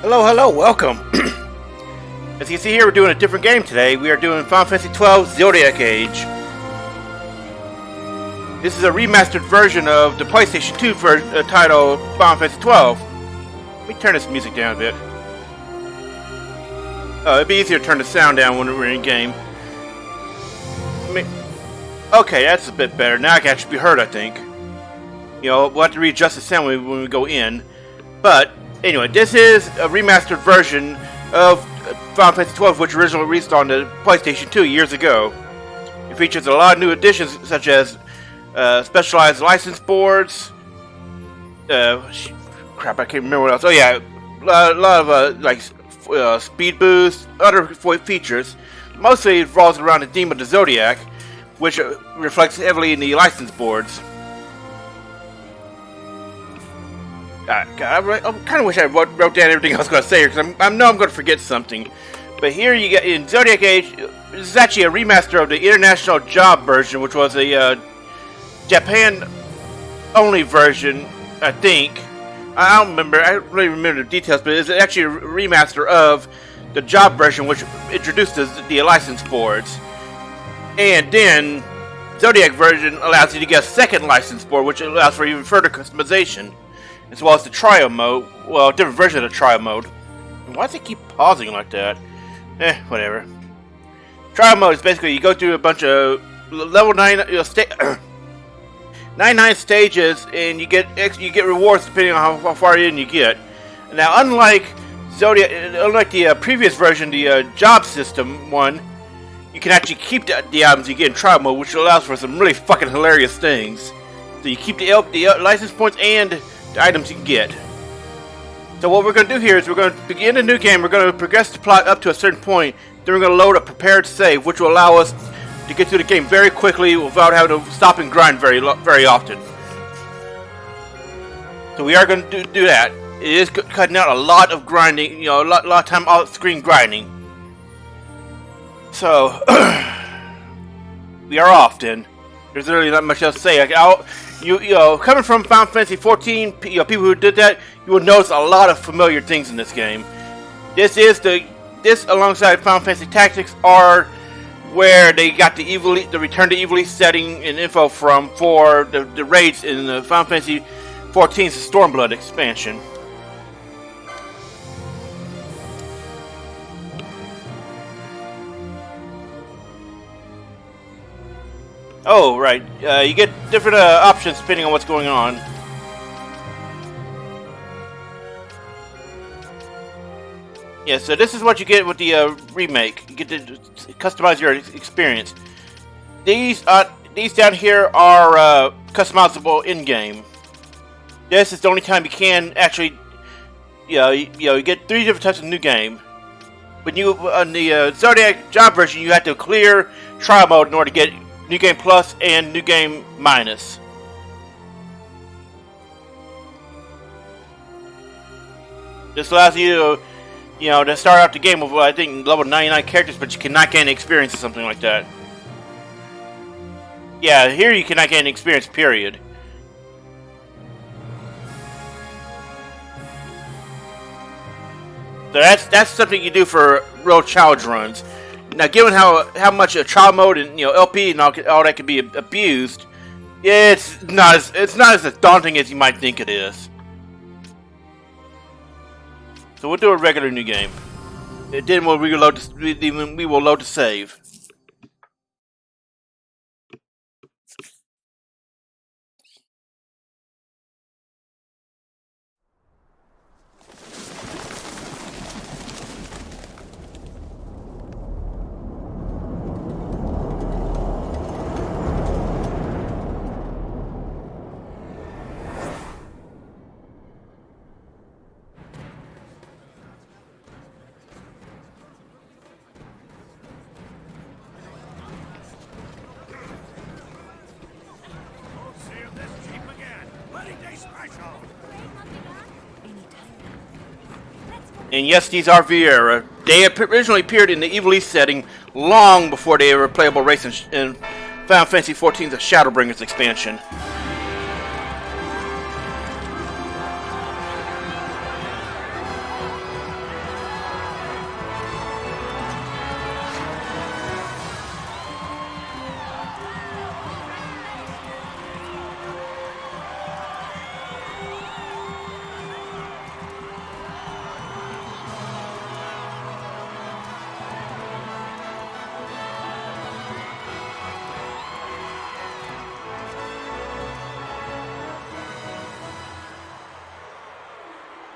Hello, hello, welcome. As you can see here, we're doing a different game today. We are doing Final Fantasy XII Zodiac Age. This is a remastered version of the PlayStation 2 title Final Fantasy XII. Let me turn this music down a bit. It'd be easier to turn the sound down when we're in game. Okay, that's a bit better. Now I can actually be heard, I think. You know, we'll have to readjust the sound when we go in. But, anyway, this is a remastered version of Final Fantasy XII, which originally released on the PlayStation 2 years ago. It features a lot of new additions, such as specialized license boards. Crap, I can't remember what else. Oh yeah, a lot of speed boosts, other features. Mostly it revolves around the theme of the Zodiac, which reflects heavily in the license boards. God, I kind of wish I wrote down everything I was going to say here, because I know I'm going to forget something. But here you get, in Zodiac Age, this is actually a remaster of the international job version, which was a Japan-only version, I think. I don't remember, I don't really remember the details, but it's actually a remaster of the job version, which introduced the license boards. And then, Zodiac version allows you to get a second license board, which allows for even further customization. As well as the trial mode, well, a different version of the trial mode. Why does it keep pausing like that? Whatever. Trial mode is basically you go through a bunch of level 99 stages, and you get rewards depending on how far in you get. Now, unlike Zodiac, unlike the previous version, the job system one, you can actually keep the items you get in trial mode, which allows for some really fucking hilarious things. So you keep the license points and the items you can get. So what we're going to do here is we're going to begin a new game. We're going to progress the plot up to a certain point. Then we're going to load a prepared save, which will allow us to get through the game very quickly without having to stop and grind very often. So we are going to do that. It is cutting out a lot of grinding, you know, a lot of time off-screen grinding. So we are off then. There's really not much else to say. You know, coming from Final Fantasy 14, people who did that, you will notice a lot of familiar things in this game. This alongside Final Fantasy Tactics are where they got the Return to Evil East setting and info from for the raids in the Final Fantasy 14's Stormblood expansion. Oh, right. You get different options depending on what's going on. Yeah, so this is what you get with the remake. You get to customize your experience. These down here are customizable in-game. This is the only time you can actually, you get 3 different types of new game. When you on the Zodiac job version, you have to clear trial mode in order to get New Game Plus and New Game Minus. This allows you to start out the game with, I think, level 99 characters, but you cannot gain experience or something like that. Yeah, here you cannot gain experience, period. So that's something you do for real challenge runs. Now, given how much a trial mode and LP and all that can be abused, it's not as daunting as you might think it is. So we'll do a regular new game. Then we will load the save. And yes, these are Vieira. They originally appeared in the Evil East setting long before they were a playable race in Final Fantasy XIV's Shadowbringers expansion.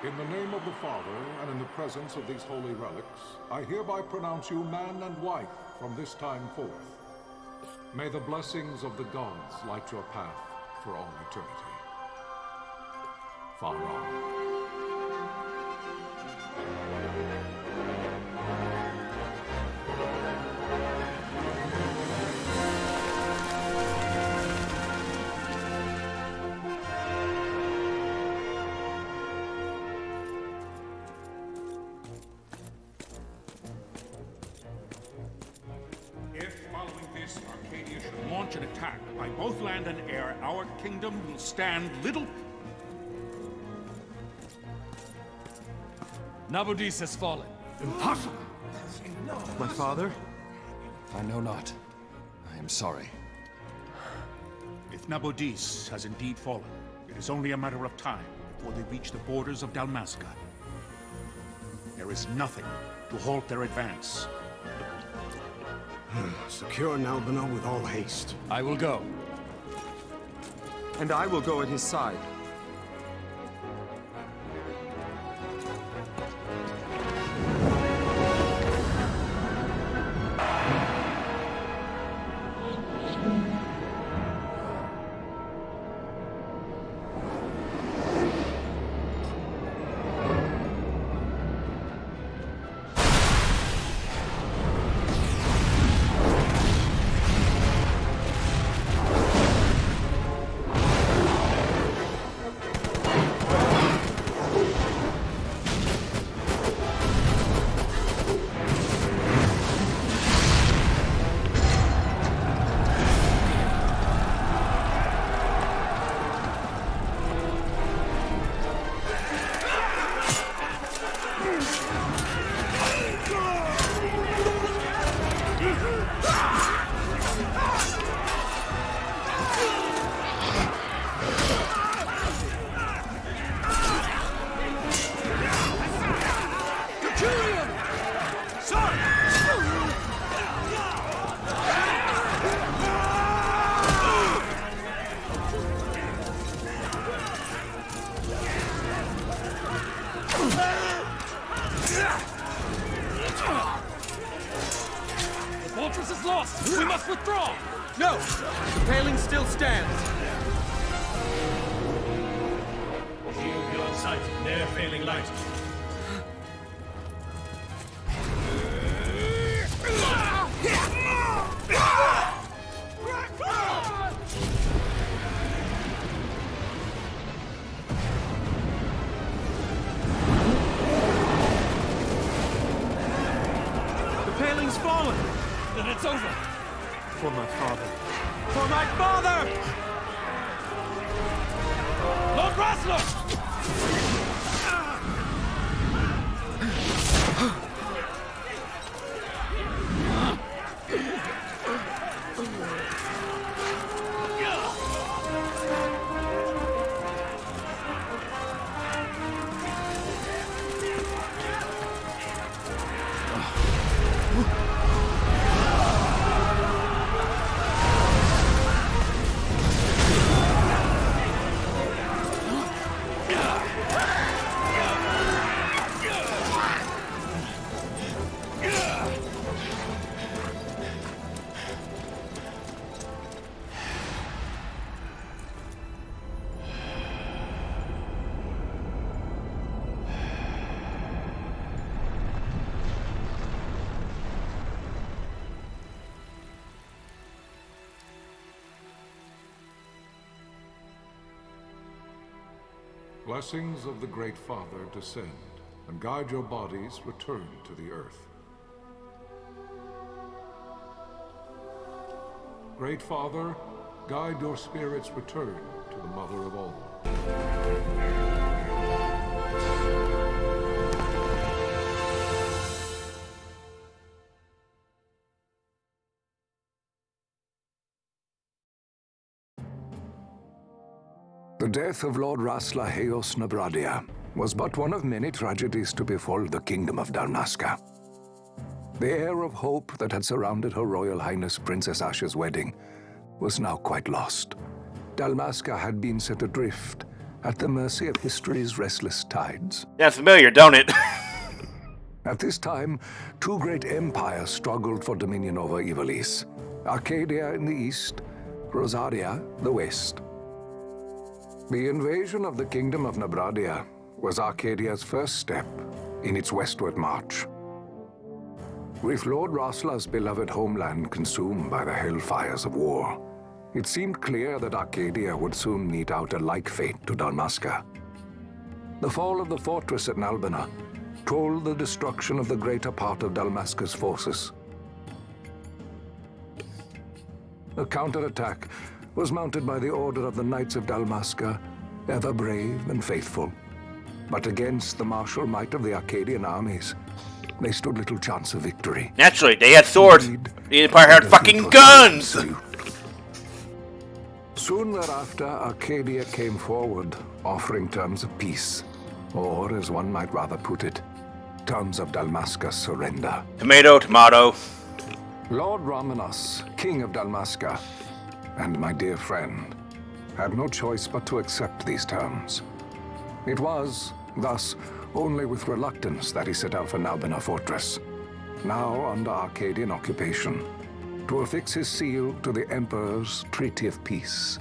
In the name of the Father, and in the presence of these holy relics, I hereby pronounce you man and wife from this time forth. May the blessings of the gods light your path for all eternity. Far on. Arcadia should launch an attack by both land and air, our kingdom will stand little... Nabudis has fallen. Impossible! My father? I know not. I am sorry. If Nabudis has indeed fallen, it is only a matter of time before they reach the borders of Dalmasca. There is nothing to halt their advance. Secure Nalbina with all haste. I will go. And I will go at his side. We must withdraw! No! The paling still stands! Shield beyond sight, ne'er failing light. The paling's fallen! Then it's over! For my father. For my father! Lord Rasler! Blessings of the Great Father descend, and guide your bodies return to the earth. Great Father, guide your spirits return to the Mother of all. The death of Lord Rasla Heos Nabradia was but one of many tragedies to befall the Kingdom of Dalmasca. The air of hope that had surrounded Her Royal Highness Princess Asha's wedding was now quite lost. Dalmasca had been set adrift, at the mercy of history's restless tides. That's familiar, don't it? At this time, two great empires struggled for dominion over Ivalice. Arcadia in the east, Rosaria the west. The invasion of the Kingdom of Nabradia was Arcadia's first step in its westward march. With Lord Rasla's beloved homeland consumed by the hellfires of war, it seemed clear that Arcadia would soon mete out a like fate to Dalmasca. The fall of the fortress at Nalbina told the destruction of the greater part of Dalmasca's forces. A counterattack was mounted by the order of the Knights of Dalmasca, ever brave and faithful. But against the martial might of the Arcadian armies, they stood little chance of victory. Naturally, they had swords. Indeed, The Empire had fucking guns! Soon thereafter, Arcadia came forward, offering terms of peace, or, as one might rather put it, terms of Dalmasca's surrender. Tomato, tomato. Lord Romanos, King of Dalmasca, and my dear friend, had no choice but to accept these terms. It was, thus, only with reluctance that he set out for Nalbina Fortress, now under Arcadian occupation, to affix his seal to the Emperor's Treaty of Peace.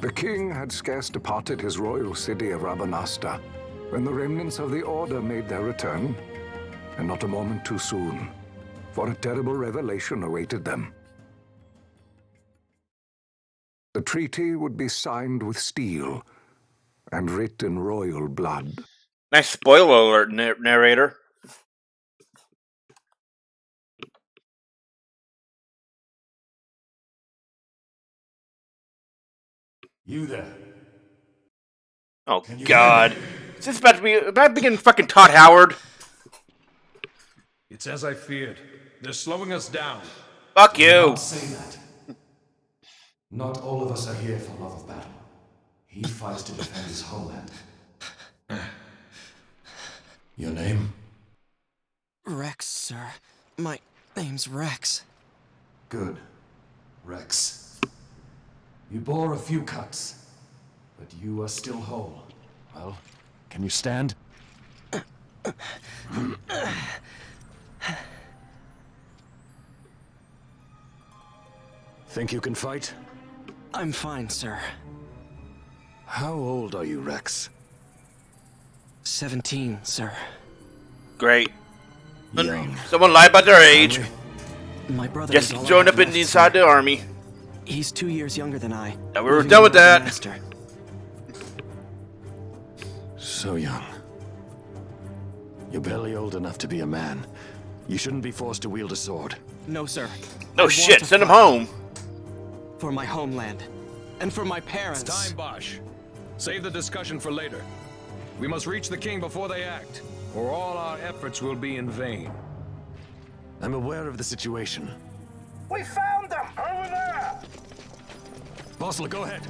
The king had scarce departed his royal city of Rabanasta when the remnants of the Order made their return, and not a moment too soon, for a terrible revelation awaited them. The treaty would be signed with steel and writ in royal blood. Nice spoiler alert, narrator. You there? Oh, God. Is this about to be... Am I being fucking Todd Howard? It's as I feared. They're slowing us down. Fuck you. Don't say that. Not all of us are here for love of battle. He fights to defend his homeland. Your name? Rex, sir. My name's Rex. Good. Rex. You bore a few cuts, but you are still whole. Well, can you stand? Think you can fight? I'm fine, sir. How old are you, Rex? 17, sir. Great. Young. Someone lied about their age. My brother Just is all I joined have up in left, inside sir. the army. He's 2 years younger than I. And we were living done with under the that. master. So young. You're barely old enough to be a man. You shouldn't be forced to wield a sword. No, sir. No I want shit, to send him fight home. For my homeland. And for my parents. It's time, Bosch. Save the discussion for later. We must reach the king before they act, or all our efforts will be in vain. I'm aware of the situation. We found them! Over there! Bossel, go ahead.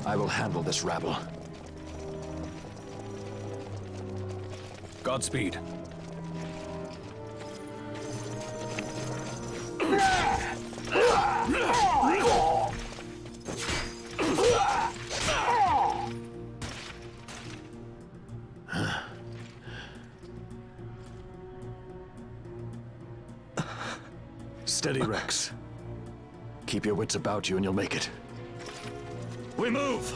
I will handle this rabble. Godspeed. Steady, Rex. Keep your wits about you and you'll make it. We move!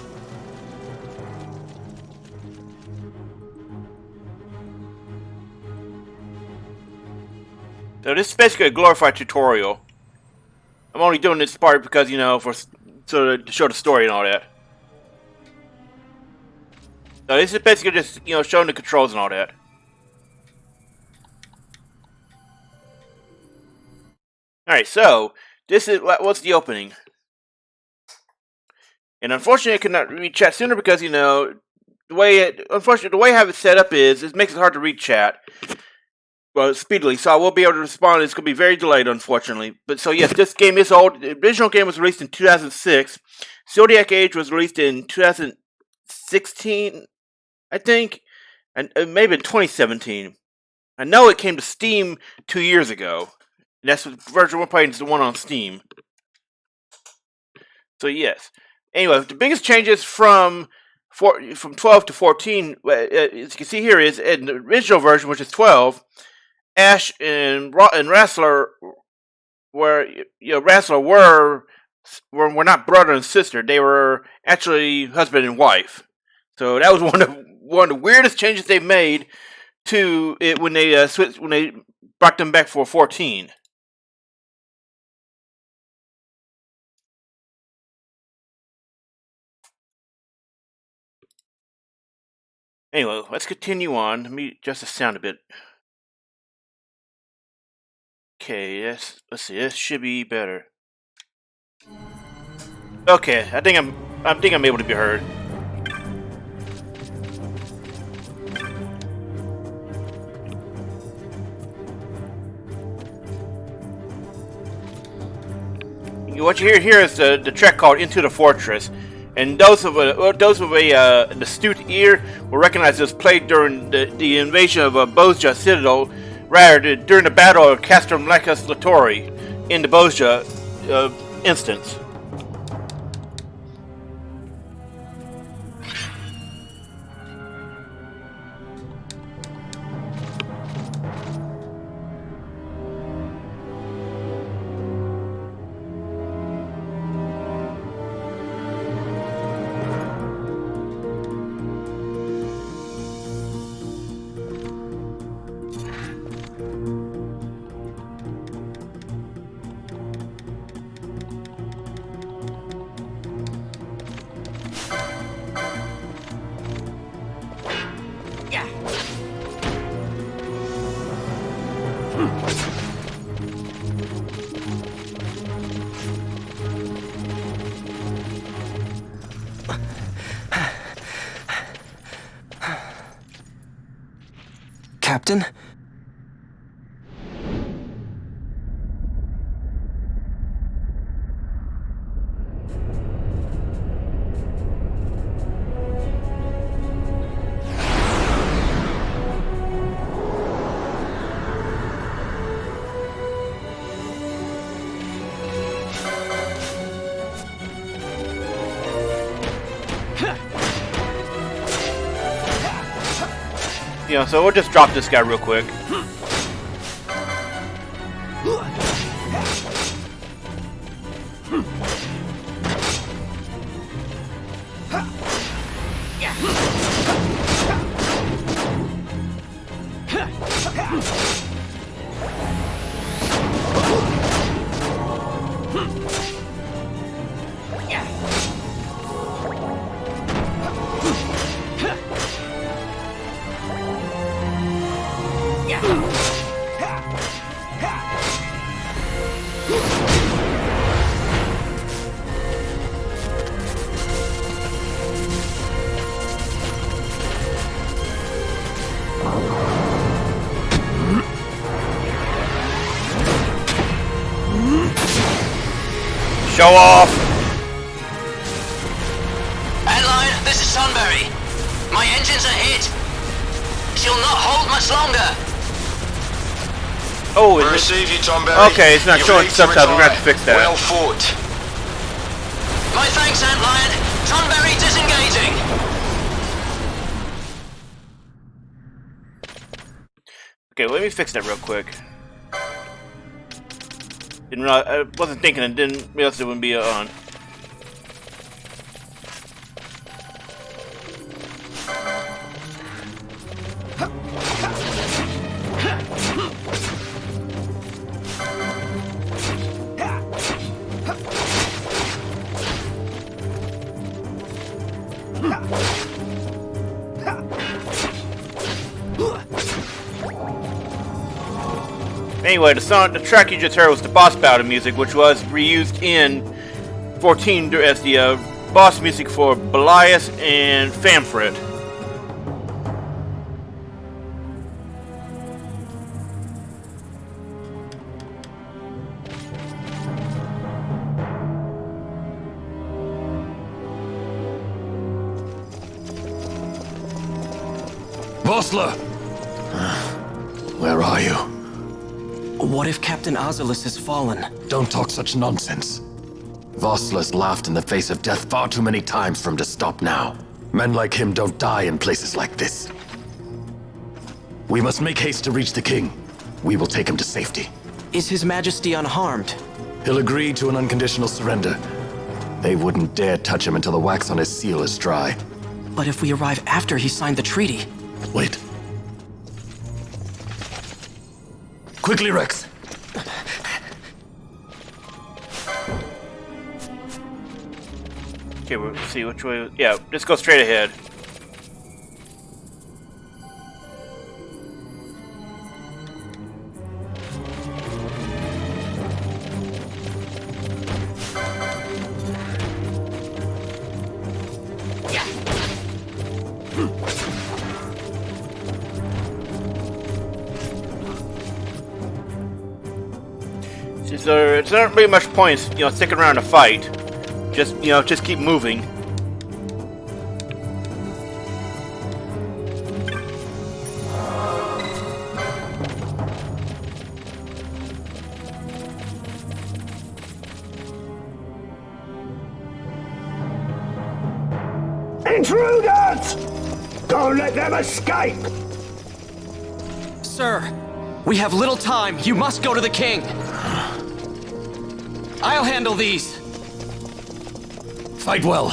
So this is basically a glorified tutorial. I'm only doing this part because, you know, for so to show the story and all that. So this is basically just, you know, showing the controls and all that. Alright, so this is what's the opening. And unfortunately I could not read chat sooner because, you know, the way I have it set up is it makes it hard to read chat. Well, speedily, so I will be able to respond. It's going to be very delayed, unfortunately. But so yes, this game is old. The original game was released in 2006. Zodiac Age was released in 2016, I think, and maybe in 2017. I know it came to Steam 2 years ago. And that's what version we're playing is the one on Steam. So yes, Anyway, the biggest changes from 12 to 14, as you can see here, is in the original version, which is 12. Ash and Rassler were not brother and sister. They were actually husband and wife. So that was one of the weirdest changes they made to it when they brought them back for 14. Anyway, let's continue on. Let me adjust the sound a bit. Okay, let's see. This should be better. Okay, I think I'm able to be heard. What you hear here is the track called "Into the Fortress," and those with an astute ear will recognize this played during the invasion of Bozja Citadel, rather during the Battle of Castrum Lacus Latori in the Bozja instance. Captain? Yeah, so we'll just drop this guy real quick. Show off! Antlion, this is Sunbury. My engines are hit. She'll not hold much longer. Oh, We receive you, Tomberry. Okay, it's not You've showing leaped to subtitles. We're gonna retire. have to fix that. Well fought. My thanks, Antlion. Sunbury disengaging. Okay, let me fix that real quick. Didn't realize, I wasn't thinking and didn't realize it wouldn't be on. Anyway, the track you just heard was the boss battle music, which was reused in 14 as the boss music for Belias and Famfrit. Vossler! Where are you? What if Captain Ozilus has fallen? Don't talk such nonsense. Vosla's laughed in the face of death far too many times for him to stop now. Men like him don't die in places like this. We must make haste to reach the king. We will take him to safety. Is His Majesty unharmed? He'll agree to an unconditional surrender. They wouldn't dare touch him until the wax on his seal is dry. But if we arrive after he signed the treaty... Wait. Quickly, Rex! Okay, we'll see which way... Yeah, let's go straight ahead. So it's not really much point, sticking around to fight. Just keep moving. Intruders! Don't let them escape! Sir, we have little time. You must go to the king. I'll handle these. Fight well.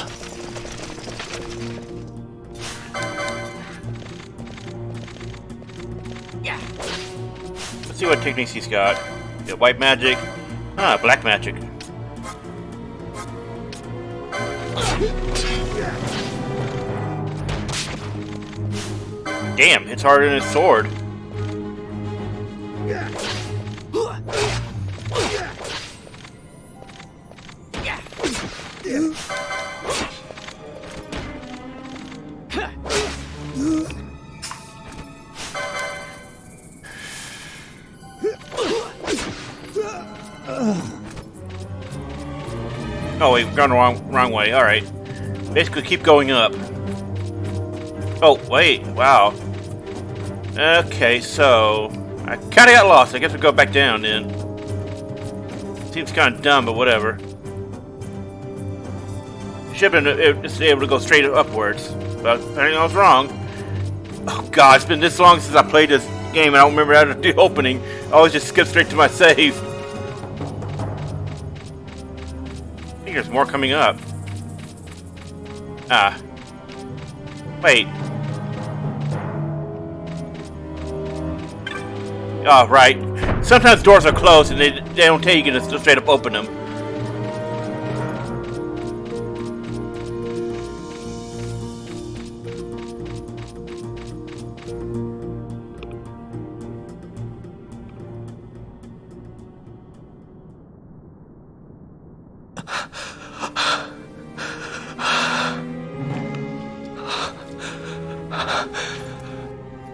Let's see what techniques he's got. Yeah, white magic. Black magic. Damn, it's harder than his sword. Oh, we've gone the wrong way. All right. Basically, keep going up. Oh, wait. Wow. Okay, so I kind of got lost. I guess we'll go back down then. Seems kind of dumb, but whatever. Should have been just able to go straight upwards, but apparently I was wrong. Oh God, it's been this long since I played this game, and I don't remember how to do opening. I always just skip straight to my save. I think there's more coming up. Wait. Oh, right. Sometimes doors are closed and they don't tell you can just straight up open them.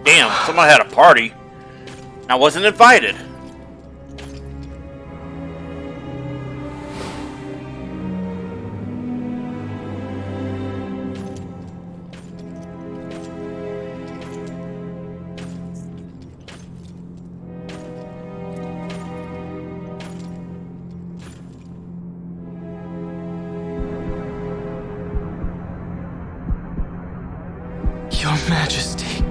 Damn, someone had a party. I wasn't invited. Your Majesty.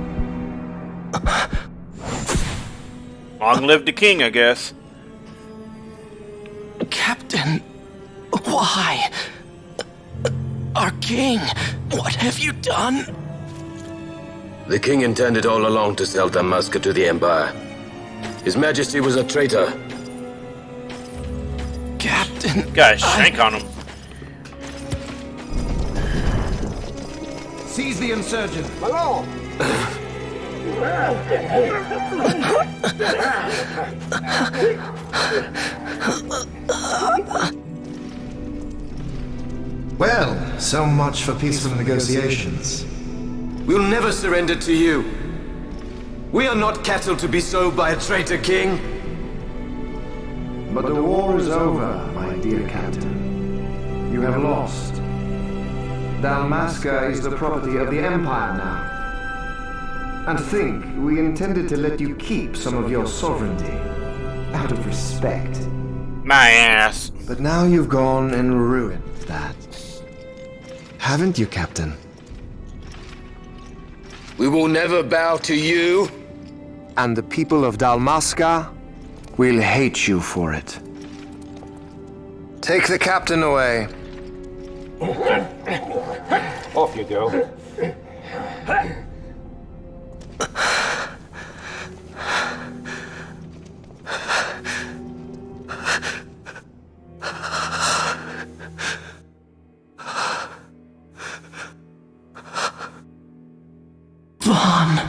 Long live the king, I guess. Captain, why? Our king, what have you done? The king intended all along to sell Dalmasca to the Empire. His Majesty was a traitor. Captain, Guys, shank on him. Seize the insurgent. My lord! Well, so much for peaceful negotiations. We'll never surrender to you. We are not cattle to be sold by a traitor king. But the war is over, my dear Captain. You have lost. Dalmasca is the property of the Empire now. And think, we intended to let you keep some of your sovereignty. Out of respect. My ass. But now you've gone and ruined that. Haven't you, Captain? We will never bow to you. And the people of Dalmasca will hate you for it. Take the captain away. Off you go. Vaughn.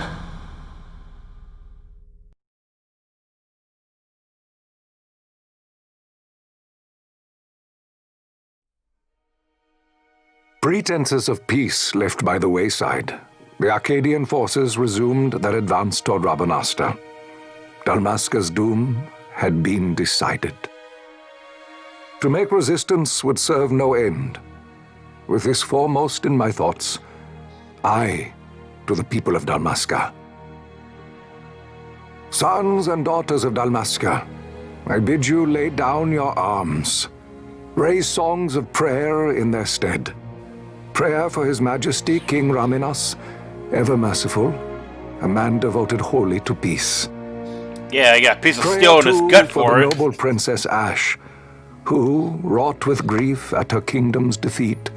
Pretenses of peace left by the wayside, the Arcadian forces resumed their advance toward Rabanasta. Dalmasca's doom had been decided. To make resistance would serve no end. With this foremost in my thoughts, I to the people of Dalmasca. Sons and daughters of Dalmasca, I bid you lay down your arms. Raise songs of prayer in their stead. Prayer for His Majesty King Raminas, ever merciful, a man devoted wholly to peace. Yeah, he got a piece of Prayer steel in his too gut for for the it. noble Princess Ash, who, wrought with grief at her kingdom's defeat,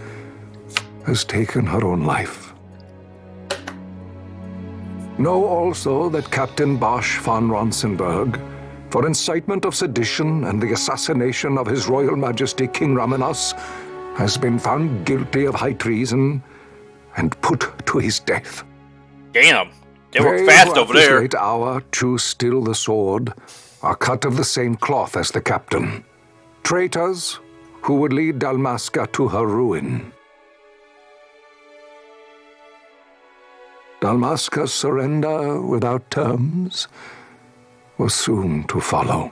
has taken her own life. Know also that Captain Bosch von Ronsenberg, for incitement of sedition and the assassination of His Royal Majesty King Raminas, has been found guilty of high treason and put to his death. Damn, they work fast over there. At this late hour choose still the sword, are cut of the same cloth as the captain. Traitors who would lead Dalmasca to her ruin. Dalmasca's surrender without terms was soon to follow.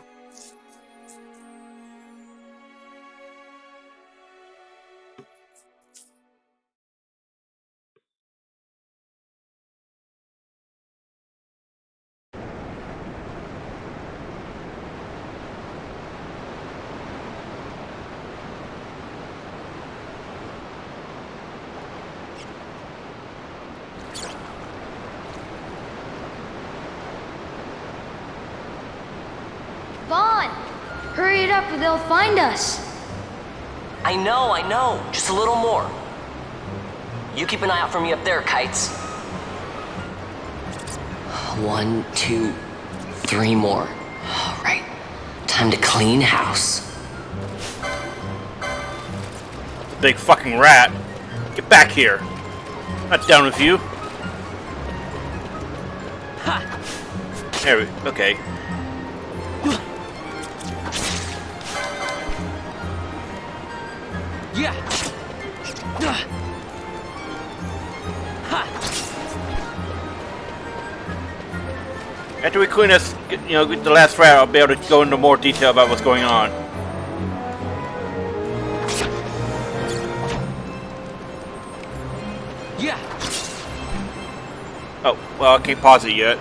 Vaughn! Hurry it up or they'll find us! I know. Just a little more. You keep an eye out for me up there, Kites. 1, 2, 3 more. All right. Time to clean house. Big fucking rat. Get back here. Not down with you. Ha! There we okay. Yeah. After we clean this, get the last rat, I'll be able to go into more detail about what's going on. Yeah. Oh, well, I can't pause it yet.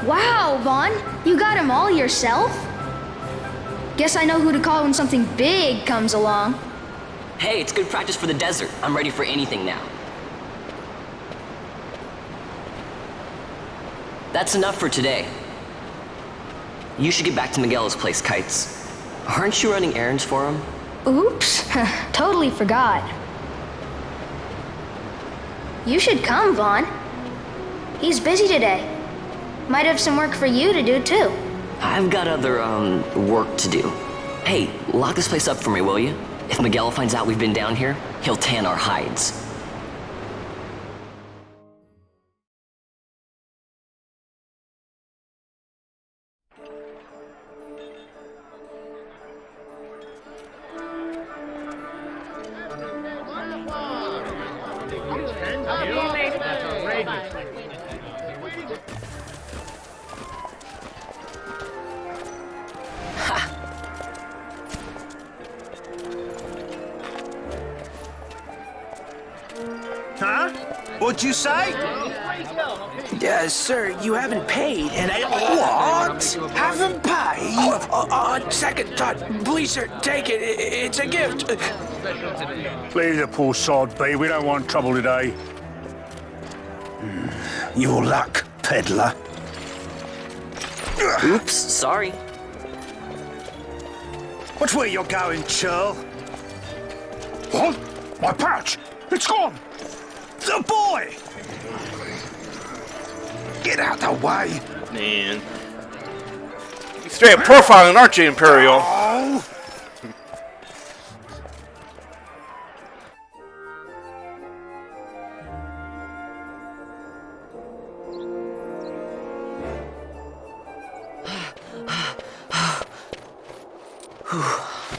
Wow, Vaughn! You got them all yourself? Guess I know who to call when something big comes along. Hey, it's good practice for the desert. I'm ready for anything now. That's enough for today. You should get back to Miguel's place, Kites. Aren't you running errands for him? Oops, totally forgot. You should come, Vaughn. He's busy today. Might have some work for you to do, too. I've got other, work to do. Hey, lock this place up for me, will you? If Miguel finds out we've been down here, he'll tan our hides. Huh? What'd you say? Sir, you haven't paid, and I... What? Haven't paid? Second thought. Please, sir, take it. It's a gift. Leave the poor sod be. We don't want trouble today. Your luck, peddler. Oops, sorry. Watch where you're going, churl. What? My pouch! It's gone! The boy! Get out the way! Man. You're straight up profiling, aren't you, Imperial? Oh.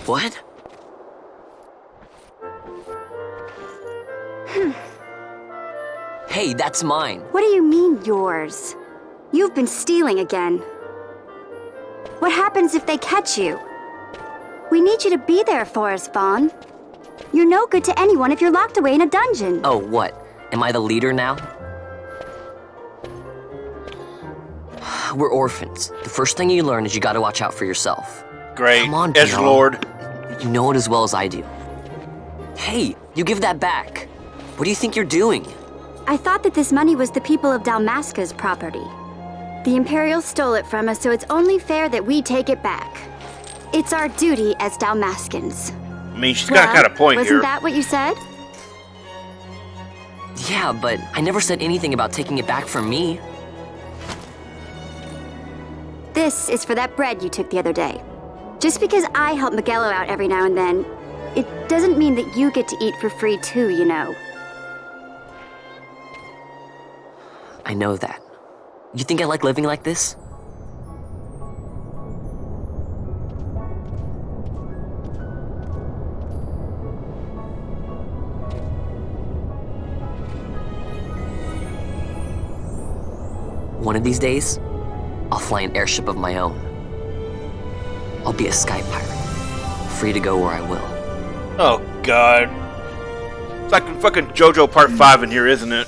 What? Hey, that's mine. What do you mean, yours? You've been stealing again. What happens if they catch you? We need you to be there for us, Vaughn. You're no good to anyone if you're locked away in a dungeon. Oh, what? Am I the leader now? We're orphans. The first thing you learn is you gotta watch out for yourself. Great. Come on, Edgelord. You know it as well as I do. Hey, you give that back. What do you think you're doing? I thought that this money was the people of Dalmasca's property. The Imperials stole it from us, so it's only fair that we take it back. It's our duty as Dalmascans. I mean, she's got a kind of point wasn't here. That what you said? Yeah, but I never said anything about taking it back from me. This is for that bread you took the other day. Just because I help Miguelo out every now and then, it doesn't mean that you get to eat for free too, you know. I know that. You think I like living like this? One of these days, I'll fly an airship of my own. I'll be a sky pirate, free to go where I will. Oh, God. It's like fucking JoJo Part 5 in here, isn't it?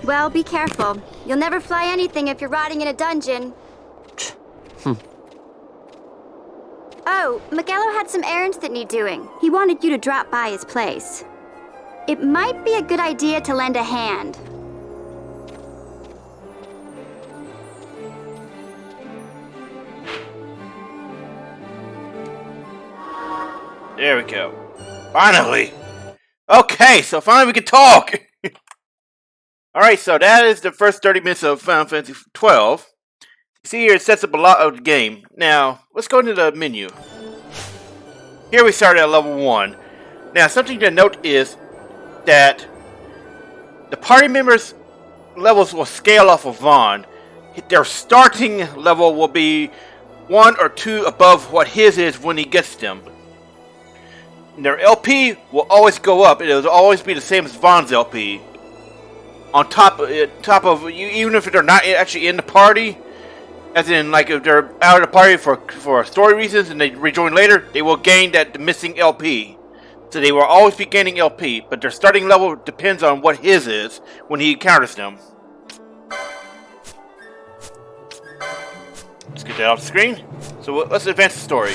Well, be careful. You'll never fly anything if you're rotting in a dungeon. Oh, Miguelo had some errands that need doing. He wanted you to drop by his place. It might be a good idea to lend a hand. There we go. Finally! Okay, so finally we can talk! Alright, so that is the first 30 minutes of Final Fantasy XII. See here, it sets up a lot of the game. Now, let's go into the menu. Here we start at level 1. Now, something to note is that the party members' levels will scale off of Vaughn. Their starting level will be 1 or 2 above what his is when he gets them. And their LP will always go up. It will always be the same as Vaughn's LP. On top of you, even if they're not actually in the party, as in like if they're out of the party for story reasons and they rejoin later, they will gain that missing LP. So they will always be gaining LP, but their starting level depends on what his is when he encounters them. Let's get that off the screen. So let's advance the story.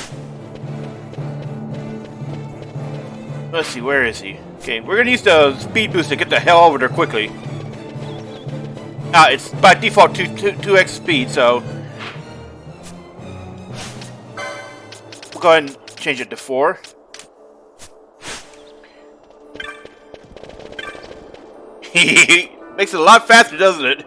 Let's see, where is he? Okay, we're gonna use the speed boost to get the hell over there quickly. It's by default 2x speed, so we'll go ahead and change it to 4. Makes it a lot faster, doesn't it?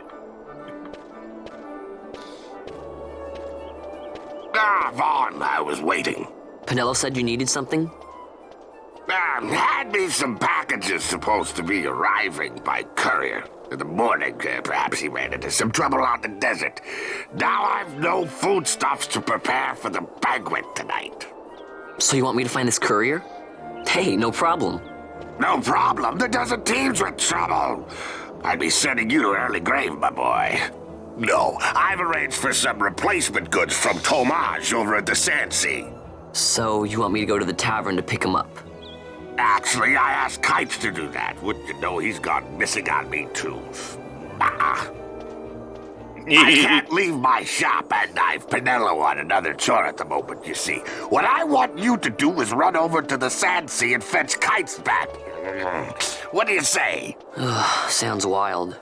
Vaughn, I was waiting. Penelo said you needed something? Had me some packages supposed to be arriving by courier. In the morning, perhaps he ran into some trouble out in the desert. Now I've no foodstuffs to prepare for the banquet tonight. So you want me to find this courier? Hey, no problem. No problem. The desert teems with trouble. I'd be sending you to early grave, my boy. No, I've arranged for some replacement goods from Tomaj over at the Sandsea. So you want me to go to the tavern to pick him up? Actually, I asked Kites to do that. Wouldn't you know he's gone missing on me, too? I can't leave my shop, and I've Pinello on another chore at the moment, you see. What I want you to do is run over to the Sand Sea and fetch Kites back. What do you say? Sounds wild.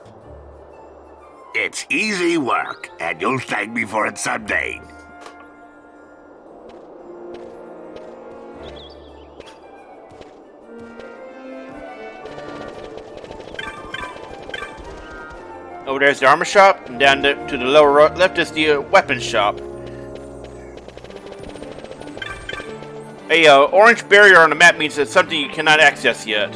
It's easy work, and you'll thank me for it someday. Over there's the armor shop, and down to the lower left is the weapons shop. A orange barrier on the map means it's something you cannot access yet.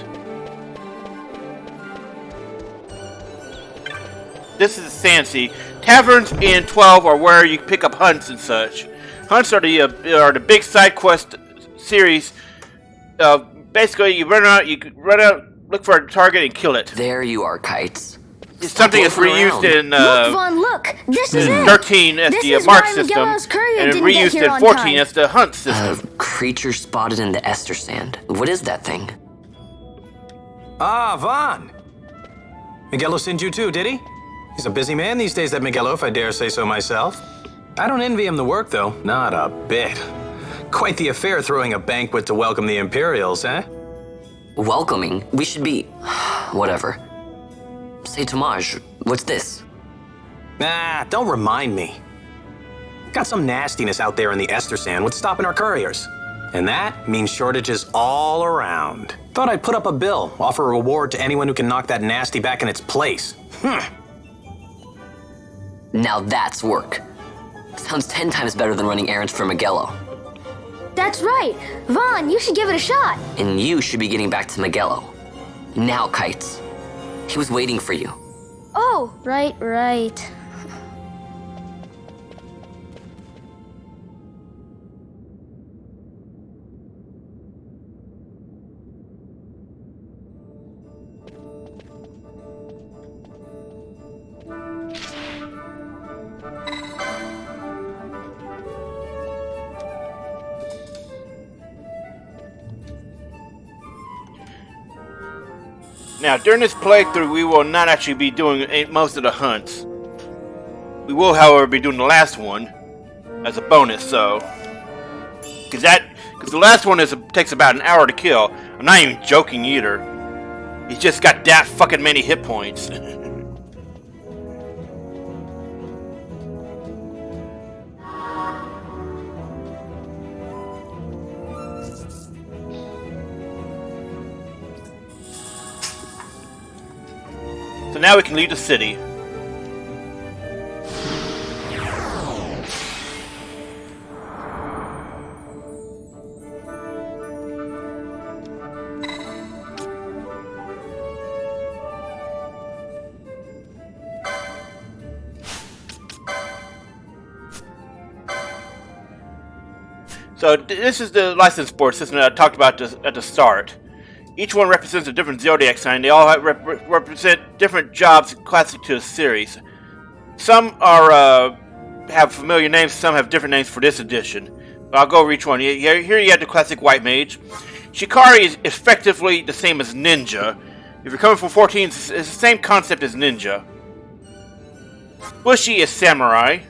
This is the Sand Sea. Taverns in 12 are where you pick up hunts and such. Hunts are the big side quest series. Basically, you run out, look for a target and kill it. There you are, Kites. It's something that's reused in look, Vaughn, look! This is it! 13 as the mark system, and reused in 14 as the hunt system. Creature spotted in the Ester Sand. What is that thing? Ah, Vaughn! Miguelo sent you too, did he? He's a busy man these days, that Miguelo, if I dare say so myself. I don't envy him the work, though. Not a bit. Quite the affair throwing a banquet to welcome the Imperials, eh? Welcoming? We should be... whatever. Say, Tomaj, what's this? Nah, don't remind me. Got some nastiness out there in the Ester Sand. What's stopping our couriers? And that means shortages all around. Thought I'd put up a bill, offer a reward to anyone who can knock that nasty back in its place. Now that's work. Sounds 10 times better than running errands for Miguelo. That's right! Vaughn, you should give it a shot! And you should be getting back to Miguelo. Now, Kites. He was waiting for you. Oh, right. Now, during this playthrough, we will not actually be doing most of the hunts. We will, however, be doing the last one as a bonus, so... Because the last one takes about an hour to kill. I'm not even joking either. He's just got that fucking many hit points. So now we can leave the city. So this is the license board system that I talked about at the start. Each one represents a different Zodiac sign. They all represent different jobs classic to the series. Some are have familiar names, some have different names for this edition. But I'll go over each one. Here you have the classic White Mage. Shikari is effectively the same as Ninja. If you're coming from 14, it's the same concept as Ninja. Bushy is Samurai.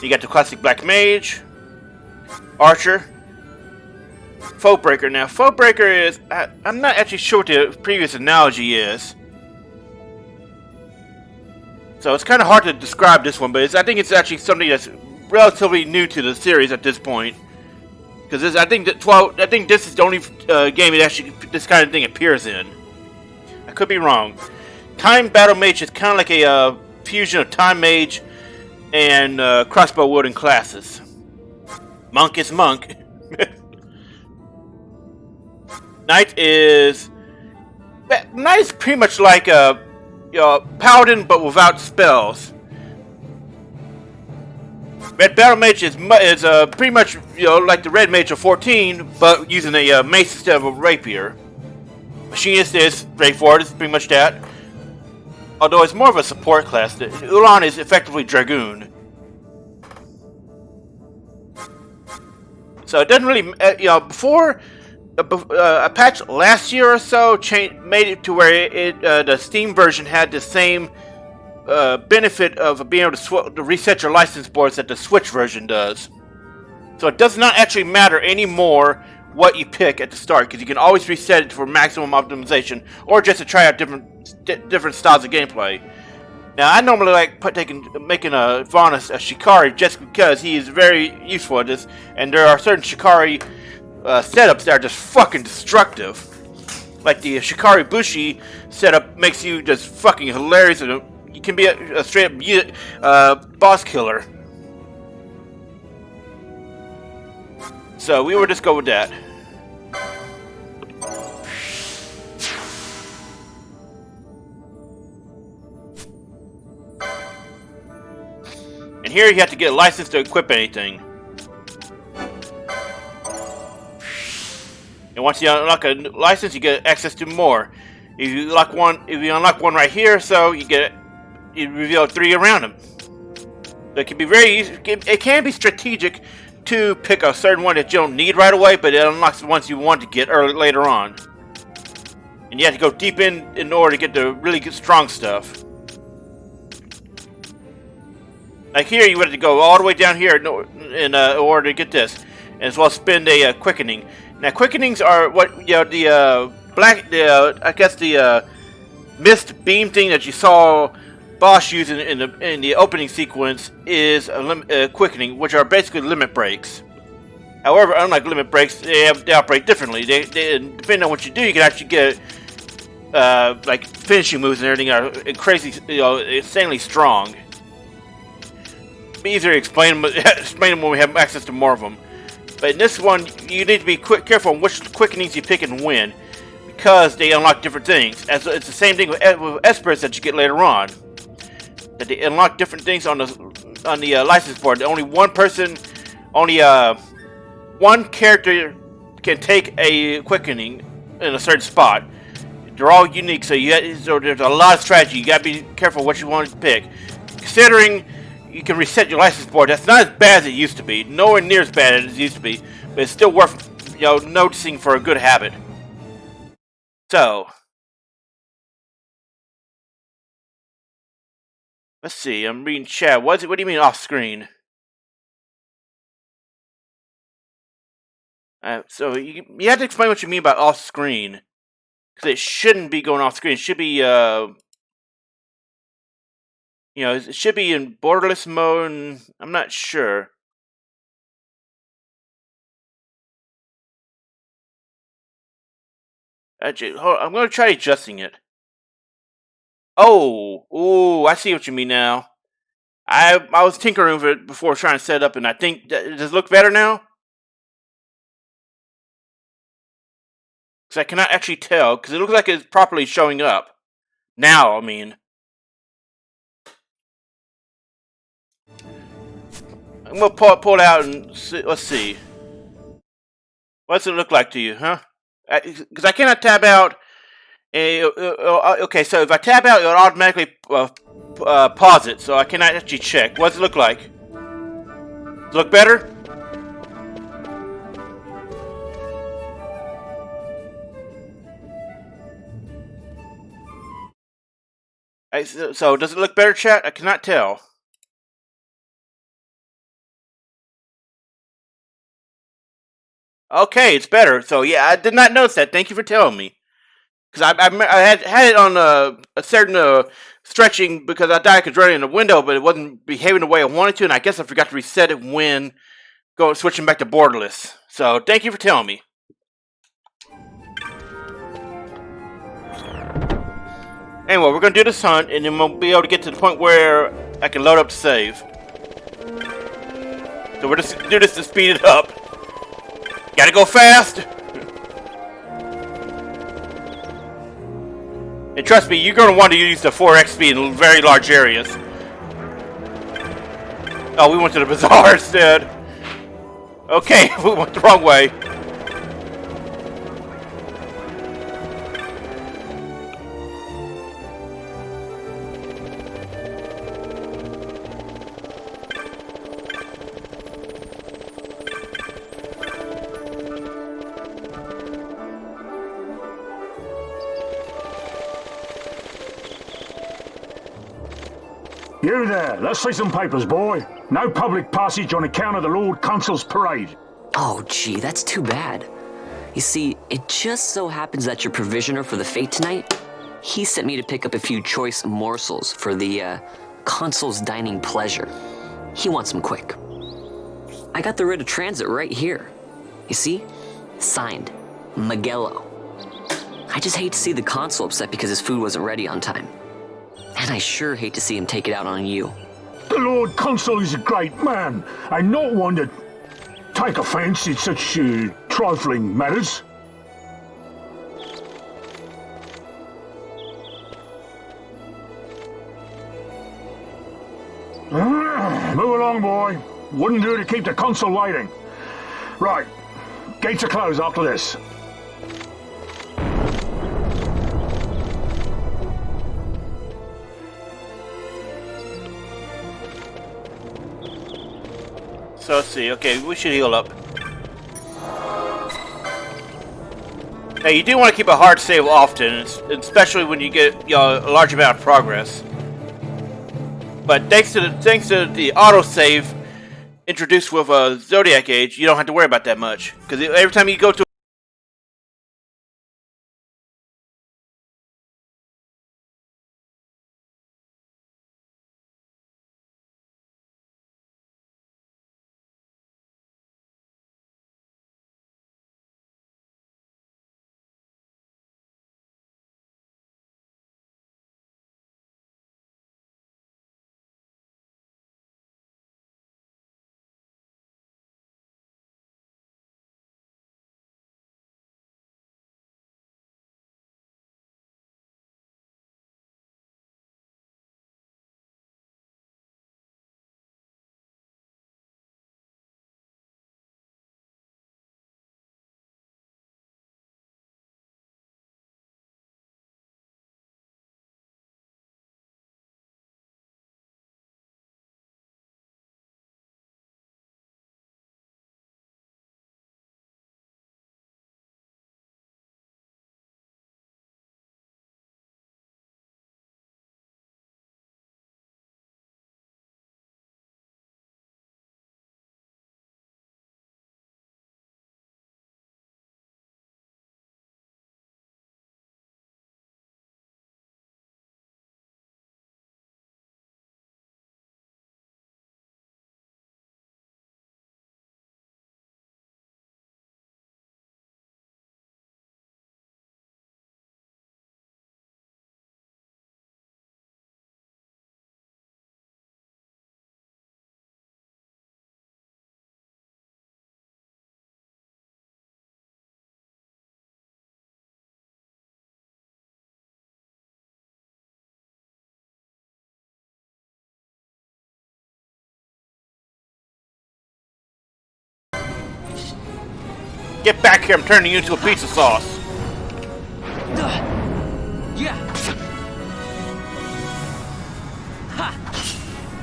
You got the classic Black Mage. Archer. Foe Breaker. Now, Foe Breaker is... I'm not actually sure what the previous analogy is. So it's kind of hard to describe this one, but I think it's actually something that's relatively new to the series at this point. Because I think this is the only game that actually this kind of thing appears in. I could be wrong. Time Battle Mage is kind of like a fusion of Time Mage and Crossbow Wielding classes. Monk is Monk. Knight is pretty much like a Paladin, but without spells. Red Battle Mage is pretty much like the Red Mage of 14, but using a mace instead of a rapier. Machinist is straightforward. It's pretty much that. Although it's more of a support class. Ulan is effectively Dragoon. So it doesn't really, before a patch last year or so made it to where the Steam version had the same benefit of being able to reset your license boards that the Switch version does. So it does not actually matter anymore what you pick at the start, because you can always reset it for maximum optimization, or just to try out different styles of gameplay. Now, I normally like making a Vaughn a Shikari just because he is very useful at this, and there are certain Shikari setups that are just fucking destructive. Like the Shikari Bushi setup makes you just fucking hilarious, and you can be a straight up boss killer. So we will just go with that. And here you have to get a license to equip anything. And once you unlock a license, you get access to more. If you unlock one right here, so you reveal 3 around them. So it can be very easy. It can be strategic to pick a certain one that you don't need right away, but it unlocks the ones you want to get later on. And you have to go deep in order to get the really good, strong stuff. Like here, you have to go all the way down here in order to get this, and as well spend a quickening. Now, quickenings are what the mist beam thing that you saw boss using in the opening sequence is a quickening, which are basically limit breaks. However, unlike limit breaks, they operate differently. They depending on what you do, you can actually get like finishing moves and everything are crazy, insanely strong. Be easier to explain them when we have access to more of them. But in this one, you need to be careful on which quickenings you pick and when, because they unlock different things. As it's the same thing with Esperits that you get later on. That they unlock different things on the license board. Only one character can take a quickening in a certain spot. They're all unique, so there's a lot of strategy. You gotta be careful what you want to pick. Considering you can reset your license board, that's not as bad as it used to be. Nowhere near as bad as it used to be, but it's still worth noticing for a good habit. So let's see. I'm reading chat. What do you mean off screen? So you have to explain what you mean about off screen, because it shouldn't be going off screen. It should be it should be in borderless mode, and I'm not sure. Actually, hold on, I'm going to try adjusting it. Oh, I see what you mean now. I was tinkering with it before trying to set it up, and I think does it look better now? Because I cannot actually tell, because it looks like it's properly showing up. Now, I mean. I'm going to pull it out and see, let's see. What does it look like to you, huh? Because I cannot tab out. Okay, so if I tab out, it'll automatically pause it, so I cannot actually check. What does it look like? Does it look better? So does it look better, chat? I cannot tell. Okay, it's better. So yeah, I did not notice that. Thank you for telling me. Because I had it on a certain stretching because I thought I could run it in the window, but it wasn't behaving the way I wanted to, and I guess I forgot to reset it when switching back to borderless. So thank you for telling me. Anyway, we're going to do this hunt, and then we'll be able to get to the point where I can load up to save. So we're just do this to speed it up. Gotta go fast! And trust me, you're going to want to use the 4x speed in very large areas. Oh, we went to the bazaar instead. Okay, we went the wrong way. You there, let's see some papers, boy. No public passage on account of the Lord Consul's parade. Oh, gee, that's too bad. You see, it just so happens that your provisioner for the fete tonight, he sent me to pick up a few choice morsels for the, Consul's dining pleasure. He wants them quick. I got the writ of transit right here. You see? Signed, Miguelo. I just hate to see the Consul upset because his food wasn't ready on time. And I sure hate to see him take it out on you. The Lord Consul is a great man, and not one to take offence in such trifling matters. Move along, boy. Wouldn't do to keep the Consul waiting. Right, gates are closed after this. So let's see. Okay, we should heal up. Now you do want to keep a hard save often, especially when you get a large amount of progress. But thanks to the autosave introduced with Zodiac Age, you don't have to worry about that much. Because every time you go to get back here, I'm turning you into a pizza sauce. Yeah.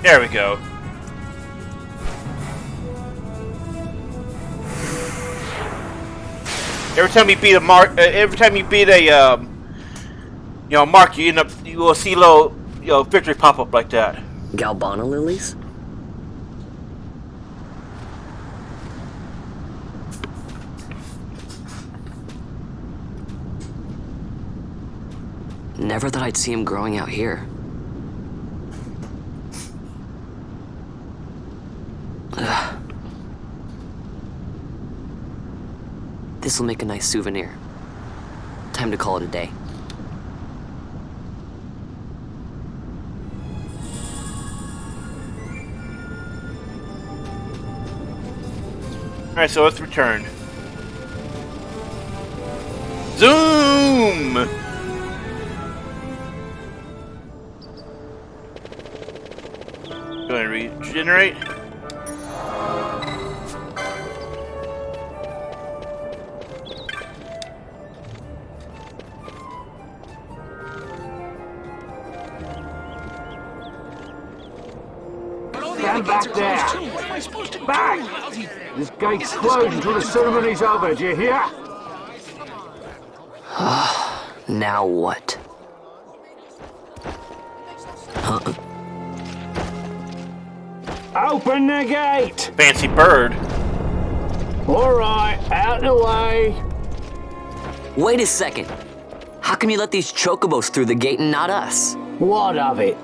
There we go. Every time you beat a mark, mark, you will see little, victory pop up like that. Galbana lilies? Never thought I'd see him growing out here. Ugh. This'll make a nice souvenir. Time to call it a day. Alright, so let's return. Zoom! Go ahead and regenerate. Stand back there! Back! This gate's closed until the ceremony's over, do you hear? Now what? Huh? Open the gate! Fancy bird. Alright, out the way. Wait a second. How come you let these chocobos through the gate and not us? What of it?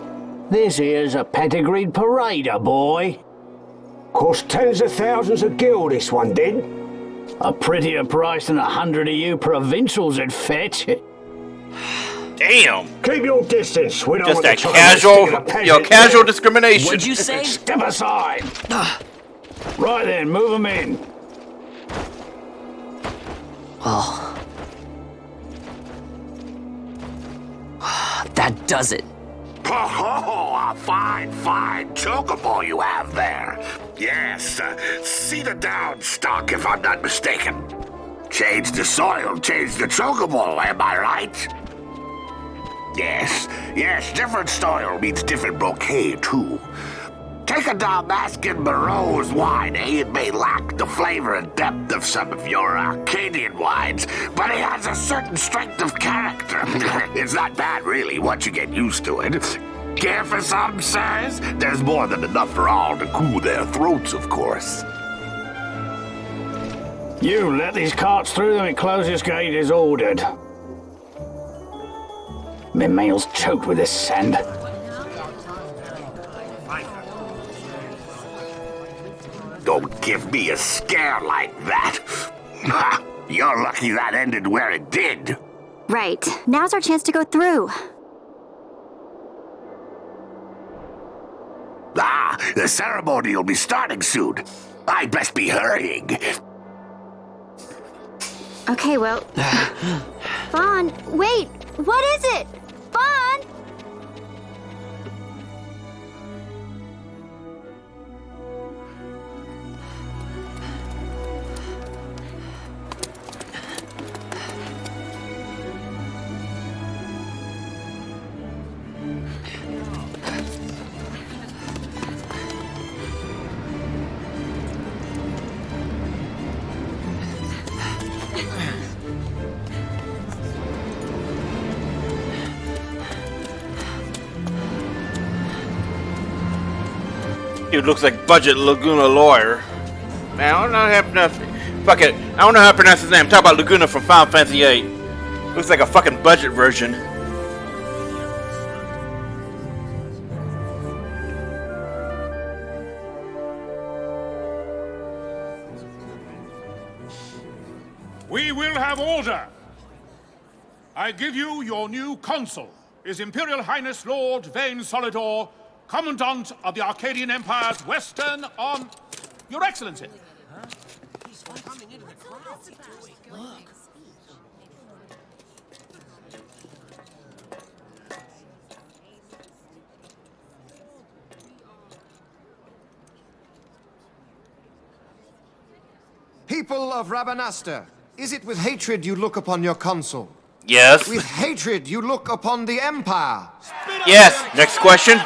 This here's a pedigreed parader, boy. Cost tens of thousands of gil, this one did. A prettier price than 100 of you provincials would fetch. Damn. Keep your distance. We don't Just want that casual discrimination. What'd you say? Step aside. Right then, move them in. Well, that does it. Oh, a fine chocobo you have there. Yes, cedar down stock if I'm not mistaken. Change the soil, change the chocobo, am I right? Yes, different soil means different bouquet too. Take a Dalmascan Barrow's wine, eh? It may lack the flavor and depth of some of your Arcadian wines, but it has a certain strength of character. It's not bad, really, once you get used to it. Care for some, sirs? There's more than enough for all to cool their throats, of course. You let these carts through and closest gate is ordered. My mail's choked with this sand. Don't give me a scare like that. You're lucky that ended where it did. Right. Now's our chance to go through. The ceremony will be starting soon. I'd best be hurrying. Okay, well... Vaughn, wait! What is it? Vaughn! Dude looks like budget Laguna lawyer. Man, I don't know how to pronounce. Fuck it. I don't know how to pronounce his name. Talk about Laguna from Final Fantasy VIII. Looks like a fucking budget version. We will have order. I give you your new consul, His Imperial Highness Lord Vane Solidor, Commandant of the Arcadian Empire's Western on... Your Excellency. People of Rabanastre, is it with hatred you look upon your consul? Yes. With hatred you look upon the Empire? Yes. Next question.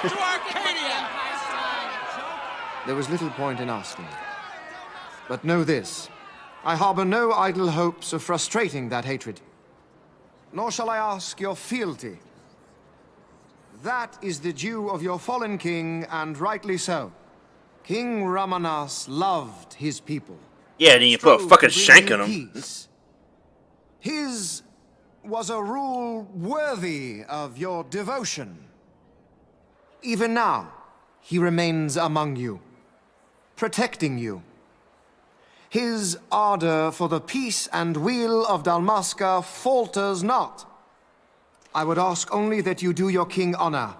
There was little point in asking. But know this, I harbor no idle hopes of frustrating that hatred. Nor shall I ask your fealty. That is the due of your fallen king, and rightly so. King Ramanas loved his people. Yeah, then you put a fucking shank in him. His was a rule worthy of your devotion. Even now, he remains among you, protecting you. His ardor for the peace and weal of Dalmasca falters not. I would ask only that you do your king honor.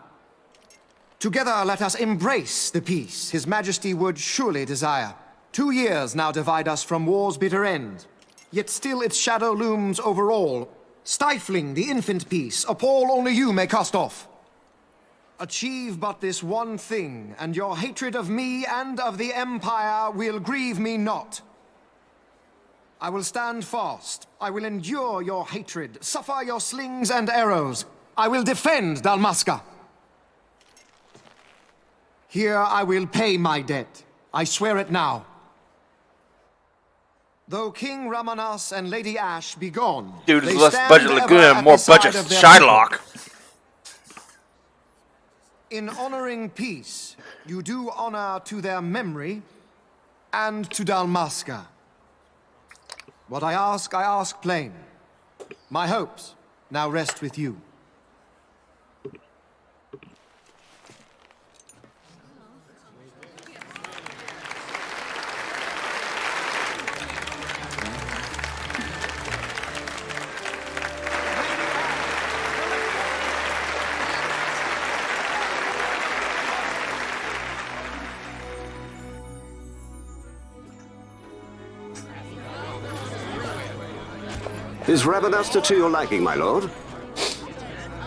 Together let us embrace the peace his majesty would surely desire. 2 years now divide us from war's bitter end, yet still its shadow looms over all, stifling the infant peace a pall only you may cast off. Achieve but this one thing, and your hatred of me and of the Empire will grieve me not. I will stand fast. I will endure your hatred, suffer your slings and arrows. I will defend Dalmasca. Here I will pay my debt. I swear it now. Though King Ramanas and Lady Ash be gone, dude, it's less budget Laguna and more budget Shylock. In honoring peace, you do honor to their memory and to Dalmasca. What I ask plain. My hopes now rest with you. Is Rabanasta to your liking, my lord?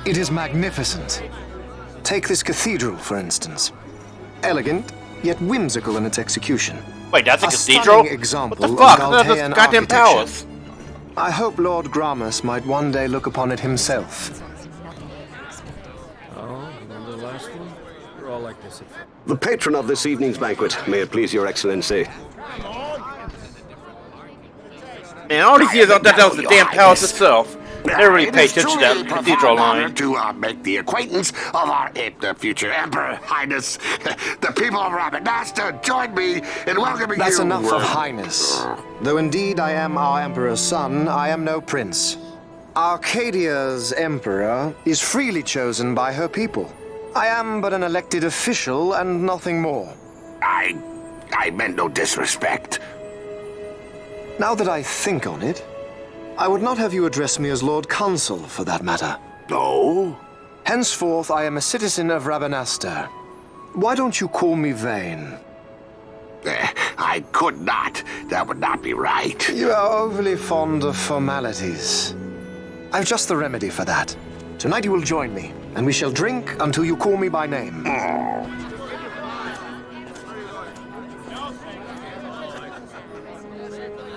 It is magnificent. Take this cathedral, for instance. Elegant, yet whimsical in its execution. Wait, that's a cathedral? Stunning example what the fuck? of That's Galtean a goddamn architecture. palace. I hope Lord Gramus might one day look upon it himself. Oh, remember the last one? You're all like this. The patron of this evening's banquet, may it please your excellency. And all these years I thought that was the damn palace itself. Never really paid attention to that cathedral line. To make the acquaintance of our future Emperor, Highness. The people of Rabanasta join me in welcoming That's you. enough of Highness. Though indeed I am our Emperor's son, I am no prince. Arcadia's Emperor is freely chosen by her people. I am but an elected official and nothing more. I meant no disrespect. Now that I think on it, I would not have you address me as Lord Consul, for that matter. No? Henceforth, I am a citizen of Rabanasta. Why don't you call me Vane? I could not. That would not be right. You are overly fond of formalities. I've just the remedy for that. Tonight you will join me, and we shall drink until you call me by name.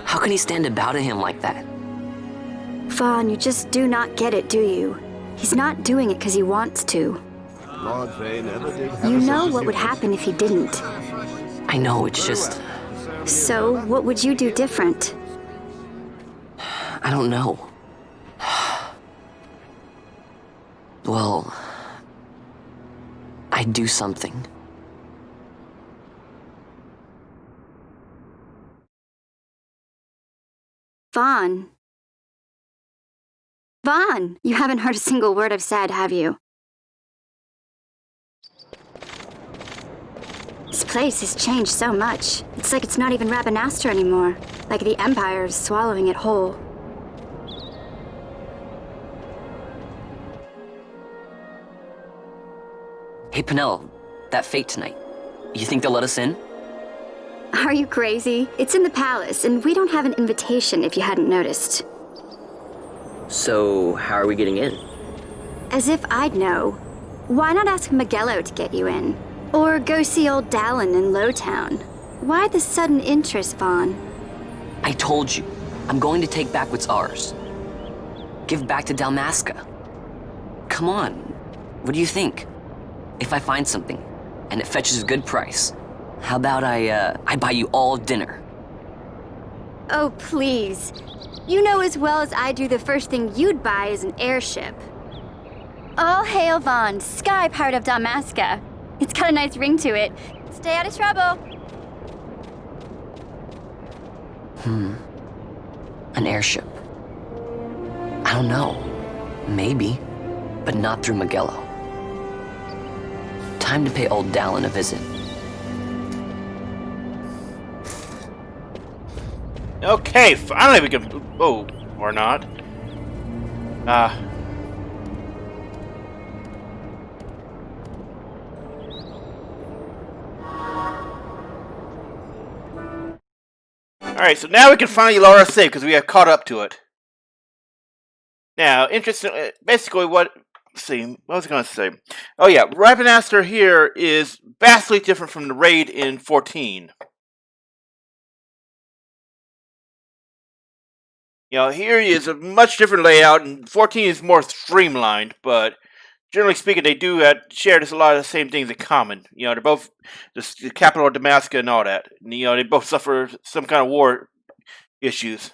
How can he stand about to him like that? Vaughn, you just do not get it, do you? He's not doing it because he wants to. Lord Vane never did have You a know sense what of would happen if he didn't. I know, it's just... So, what would you do different? I don't know. Well... I'd do something. Vaughn. Vaughn! You haven't heard a single word I've said, have you? This place has changed so much. It's like it's not even Rabanasta anymore. Like the Empire is swallowing it whole. Hey, Penel, that fete tonight. You think they'll let us in? Are you crazy? It's in the palace, and we don't have an invitation if you hadn't noticed. So, how are we getting in? As if I'd know. Why not ask Magello to get you in? Or go see old Dallin in Lowtown? Why the sudden interest, Vaughn? I told you, I'm going to take back what's ours. Give back to Dalmasca. Come on, what do you think? If I find something, and it fetches a good price, how about I buy you all dinner? Oh, please. You know as well as I do the first thing you'd buy is an airship. All hail Vaughn, sky part of Dalmasca. It's got a nice ring to it. Stay out of trouble. An airship. I don't know. Maybe, but not through Magello. Time to pay old Dallin a visit. Okay, finally we can... Oh, or not. Alright, so now we can finally lower our save because we have caught up to it. Now, interesting, basically what... Let's see, what was I going to say? Oh yeah, Rabanasta here is vastly different from the raid in 14. You know, here is a much different layout, and 14 is more streamlined, but generally speaking, they do share a lot of the same things in common. You know, they're both the capital of Damascus and all that. And, you know, they both suffer some kind of war issues.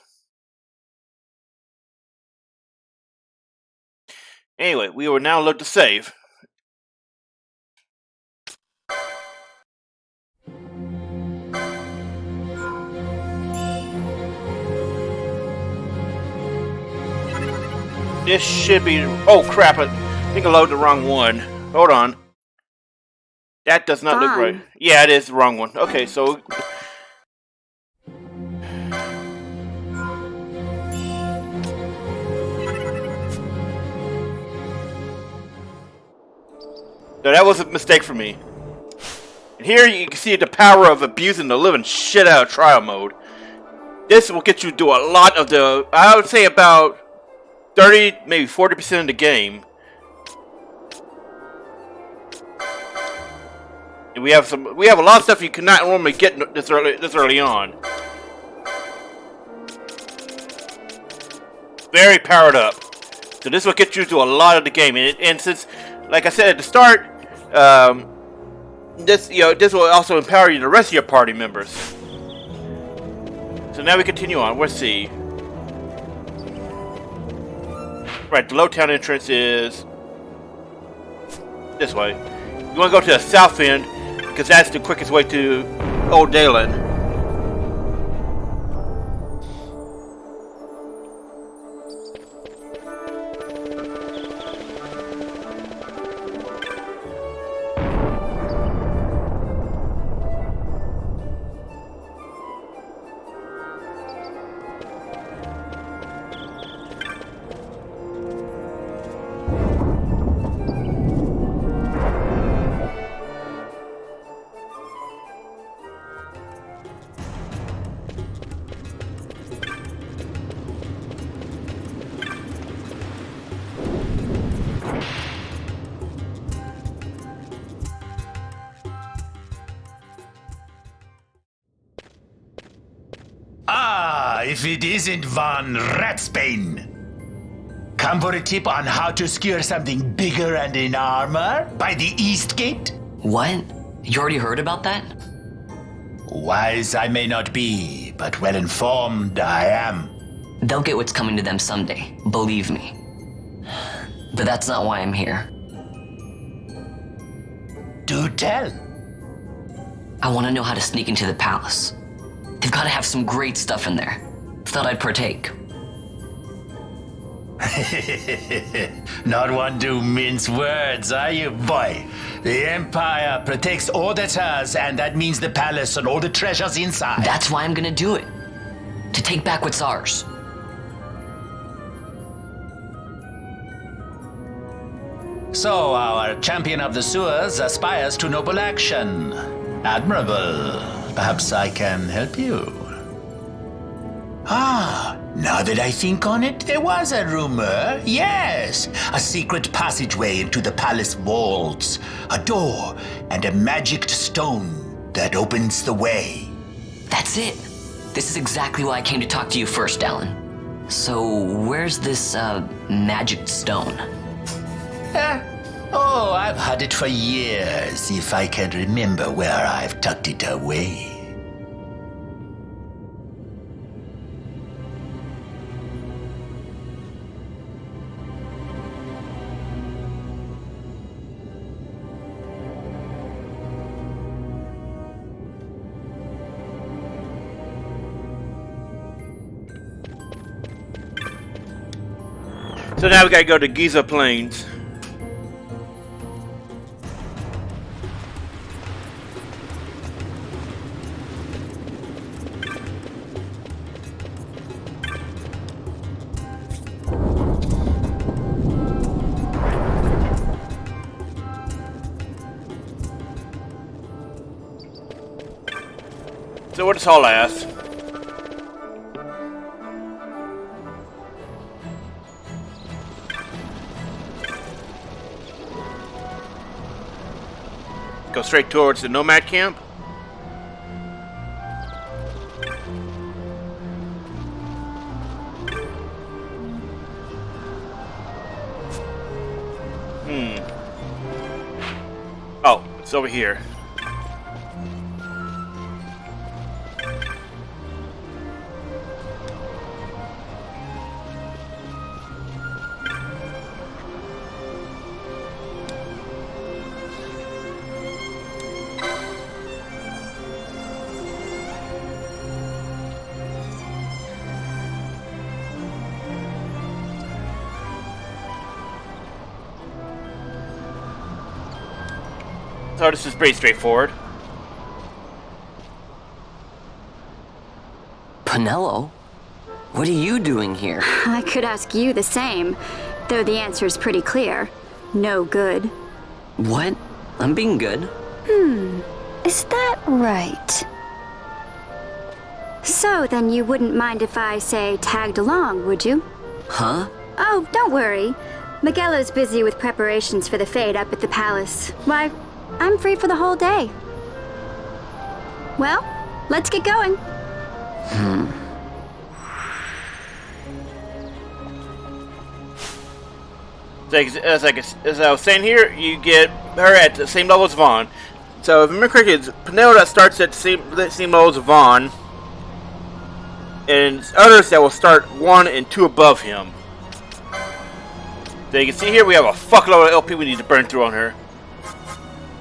Anyway, we will now look to save. This should be... Oh, crap. I think I loaded the wrong one. Hold on. That does not look right. Yeah, it is the wrong one. Okay, so... No, that was a mistake for me. And here you can see the power of abusing the living shit out of trial mode. This will get you to do a lot of the... I would say about 30, maybe 40% of the game. And we have a lot of stuff you cannot normally get this early on. Very powered up. So this will get you to a lot of the game, and since, like I said at the start, this will also empower you the rest of your party members. So now we continue on. Let's see. Right, the Lowtown entrance is this way. You want to go to the south end because that's the quickest way to Old Dalen. If it isn't Von Ratsbane. Come for a tip on how to secure something bigger and in armor by the East Gate? What? You already heard about that? Wise I may not be, but well informed I am. They'll get what's coming to them someday, believe me. But that's not why I'm here. Do tell. I want to know how to sneak into the palace. They've got to have some great stuff in there. Thought I'd partake. Not one to mince words, are you, boy? The Empire protects all that's hers, and that means the palace and all the treasures inside. That's why I'm gonna do it. To take back what's ours. So, our champion of the sewers aspires to noble action. Admirable. Perhaps I can help you. Now that I think on it, there was a rumor. Yes, a secret passageway into the palace vaults, a door, and a magic stone that opens the way. That's it. This is exactly why I came to talk to you first, Alan. So, where's this, magic stone? Oh, I've had it for years, if I can remember where I've tucked it away. So now we gotta go to Giza Plains. So what does Hall ask? Go straight towards the nomad camp. Oh, it's over here. So this is pretty straightforward. Penelo? What are you doing here? I could ask you the same, though the answer is pretty clear. No good. What? I'm being good. Is that right? So then you wouldn't mind if I, say, tagged along, would you? Huh? Oh, don't worry. Miguelo's busy with preparations for the fete up at the palace. Why, I'm free for the whole day. Well, let's get going. So as I was saying here, you get her at the same level as Vaughn. So if I remember correctly, it's Penelo that starts at the same level as Vaughn, and others that will start 1 and 2 above him. So you can see here we have a fuckload of LP we need to burn through on her.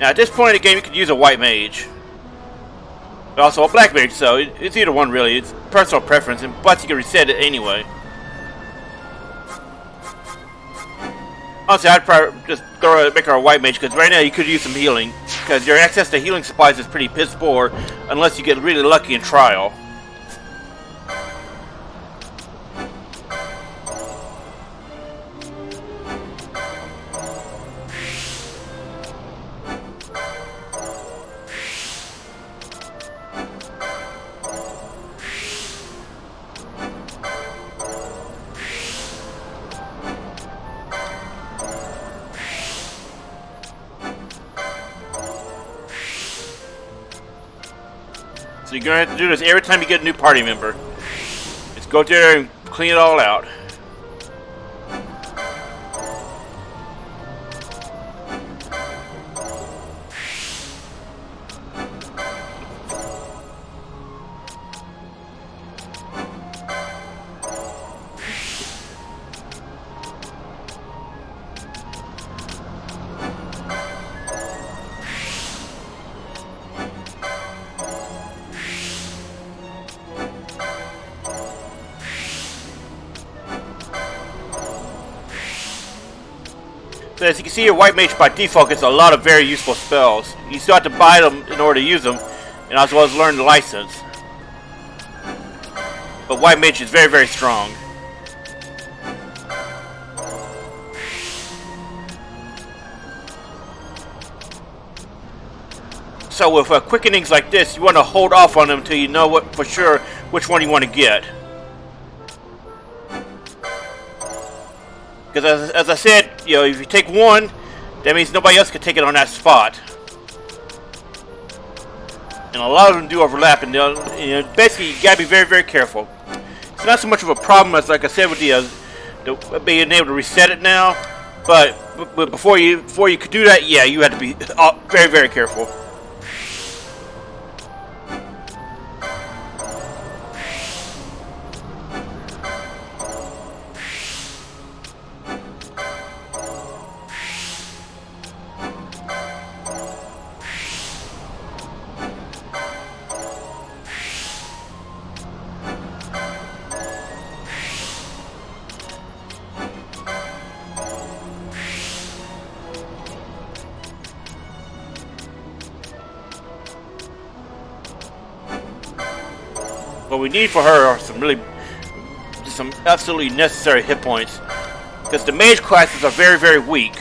Now at this point in the game, you could use a white mage, but also a black mage. So it's either one really. It's personal preference, and plus you can reset it anyway. Honestly, I'd probably just make her a white mage, because right now you could use some healing, because your access to healing supplies is pretty piss poor unless you get really lucky in trial. So you're going to have to do this every time you get a new party member. Just go there and clean it all out. So as you can see here, White Mage by default gets a lot of very useful spells. You still have to buy them in order to use them, and as well as learn the license. But White Mage is very, very strong. So with quickenings like this, you want to hold off on them until you know what for sure which one you want to get. Because as I said, you know, if you take one, that means nobody else can take it on that spot. And a lot of them do overlap, and basically you gotta be very, very careful. It's not so much of a problem as, like I said, with the being able to reset it now, but before you could do that, yeah, you had to be very, very careful. What we need for her are some absolutely necessary hit points, because the mage classes are very, very weak.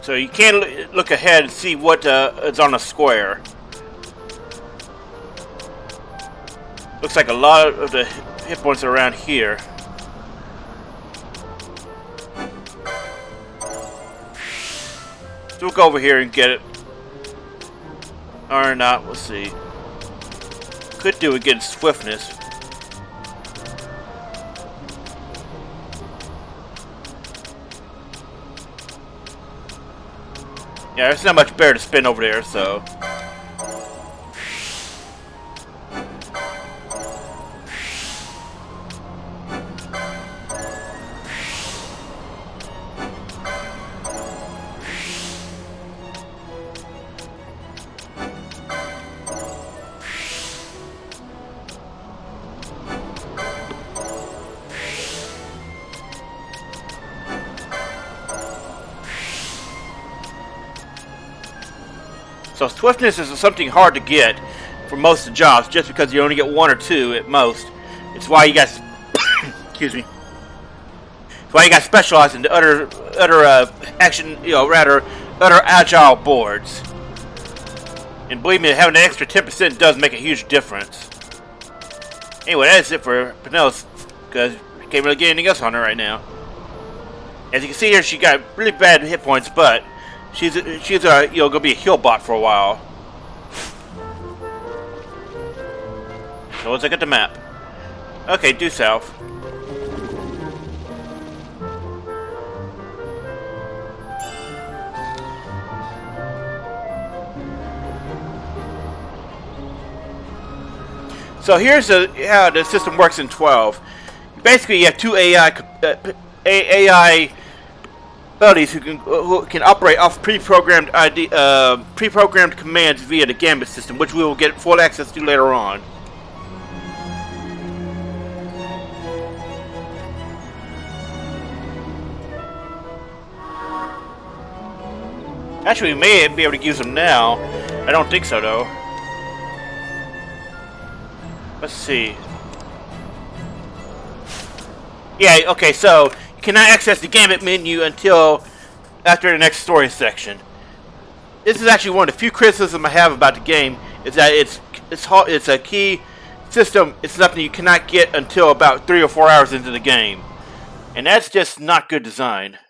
So you can't look ahead and see what is on a square. Looks like a lot of the hit points are around here. So we'll go over here and get it. Or not, we'll see. Could do it getting swiftness. Yeah, there's not much better to spin over there, so. So swiftness is something hard to get for most of the jobs, just because you only get 1 or 2 at most. It's why you guys, excuse me. It's why you got specialized in the other action, other agile boards. And believe me, having an extra 10% does make a huge difference. Anyway, that's it for Penelope, because we can't really get anything else on her right now. As you can see here, she got really bad hit points, but she's gonna be a heal bot for a while. So let's look at the map. Okay, due south. So here's how the system works in 12. Basically, you have 2 AI abilities who can operate off pre-programmed commands via the Gambit system, which we will get full access to later on. Actually, we may be able to use them now. I don't think so, though. Let's see. Yeah, okay, so you cannot access the Gambit menu until after the next story section. This is actually one of the few criticisms I have about the game, is that it's a key system. It's something you cannot get until about 3 or 4 hours into the game. And that's just not good design.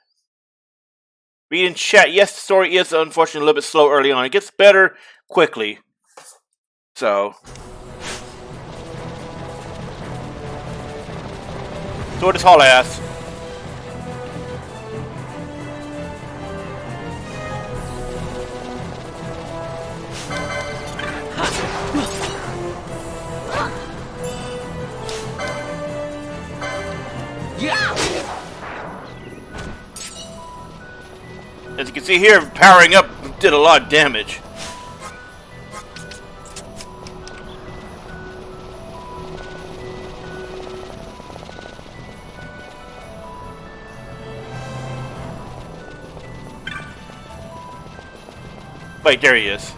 Read in chat, yes, the story is unfortunately a little bit slow early on. It gets better quickly. So what does Hall ask? As you can see here, powering up did a lot of damage. Wait, there he is.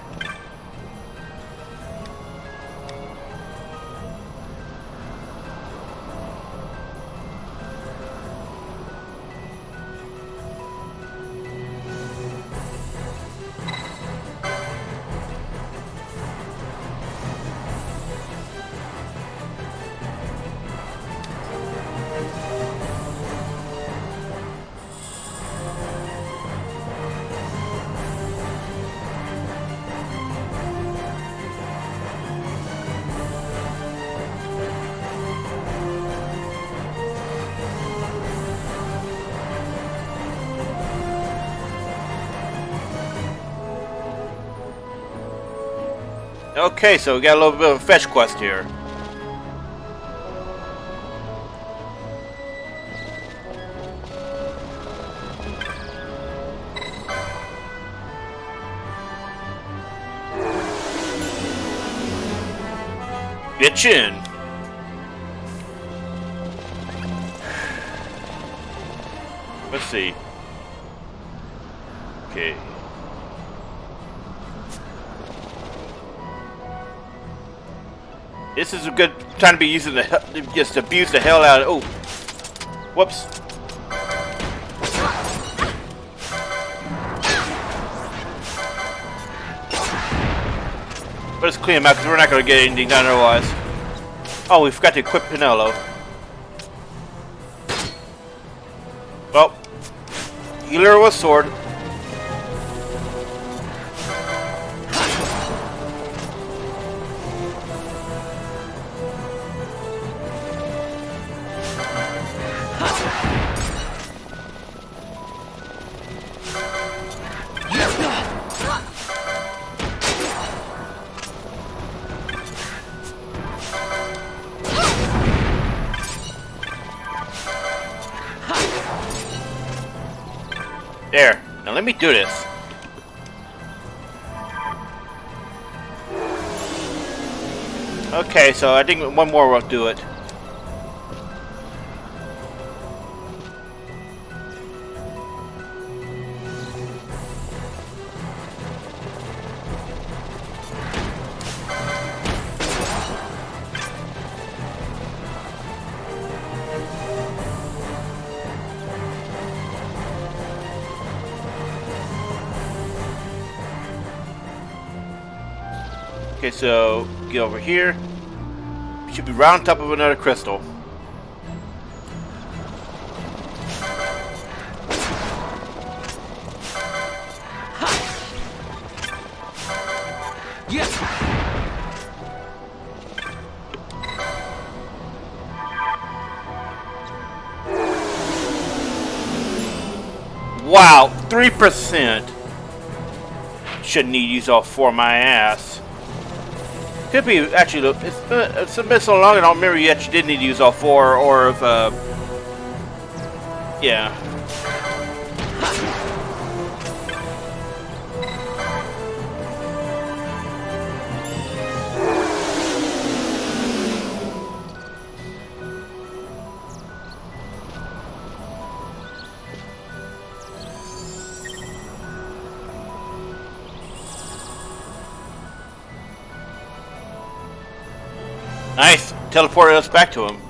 Okay, so we got a little bit of a fetch quest here. Bitchin'. Let's see. Okay. This is a good time to be using just abuse the hell out of. Oh, whoops. Let's clean him out because we're not going to get anything done otherwise. Oh, we forgot to equip Pinello. Well, healer with sword. There. Now let me do this. Okay, so I think one more will do it. Okay, so get over here. Should be right on top of another crystal. Yes. Wow, 3%. Shouldn't need to use all 4 of my ass. Could be actually. It's been so long I don't remember you actually did need to use all 4, or if yeah. Nice! Teleported us back to him.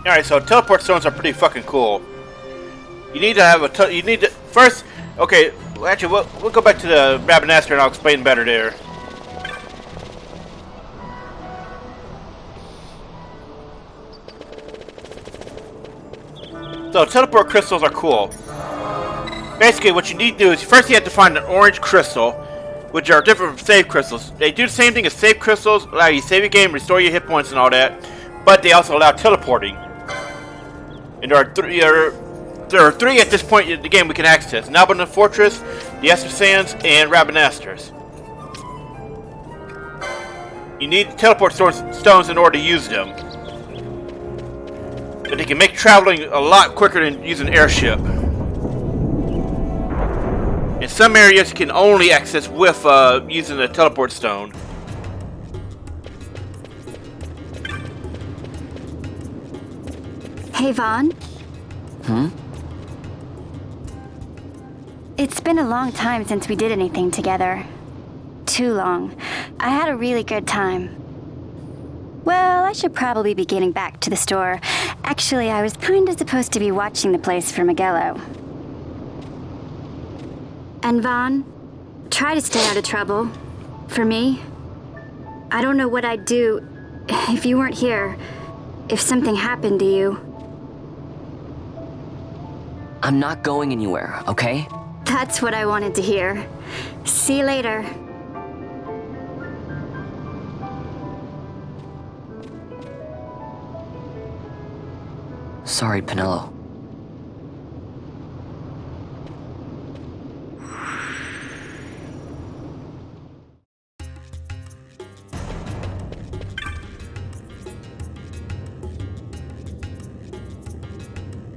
Alright, so teleport stones are pretty fucking cool. You need to have a you need to first. Okay, well, actually, we'll go back to the Rabbinaster and I'll explain better there. So teleport crystals are cool. Basically, what you need to do is first you have to find an orange crystal, which are different from save crystals. They do the same thing as save crystals, allow you to save your game, restore your hit points and all that, but they also allow teleporting. And there are three at this point in the game we can access: Nabana Fortress, the Esper Sands, and Rabbinasters. You need teleport stones in order to use them. But they can make traveling a lot quicker than using an airship. In some areas you can only access with using a teleport stone. Hey, Vaughn. It's been a long time since we did anything together. Too long. I had a really good time. Well, I should probably be getting back to the store. Actually, I was kinda supposed to be watching the place for Miguelo. And Vaughn, try to stay out of trouble. For me. I don't know what I'd do if you weren't here. If something happened to you. I'm not going anywhere, okay? That's what I wanted to hear. See you later. Sorry, Penelo.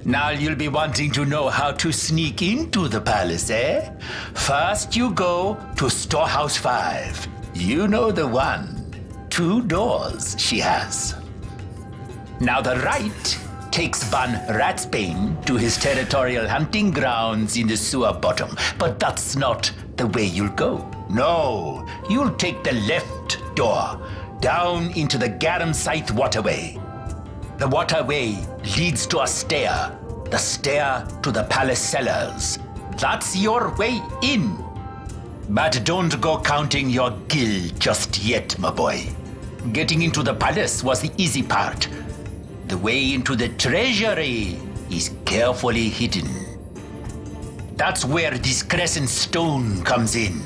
Now you'll be wanting to know how to sneak into the palace, eh? First you go to Storehouse 5. You know the one. 2 doors she has. Now the right takes Van Ratsbane to his territorial hunting grounds in the sewer bottom. But that's not the way you'll go. No, you'll take the left door down into the Garum Scythe waterway. The waterway leads to a stair. The stair to the palace cellars. That's your way in. But don't go counting your gil just yet, my boy. Getting into the palace was the easy part. The way into the treasury is carefully hidden. That's where this crescent stone comes in.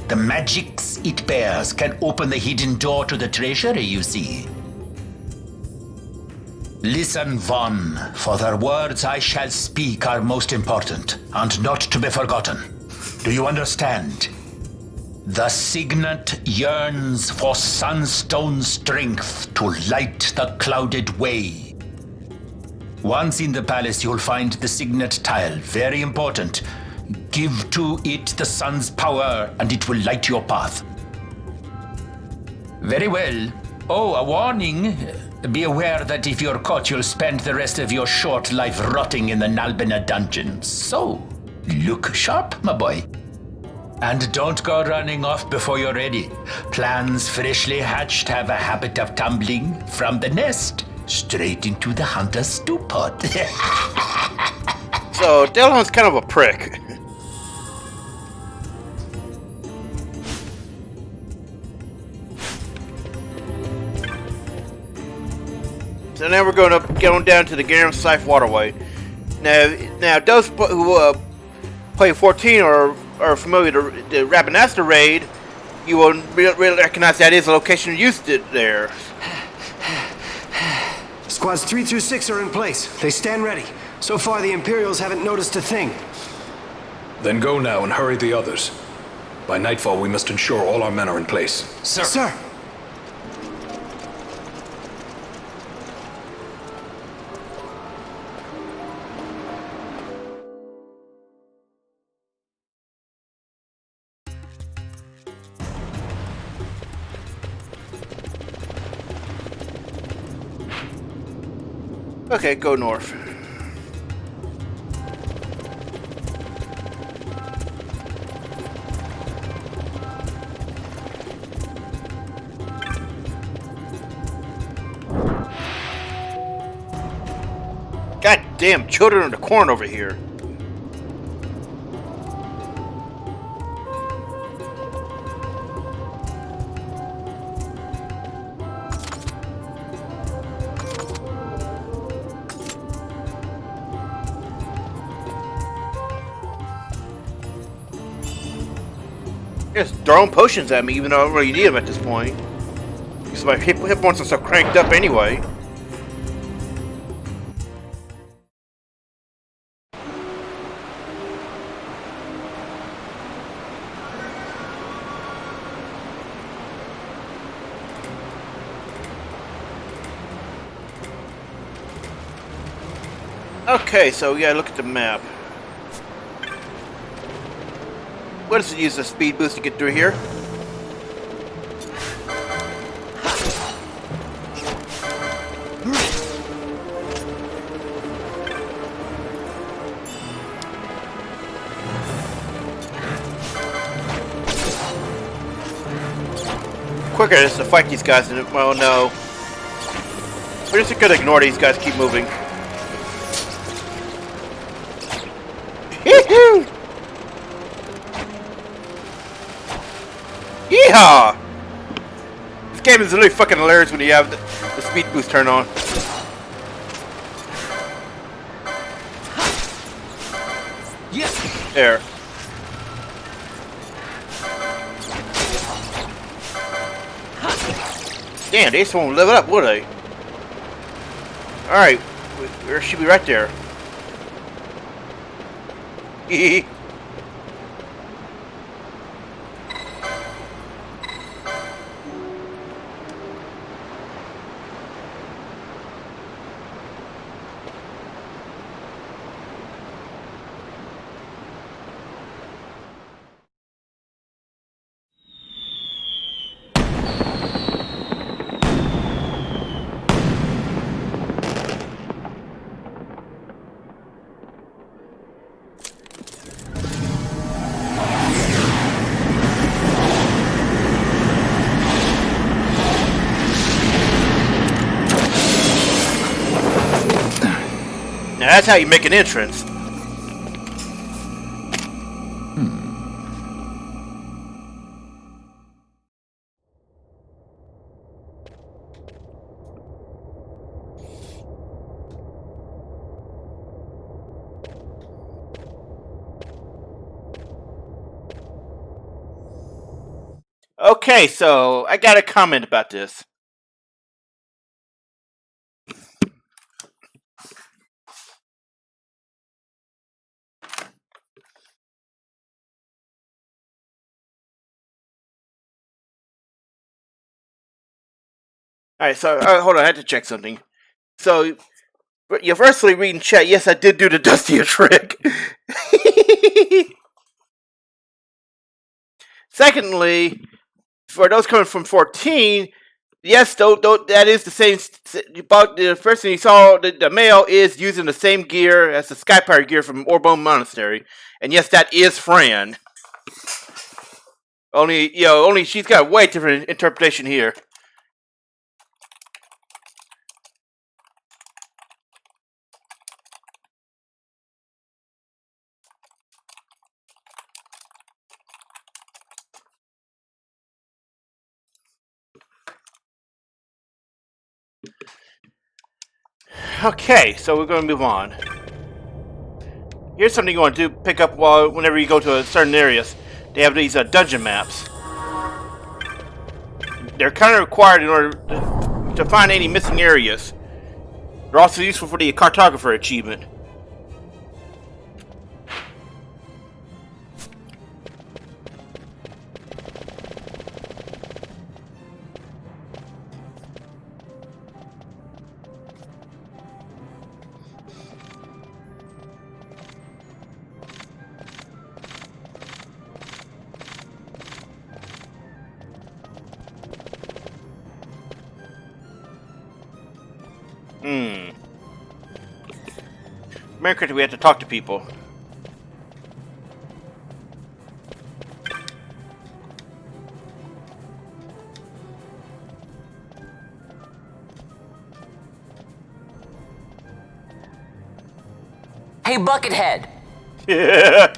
The magics it bears can open the hidden door to the treasury, you see. Listen, Vaughn, for the words I shall speak are most important, and not to be forgotten. Do you understand? The signet yearns for sunstone strength to light the clouded way. Once in the palace, you'll find the signet tile. Very important. Give to it the sun's power, and it will light your path. Very well. Oh, a warning. Be aware that if you're caught, you'll spend the rest of your short life rotting in the Nalbina dungeons. So, look sharp, my boy. And don't go running off before you're ready. Plans freshly hatched have a habit of tumbling from the nest straight into the hunter's stew pot. So, Delon's kind of a prick. So now we're going down to the Garam Scythe Waterway. Now those who play 14 or are familiar with the Rabanasta raid, you will really recognize that is a location used it there. Squads 3 through 6 are in place. They stand ready. So far, the Imperials haven't noticed a thing. Then go now and hurry the others. By nightfall, we must ensure all our men are in place. Sir. Sir. Okay, go north. God damn, children of the corn over here. Just throwing potions at me, even though I don't really need them at this point. Because my hit points are so cranked up anyway. Okay, so we gotta look at the map. What does it use a speed boost to get through here? Quicker is to fight these guys than, well, no. We're just gonna ignore these guys, keep moving. Yeehaw! This game is really fucking hilarious when you have the speed boost turned on. Yes. There. Damn, they just won't live up, would they? Alright, where should be right there. Hee. Now that's how you make an entrance. Okay, so I got a comment about this. Alright, so hold on, I had to check something. So, you're firstly reading chat. Yes, I did do the Dusty trick. Secondly, for those coming from 14, yes, that is the same. About the person you saw, the male is using the same gear as the Skypire gear from Orbone Monastery, and yes, that is Fran. Only she's got a way different interpretation here. Okay, so we're going to move on. Here's something you want to pick up whenever you go to certain areas. They have these dungeon maps. They're kind of required in order to find any missing areas. They're also useful for the cartographer achievement. America, we have to talk to people. Hey, Buckethead! Yeah.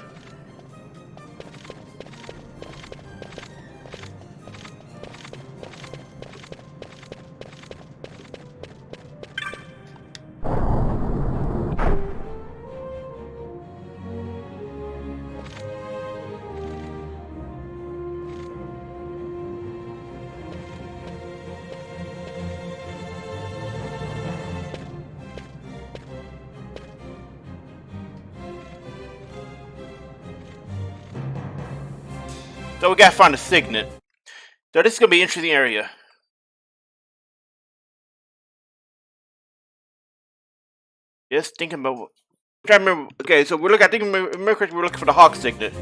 So we gotta find a signet. So this is gonna be an interesting area. Just thinking about. I'm trying to remember. Okay, so we're looking. I think we're looking for the Hawk signet.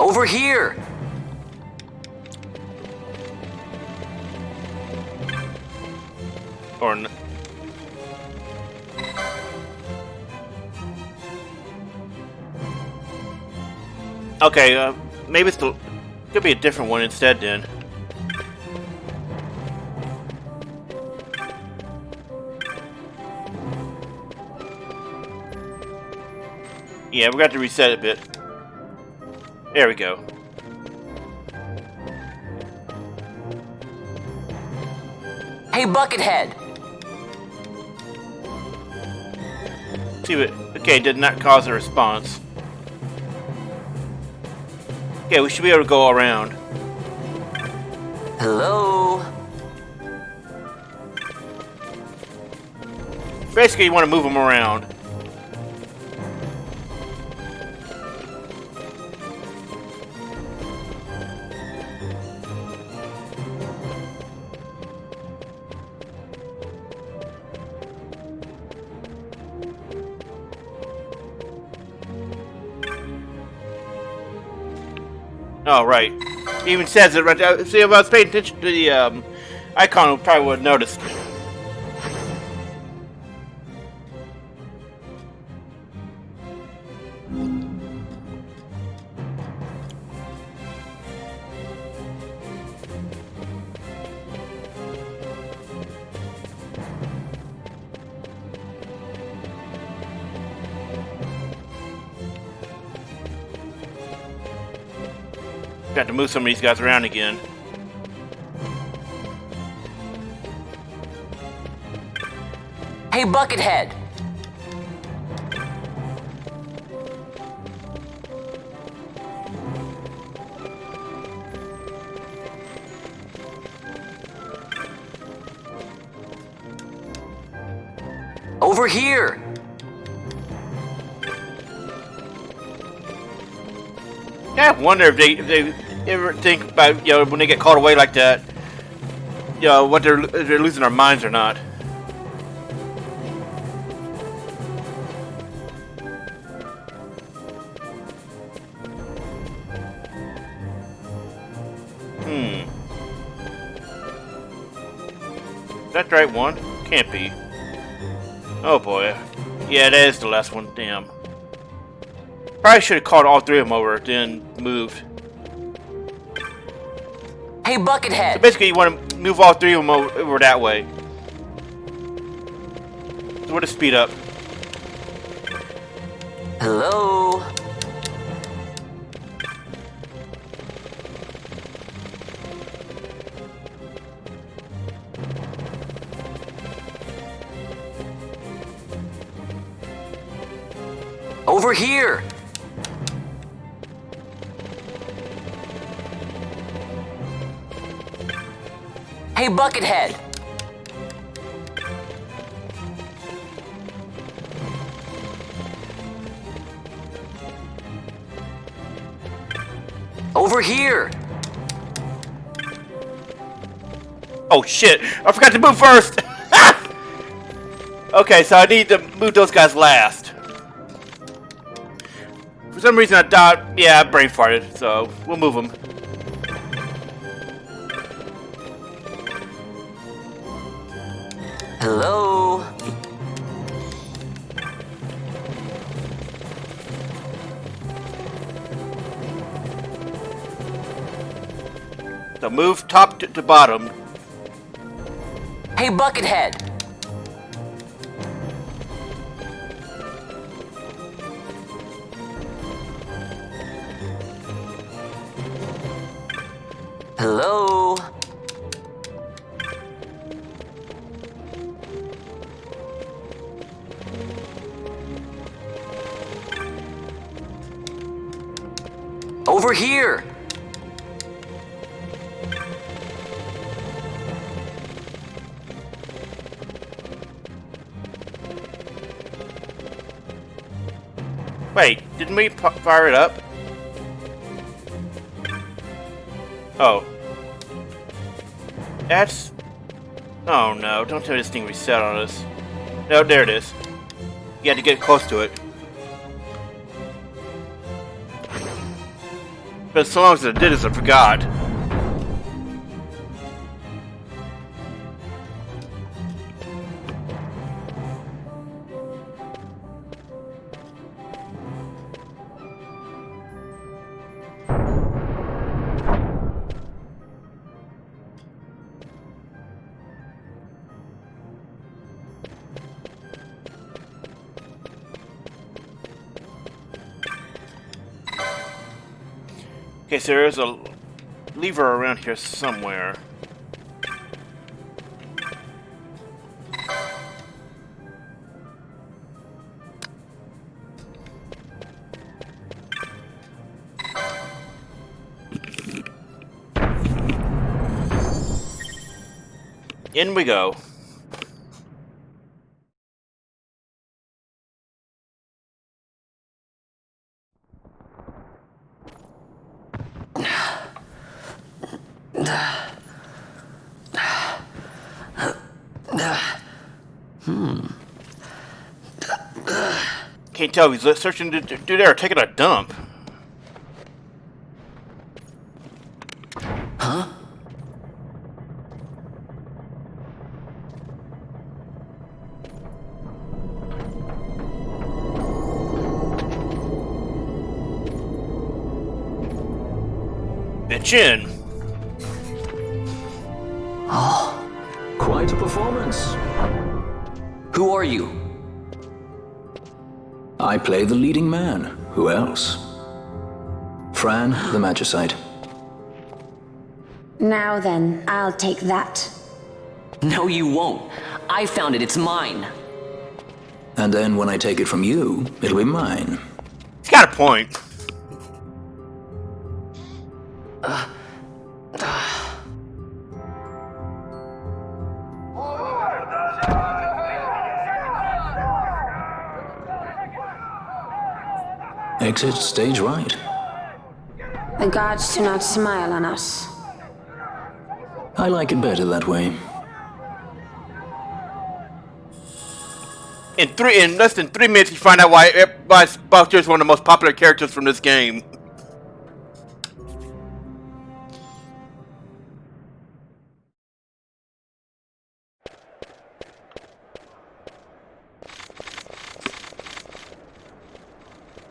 Over here. Or. Okay, maybe it's could be a different one instead then. Yeah, we got to reset it a bit. There we go. Hey, Buckethead! See what? Okay, did not cause a response. Okay, we should be able to go around. Hello? Basically, you want to move them around. Oh, right. It even says it right there. See, if I was paying attention to the icon, I probably would have noticed. Got to move some of these guys around again. Hey, Buckethead! Over here! Yeah, I wonder if they ever think about, when they get called away like that, what if they're losing their minds or not. Is that the right one? Can't be. Oh boy. Yeah, that is the last one. Damn. Probably should have called all three of them over, then moved. Hey, Buckethead! So basically, you want to move all three of them over that way. So we'll just speed up. Hello? Over here! Hey, Buckethead! Over here! Oh shit! I forgot to move first! Okay, so I need to move those guys last. For some reason I thought, yeah, I brain farted, so we'll move them. Hello? So move top to bottom. Hey, Buckethead! Hello? Over here! Wait, didn't we fire it up? Oh. That's... Oh no, don't tell me this thing reset on us. No, there it is. You had to get close to it. But as long as it did this, I forgot. Okay, so there's a lever around here somewhere. In we go. Can't tell if he's searching to do there or taking a dump. Huh? Bitch in. Oh. Quite a performance. Who are you? I play the leading man. Who else? Fran, the Magicite. Now then, I'll take that. No, you won't. I found it. It's mine. And then when I take it from you, it'll be mine. He's got a point. Exit stage right. The gods do not smile on us. I like it better that way. In less than 3 minutes, you find out why Balthier is one of the most popular characters from this game.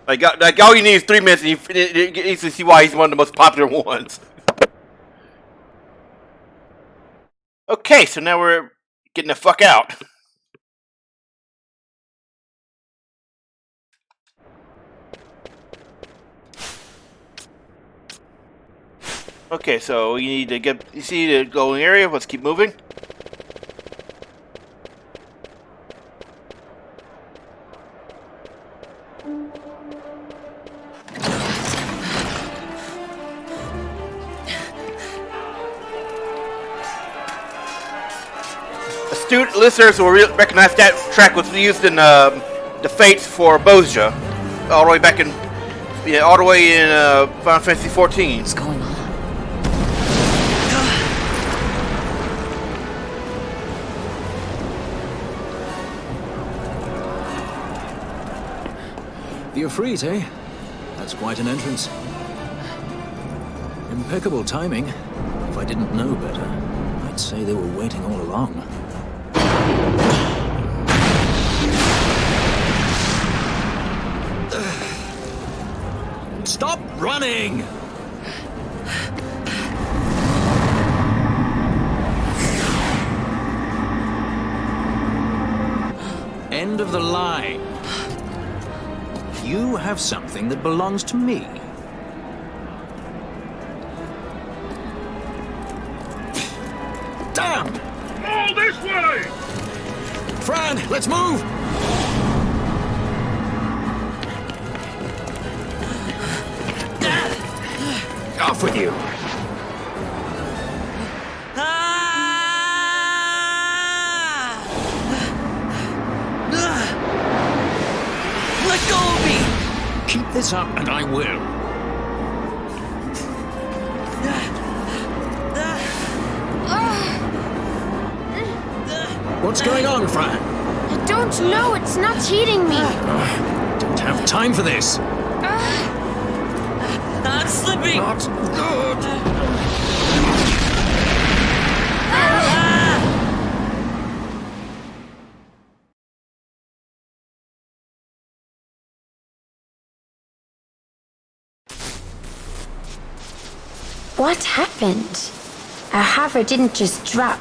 Like all you need is 3 minutes, and you easily see why he's one of the most popular ones. Okay, so now we're getting the fuck out. Okay, so you need to get. You see the glowing area? Let's keep moving. Astute listeners will recognize that track was used in the Fates for Bozja, all the way back in, all the way in Final Fantasy XIV. What's going on? The Ifrit, eh? That's quite an entrance. Impeccable timing. If I didn't know better, I'd say they were waiting all along. Stop running! End of the line. You have something that belongs to me. Damn! All this way! Fran, let's move! Off with you! Let go of me! Keep this up and I will. What's going on, Fran? I don't know. It's not heating me. Don't have time for this. I'm slipping! Not good. What happened? Our hover didn't just drop.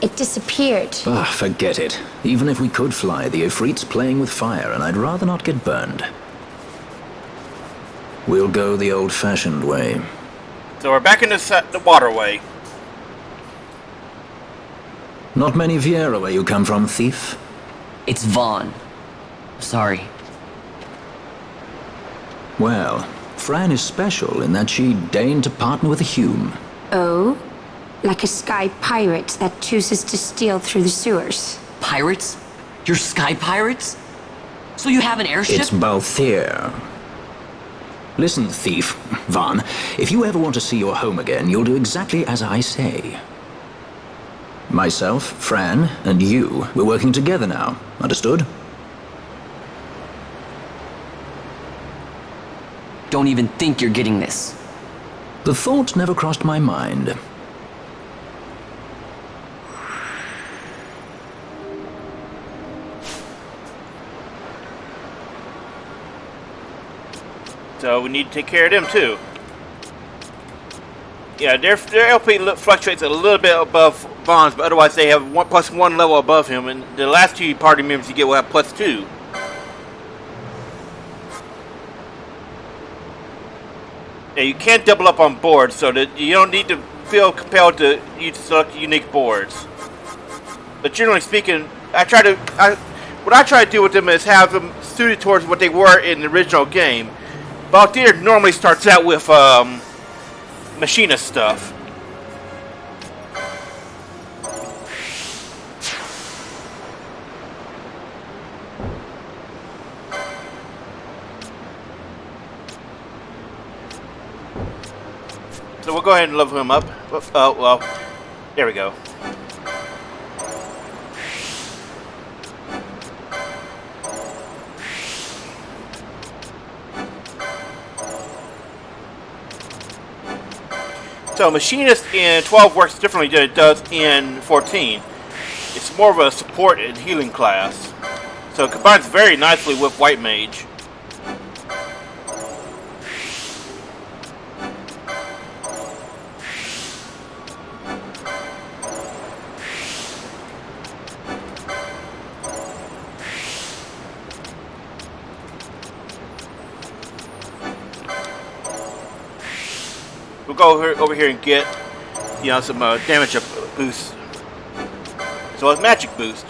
It disappeared. Ah, forget it. Even if we could fly, the Ifrit's playing with fire, and I'd rather not get burned. We'll go the old-fashioned way. So we're back in the waterway. Not many Viera where you come from, thief? It's Vaughn. Sorry. Well, Fran is special in that she deigned to partner with a Hume. Oh? Like a sky pirate that chooses to steal through the sewers. Pirates? You're sky pirates? So you have an airship? It's Balthier. Listen, thief, Vaughn, if you ever want to see your home again, you'll do exactly as I say. Myself, Fran, and you, we're working together now. Understood? Don't even think you're getting this. The thought never crossed my mind. So we need to take care of them too. Yeah, their LP fluctuates a little bit above Vaughn's, but otherwise they have +1 level above him, and the last 2 party members you get will have +2. Yeah, you can't double up on boards, so that you don't need to feel compelled to select unique boards. But generally speaking, what I try to do with them is have them suited towards what they were in the original game. Balthier normally starts out with machinist stuff. So we'll go ahead and level him up. Well, There we go. So Machinist in 12 works differently than it does in 14. It's more of a support and healing class. So it combines very nicely with White Mage. We'll go over here and get, you know, some damage up boost. So it's magic boost.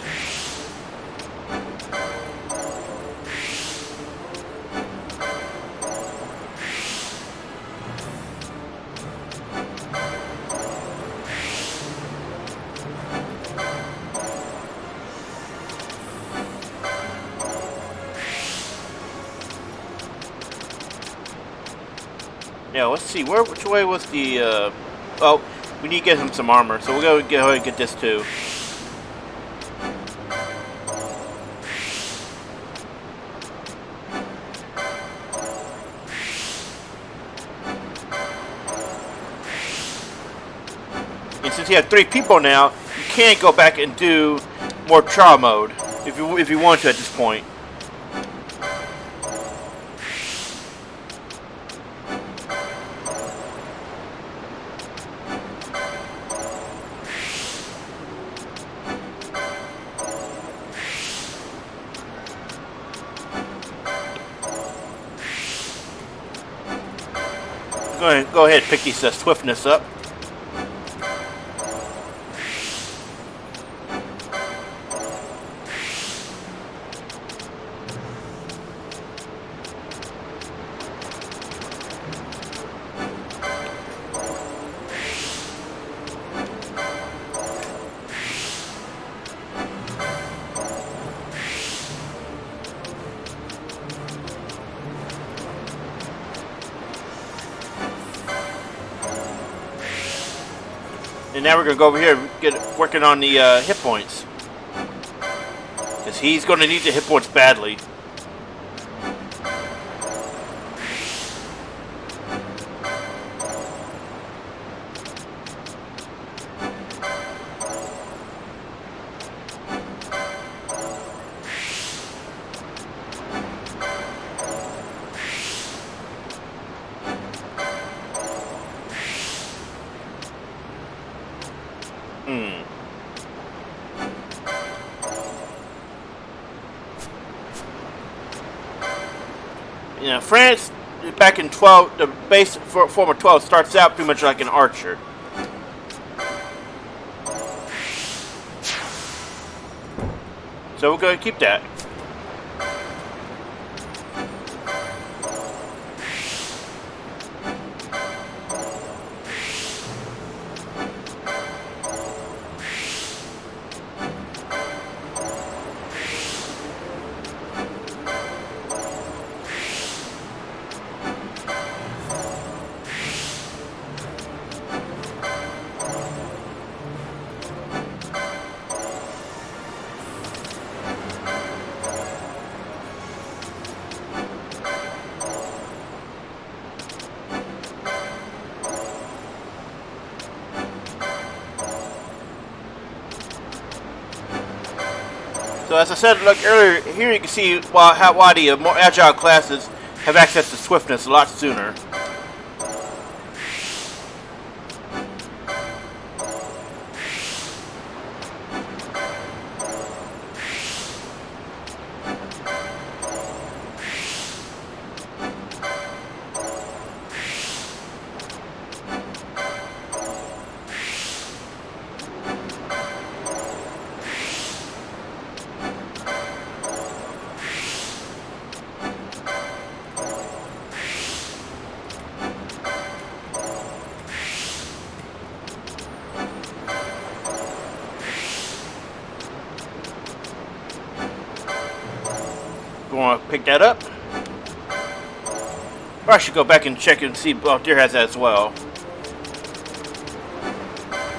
Yeah, let's see. Which way was the? Oh, we need to get him some armor, so we'll go ahead and get this too. And since you have 3 people now, you can't go back and do more trial mode if you want to at this point. Go ahead and pick these swiftness up. And now we're going to go over here and get working on the hit points. Because he's going to need the hit points badly. You know, France back in 12, the base form of 12 starts out pretty much like an archer. So we're going to keep that. So as I said earlier, here you can see why the more agile classes have access to swiftness a lot sooner. Want to pick that up? Or I should go back and check and see if Deer has that as well.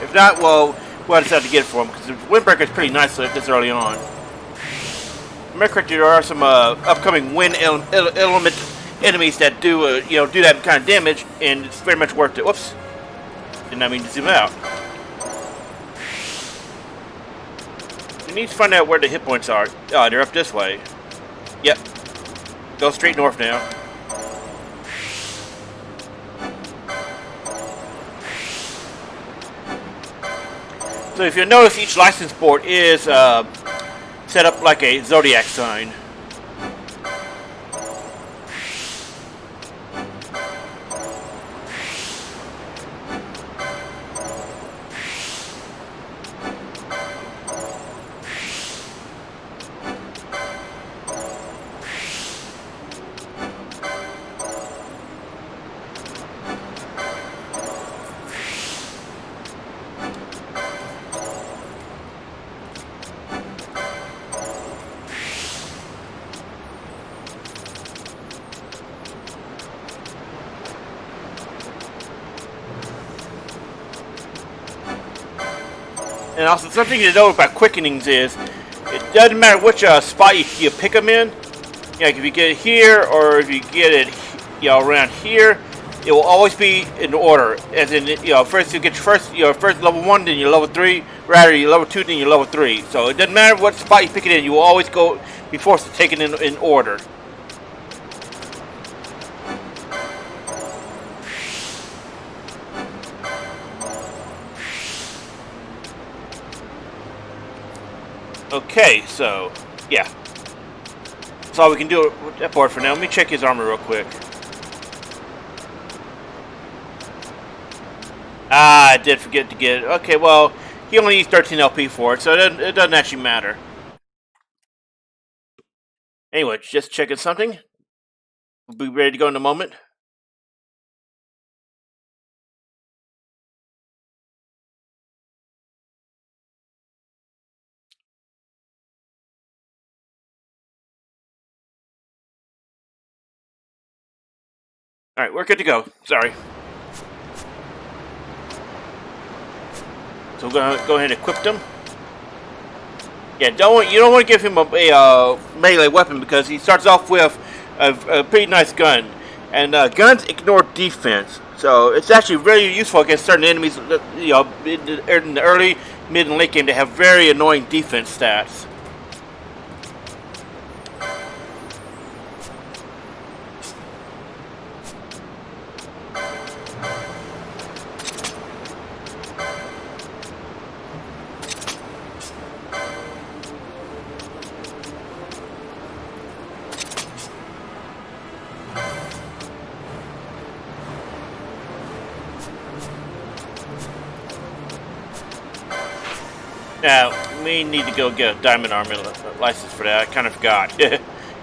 If not, well, who I decided to get it for him, because the Windbreaker is pretty nice this early on. Remember correctly, there are some upcoming wind element enemies that do do that kind of damage, and it's very much worth it. Whoops, did not mean to zoom out. We need to find out where the hit points are. Oh, they're up this way. Yep. Go straight north now. So if you notice, each license board is set up like a Zodiac sign. And also, something to know about quickenings is, it doesn't matter which spot you pick them in. Like if you get it here, or if you get it, around here, it will always be in order. As in, first you get first level 1, then your level 3. Rather, your level 2, then your level 3. So it doesn't matter what spot you pick it in. You will always be forced to take it in order. Okay, so, yeah. That's all we can do with that board for now. Let me check his armor real quick. I did forget to get it. Okay, well, he only needs 13 LP for it, so it doesn't actually matter. Anyway, just checking something. We'll be ready to go in a moment. Alright, we're good to go. Sorry. So we're gonna go ahead and equip them. Yeah, you don't want to give him a melee weapon, because he starts off with a pretty nice gun, and guns ignore defense, so it's actually very useful against certain enemies. In the early, mid, and late game, they have very annoying defense stats. Now, we need to go get a diamond armor license for that. I kind of forgot.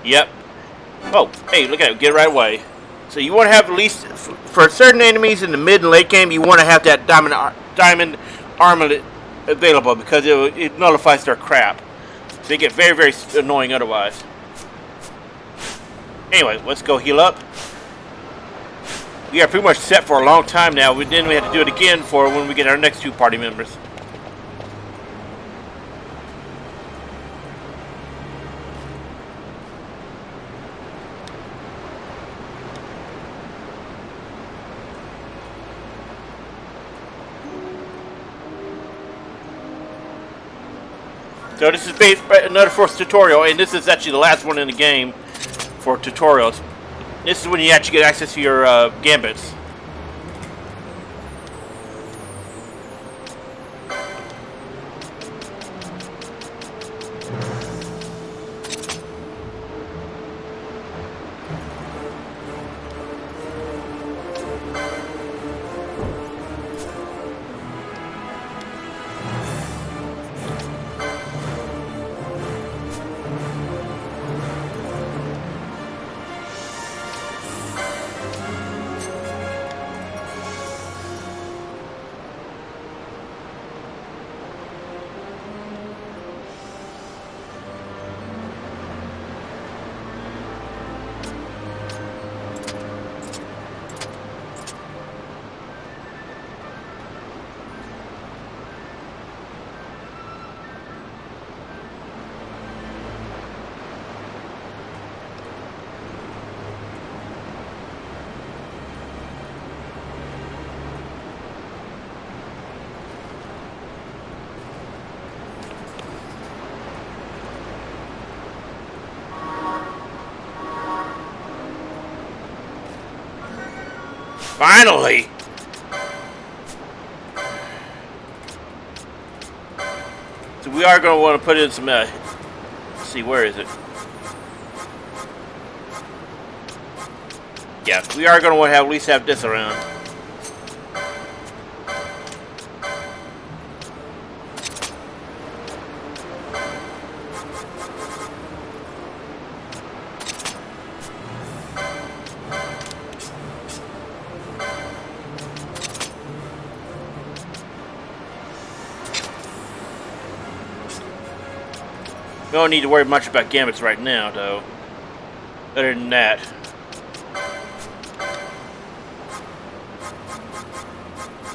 Yep. Oh, hey, look at it. Get it right away. So you want to have at least, for certain enemies in the mid and late game, you want to have that diamond armor available, because it nullifies their crap. So they get very, very annoying otherwise. Anyway, let's go heal up. We are pretty much set for a long time now. Then we have to do it again for when we get our next 2 party members. So this is another first tutorial, and this is actually the last one in the game for tutorials. This is when you actually get access to your gambits. Finally! So we are going to want to put in some, let's see, where is it? Yeah, we are going to want to at least have this around. We don't need to worry much about gambits right now, though. Other than that.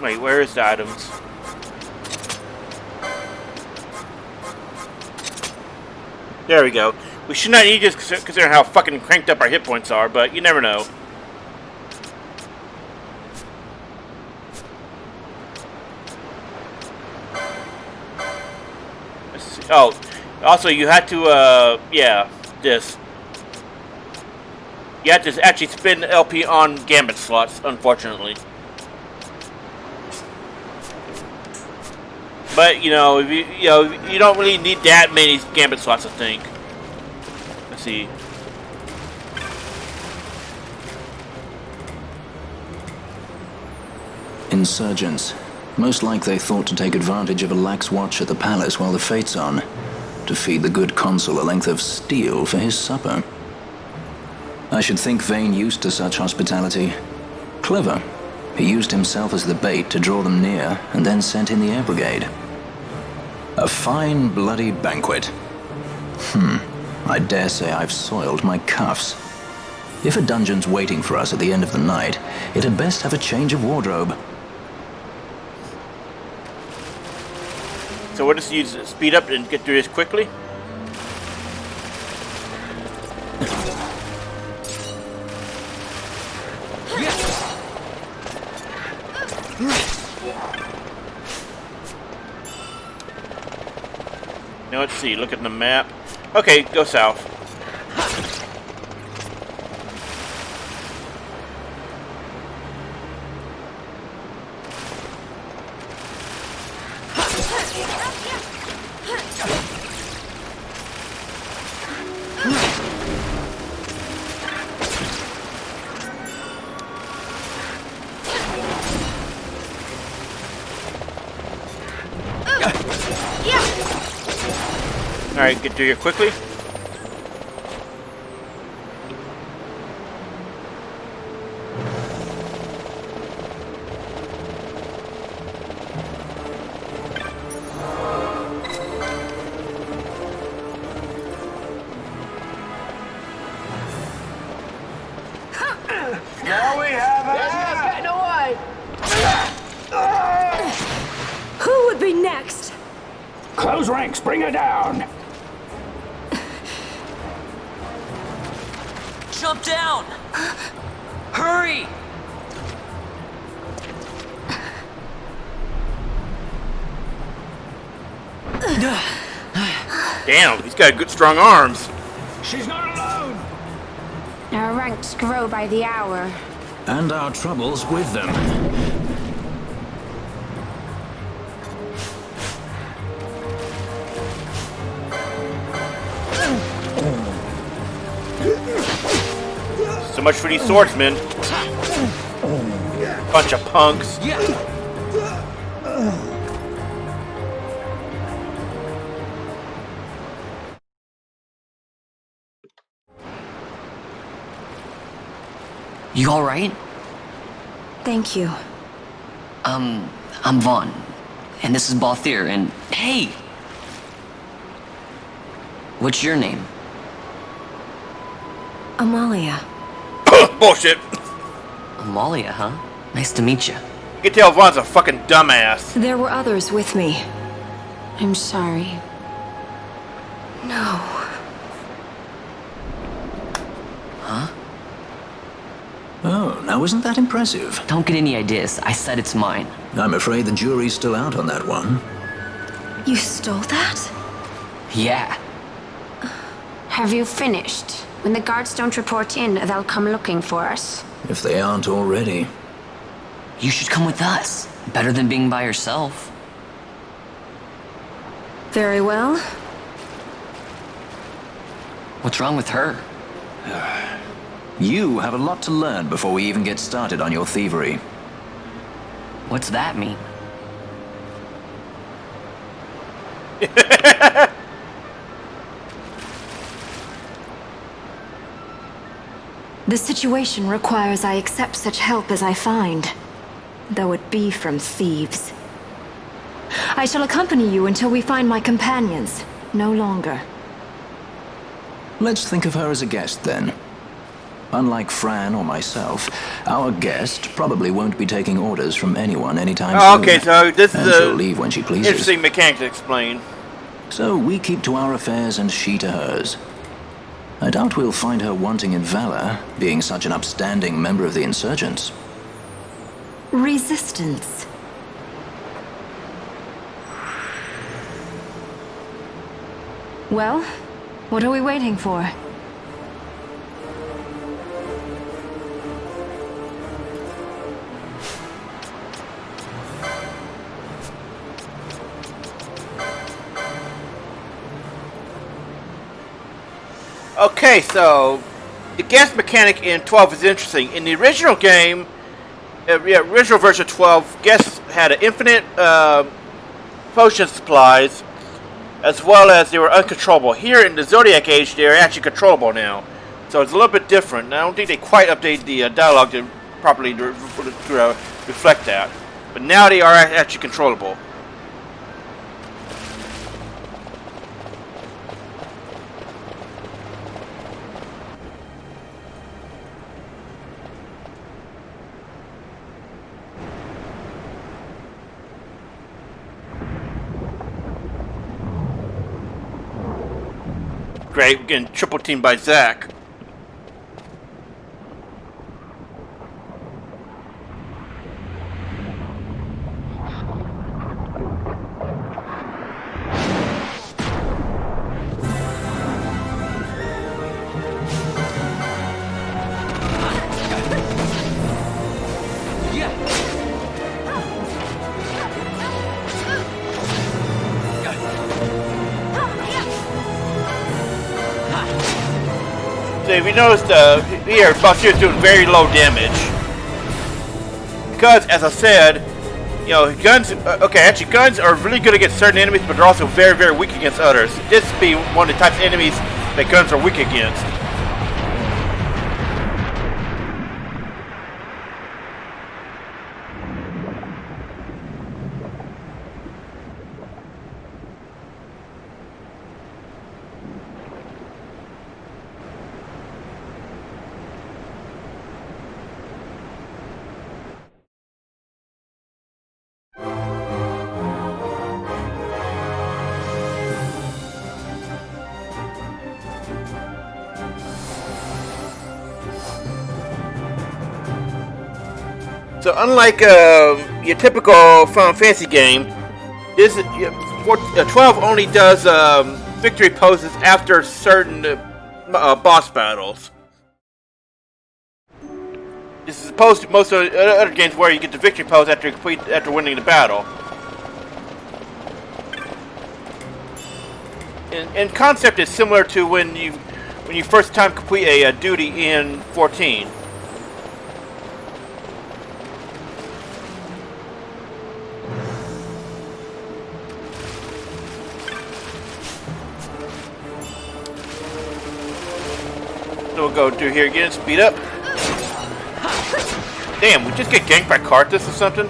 Wait, where is the items? There we go. We should not need this considering how fucking cranked up our hit points are, but you never know. Let's see. Oh, also you had to, yeah, this. You have to actually spin LP on gambit slots, unfortunately. But you know, you don't really need that many gambit slots, I think. Let's see. Insurgents. Most like they thought to take advantage of a lax watch at the palace while the fate's on, to feed the good consul a length of steel for his supper. I should think Vane used to such hospitality. Clever. He used himself as the bait to draw them near, and then sent in the air brigade. A fine bloody banquet. I dare say I've soiled my cuffs. If a dungeon's waiting for us at the end of the night, it had best have a change of wardrobe. So we'll just use speed up and get through this quickly. Now let's see, look at the map. Okay, go south. Alright, get through here quickly. Now we have getting away. Who would be next? Close ranks, bring her down. Jump down! Hurry! Damn, he's got good strong arms. She's not alone! Our ranks grow by the hour. And our troubles with them. So much for these swordsmen. Bunch of punks. You alright? Thank you. I'm Vaughn. And this is Balthier, and hey! What's your name? Amalia. Bullshit. Amalia, huh? Nice to meet you. You can tell Vaughn's a fucking dumbass. There were others with me. I'm sorry. No. Huh? Oh, now isn't that impressive? Don't get any ideas. I said it's mine. I'm afraid the jury's still out on that one. You stole that? Yeah. Have you finished? When the guards don't report in, they'll come looking for us. If they aren't already. You should come with us. Better than being by yourself. Very well. What's wrong with her? You have a lot to learn before we even get started on your thievery. What's that mean? The situation requires I accept such help as I find, though it be from thieves. I shall accompany you until we find my companions, no longer. Let's think of her as a guest, then. Unlike Fran or myself, our guest probably won't be taking orders from anyone anytime soon. Okay, so this is she'll leave when she pleases. Interesting mechanic to explain. So we keep to our affairs and she to hers. I doubt we'll find her wanting in valor, being such an upstanding member of the insurgents. Resistance. Well, what are we waiting for? Okay, so the gas mechanic in 12 is interesting. In the original game, original version 12, gas had an infinite potion supplies, as well as they were uncontrollable. Here in the Zodiac age, they're actually controllable now. So it's a little bit different. I don't think they quite updated the dialogue to properly reflect that. But now they are actually controllable. Great, we're getting triple teamed by Zach. So if you notice, here, boss here is doing very low damage. Because, as I said, you know, guns, actually guns are really good against certain enemies, but they're also very, very weak against others. This would be one of the types of enemies that guns are weak against. So unlike your typical Final Fantasy game, this 12 only does victory poses after certain boss battles. This is opposed to most of the other games where you get the victory pose after winning the battle. In concept, it's similar to when you first time complete a duty in 14. So we'll go through here again, speed up. Damn, we just get ganked by Carthus or something?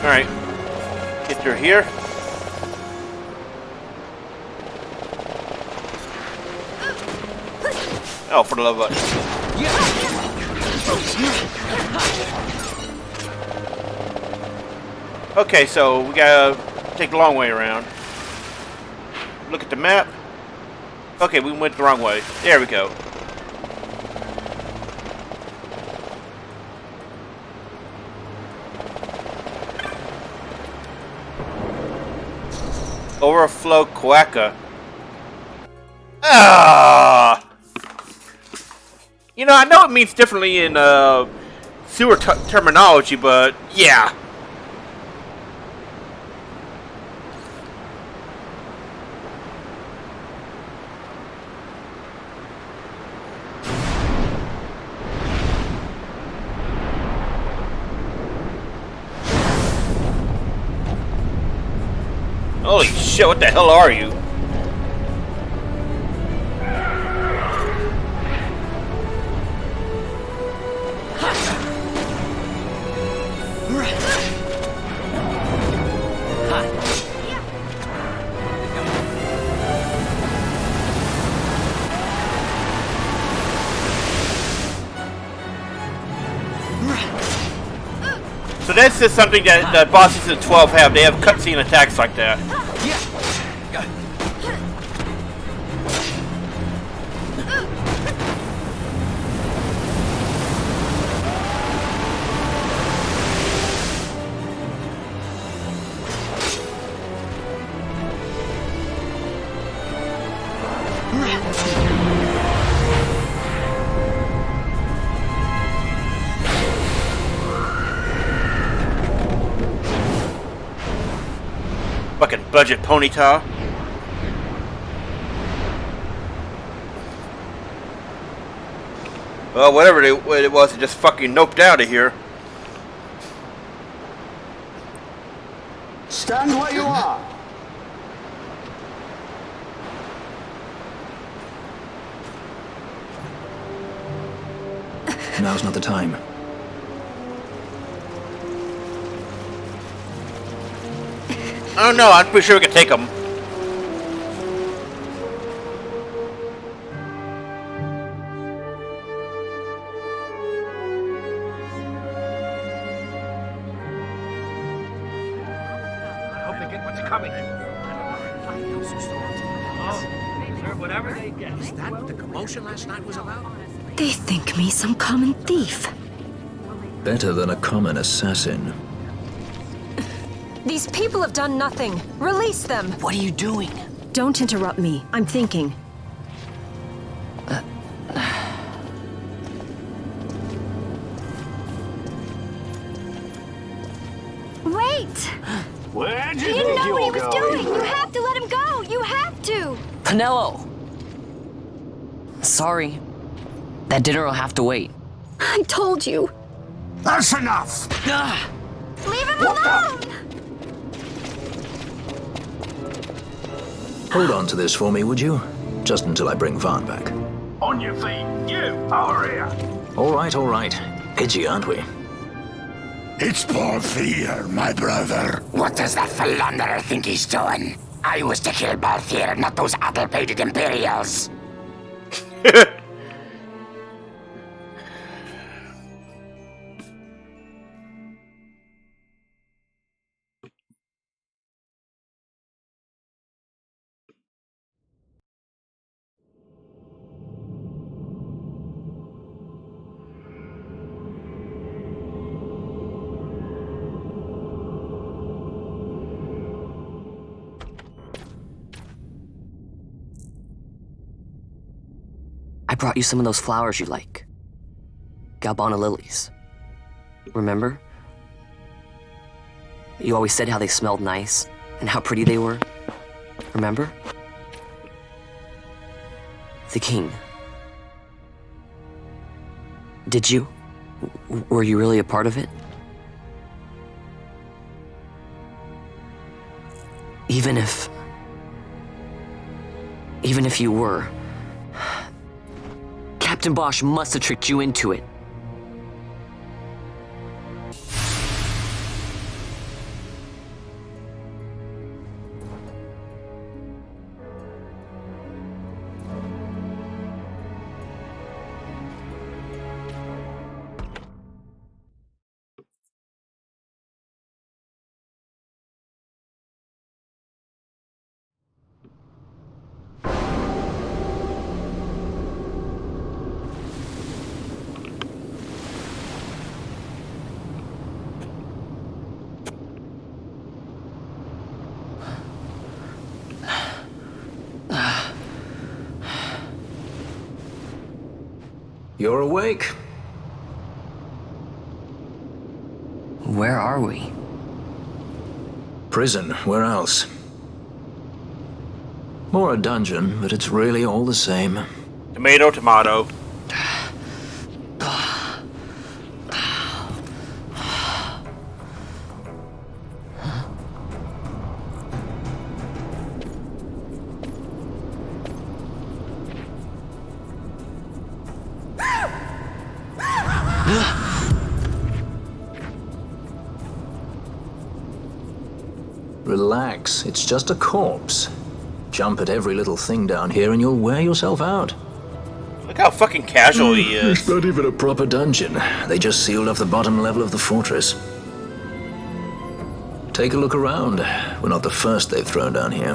Alright. Get through here. Oh, for the love of it. Okay, so we gotta take the long way around. Look at the map. Okay, we went the wrong way. There we go. Overflow Quacka. Ah! You know, I know it means differently in sewer terminology, but yeah. Holy shit, what the hell are you? So this is something that bosses in 12 have. They have cutscene attacks like that. Fucking budget ponytail. Well, whatever it was, it just fucking noped out of here. Stand where you are. Now's not the time. Oh no, I'm pretty sure we can take them. I hope they get what's coming. Whatever they get. Is that what the commotion last night was about? They think me some common thief. Better than a common assassin. These people have done nothing. Release them. What are you doing? Don't interrupt me. I'm thinking. Wait! Where He didn't know what he was doing! You have to let him go! You have to! Pinello! Sorry. That dinner will have to wait. I told you. That's enough! Leave him alone! Hold on to this for me, would you? Just until I bring Vaughn back. On your feet, you, over here! All right, all right. Edgy, aren't we? It's Balthier, my brother. What does that philanderer think he's doing? I was to kill Balthier, not those addle-pated Imperials. I brought you some of those flowers you like. Galbana lilies. Remember? You always said how they smelled nice and how pretty they were. Remember? The king. Did you? Were you really a part of it? Even if you were, Captain Bosch must have tricked you into it. You're awake. Where are we? Prison, where else? Or a dungeon, but it's really all the same. Tomato, tomato. Relax, it's just a corpse. Jump at every little thing down here and you'll wear yourself out. Look how fucking casual he is. It's not even a proper dungeon. They just sealed off the bottom level of the fortress. Take a look around. We're not the first they've thrown down here.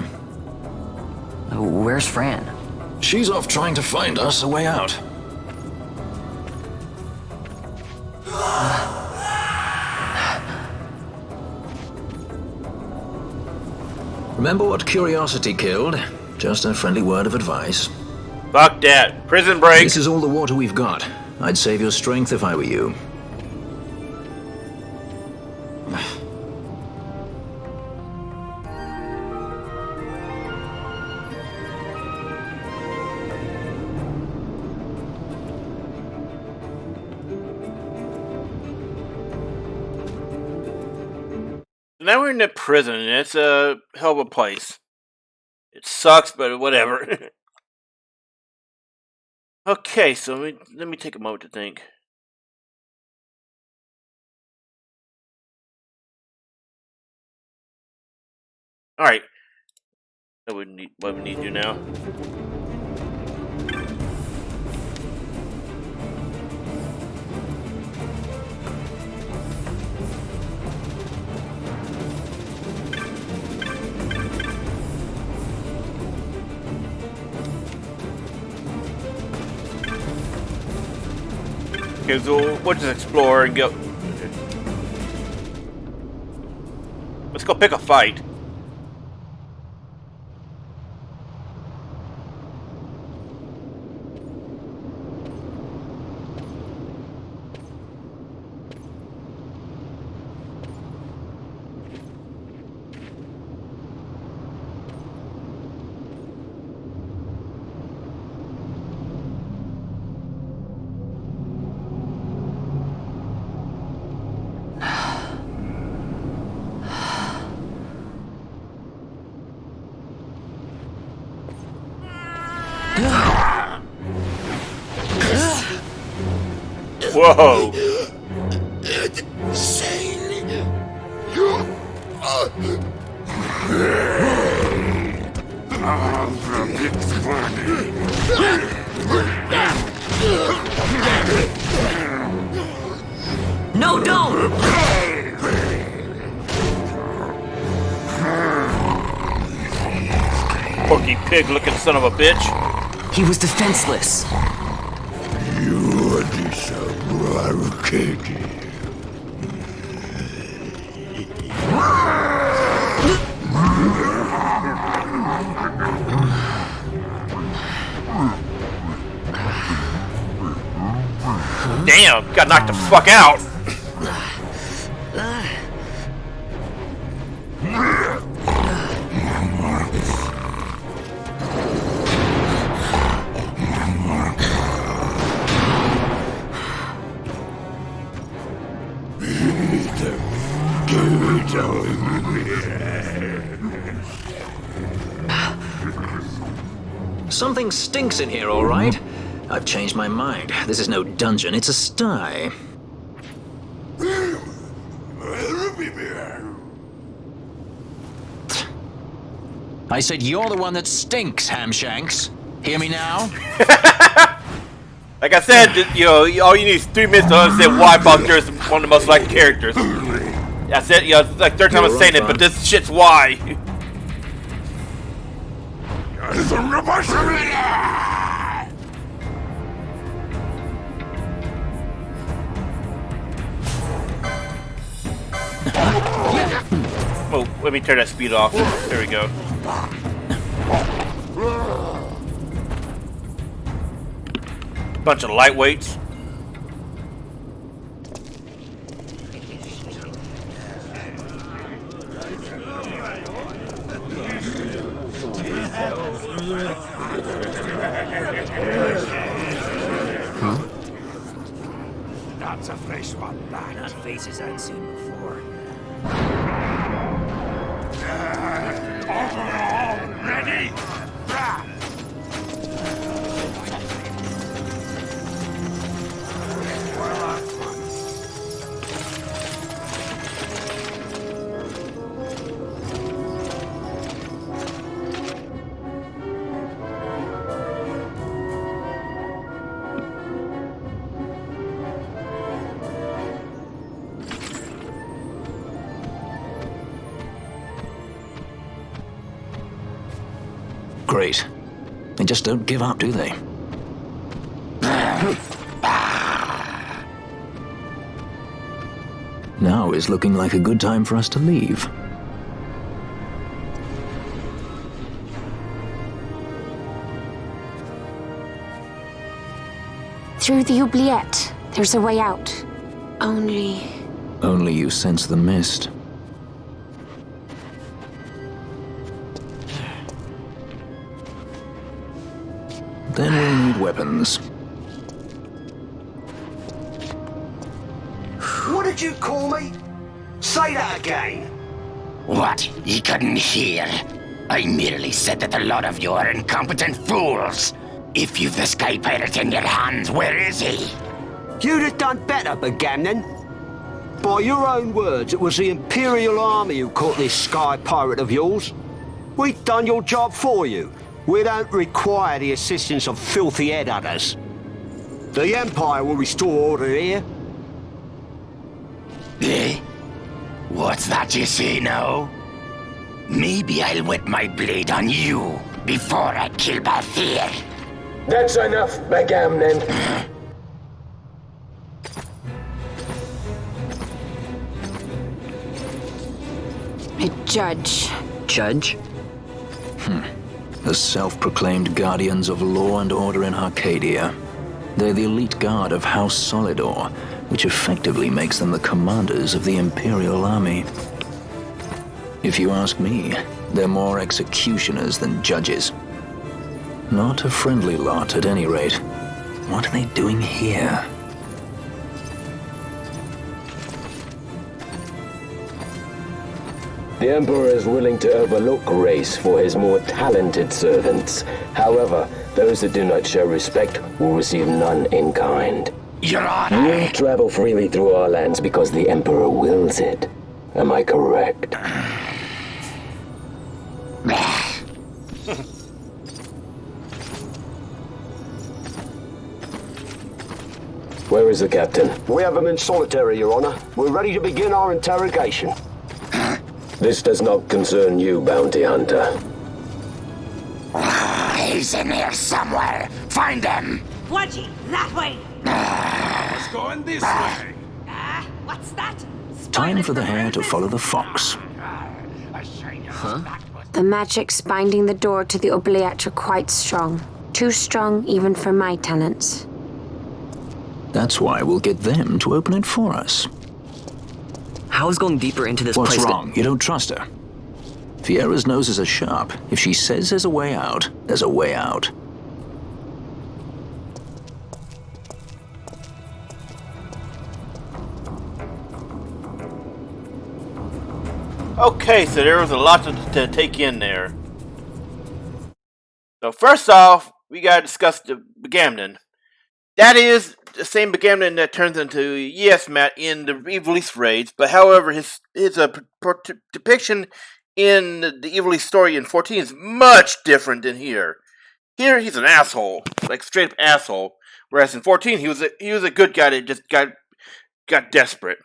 Where's Fran? She's off trying to find us a way out. Remember what curiosity killed? Just a friendly word of advice. Fuck that. Prison break. This is all the water we've got. I'd save your strength if I were you. Now we're in the prison, and it's a hell of a place. It sucks, but whatever. Okay, so let me take a moment to think. Alright. What we need to do now. Okay, so we'll just explore and go. Let's go pick a fight. Whoa! No, don't! Porky pig looking son of a bitch. He was defenseless. You disagree. Damn, got knocked the fuck out. Something stinks in here, all right? I've changed my mind. This is no dungeon, it's a sty. I said you're the one that stinks, Hamshanks. Hear me now? Like I said, you know, all you need is 3 minutes to understand why Buster is one of the most liked characters. That's it, you know, it's like third time I'm saying it, but this shit's why. Oh, let me turn that speed off. There we go. Bunch of lightweights. That's a fresh one, that. Not faces I'd seen before. Overall, ready? Great. They just don't give up, do they? Now is looking like a good time for us to leave. Through the oubliette, there's a way out. Only you sense the mist. Then we'll need weapons. What did you call me? Say that again. What? You couldn't hear? I merely said that a lot of you are incompetent fools. If you've the Sky Pirate in your hands, where is he? You'd have done better, Begamnon. By your own words, it was the Imperial Army who caught this Sky Pirate of yours. We've done your job for you. We don't require the assistance of filthy headhunters. The Empire will restore order here. Eh? What's that you say now? Maybe I'll wet my blade on you before I kill Bathir. That's enough, Begamnon. a judge. Judge? The self-proclaimed guardians of law and order in Arcadia. They're the elite guard of House Solidor, which effectively makes them the commanders of the Imperial Army. If you ask me, they're more executioners than judges. Not a friendly lot, at any rate. What are they doing here? The Emperor is willing to overlook race for his more talented servants. However, those that do not show respect will receive none in kind. Your Honor! You travel freely through our lands because the Emperor wills it. Am I correct? Where is the captain? We have him in solitary, Your Honor. We're ready to begin our interrogation. This does not concern you, bounty hunter. He's in here somewhere. Find him. Watchy, that way. It's going this way. What's that? Time for the hare to follow the fox. Huh? The magics binding the door to the oubliette are quite strong. Too strong even for my talents. That's why we'll get them to open it for us. How is going deeper into this place? What's wrong? You don't trust her? Fiera's noses are sharp. If she says there's a way out, there's a way out. Okay, so there was a lot to take in there. So first off, we gotta discuss the Begamnon. That is the same Begamnon that turns into Yes Matt in the Evilise raids, but however, his depiction in the Evilise story in 14 is much different than here. Here, he's an asshole, like straight up asshole. Whereas in 14, he was a good guy that just got desperate.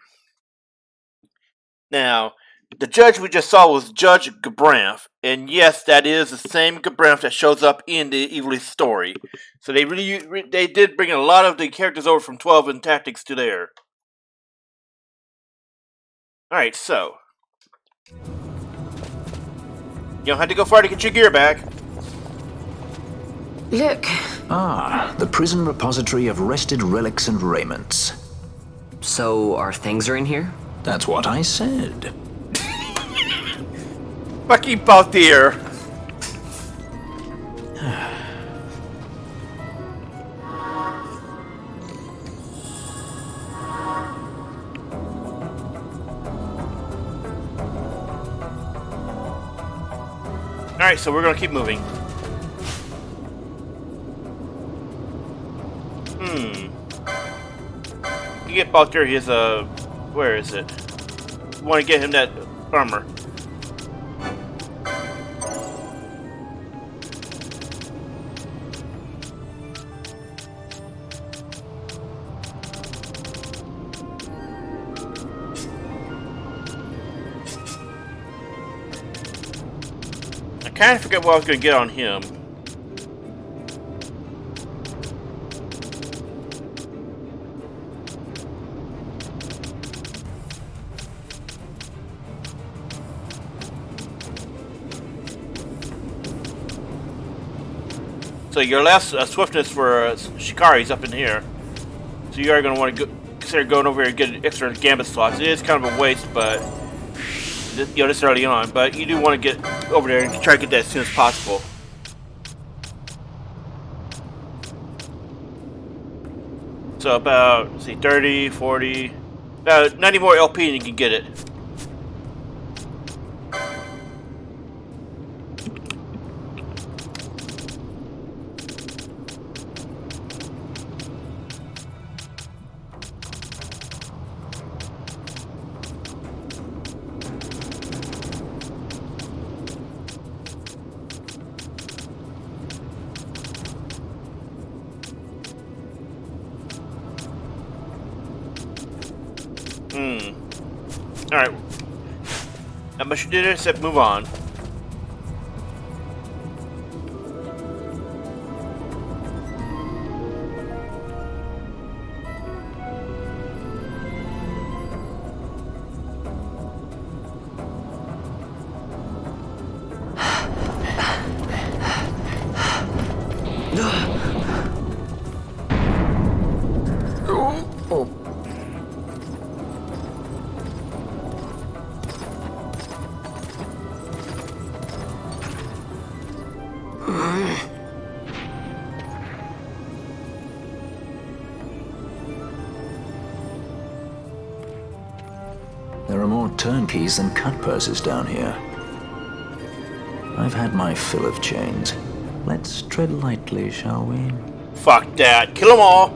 Now, the judge we just saw was Judge Gabranth, and yes, that is the same Gabranth that shows up in the Evilise story. So they they did bring a lot of the characters over from 12 and Tactics to there. Alright, so. You don't have to go far to get your gear back. Look. Ah, the prison repository of wrested relics and raiments. So, our things are in here? That's what I said. Fucking Balthier. Alright, so we're gonna keep moving. You get Balthier, he has a... Where is it? You want to get him that armor. I kind of forget what I was going to get on him. So your last swiftness for Shikari's up in here. So you are going to want to consider going over here and get extra gambit slots. It is kind of a waste, but this early on. But you do want to get over there and try to get that as soon as possible. So about, let's see, 30, 40, about 90 more LP and you can get it. Alright. Not much you did except move on. There are more turnkeys than cut purses down here. I've had my fill of chains. Let's tread lightly, shall we? Fuck that. Kill them all.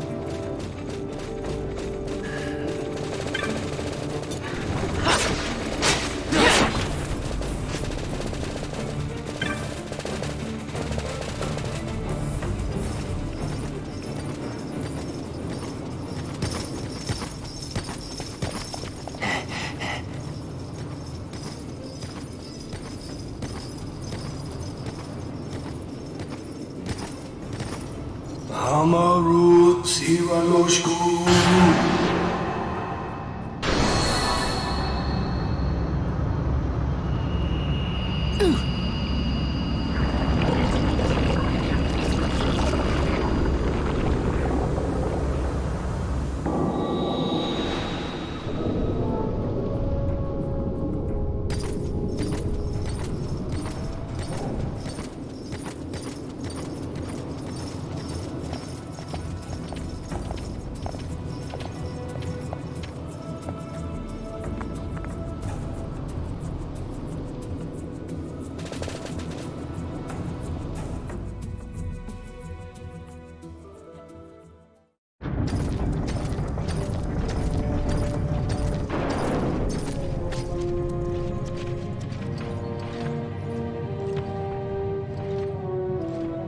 Amaru Sivanoshku.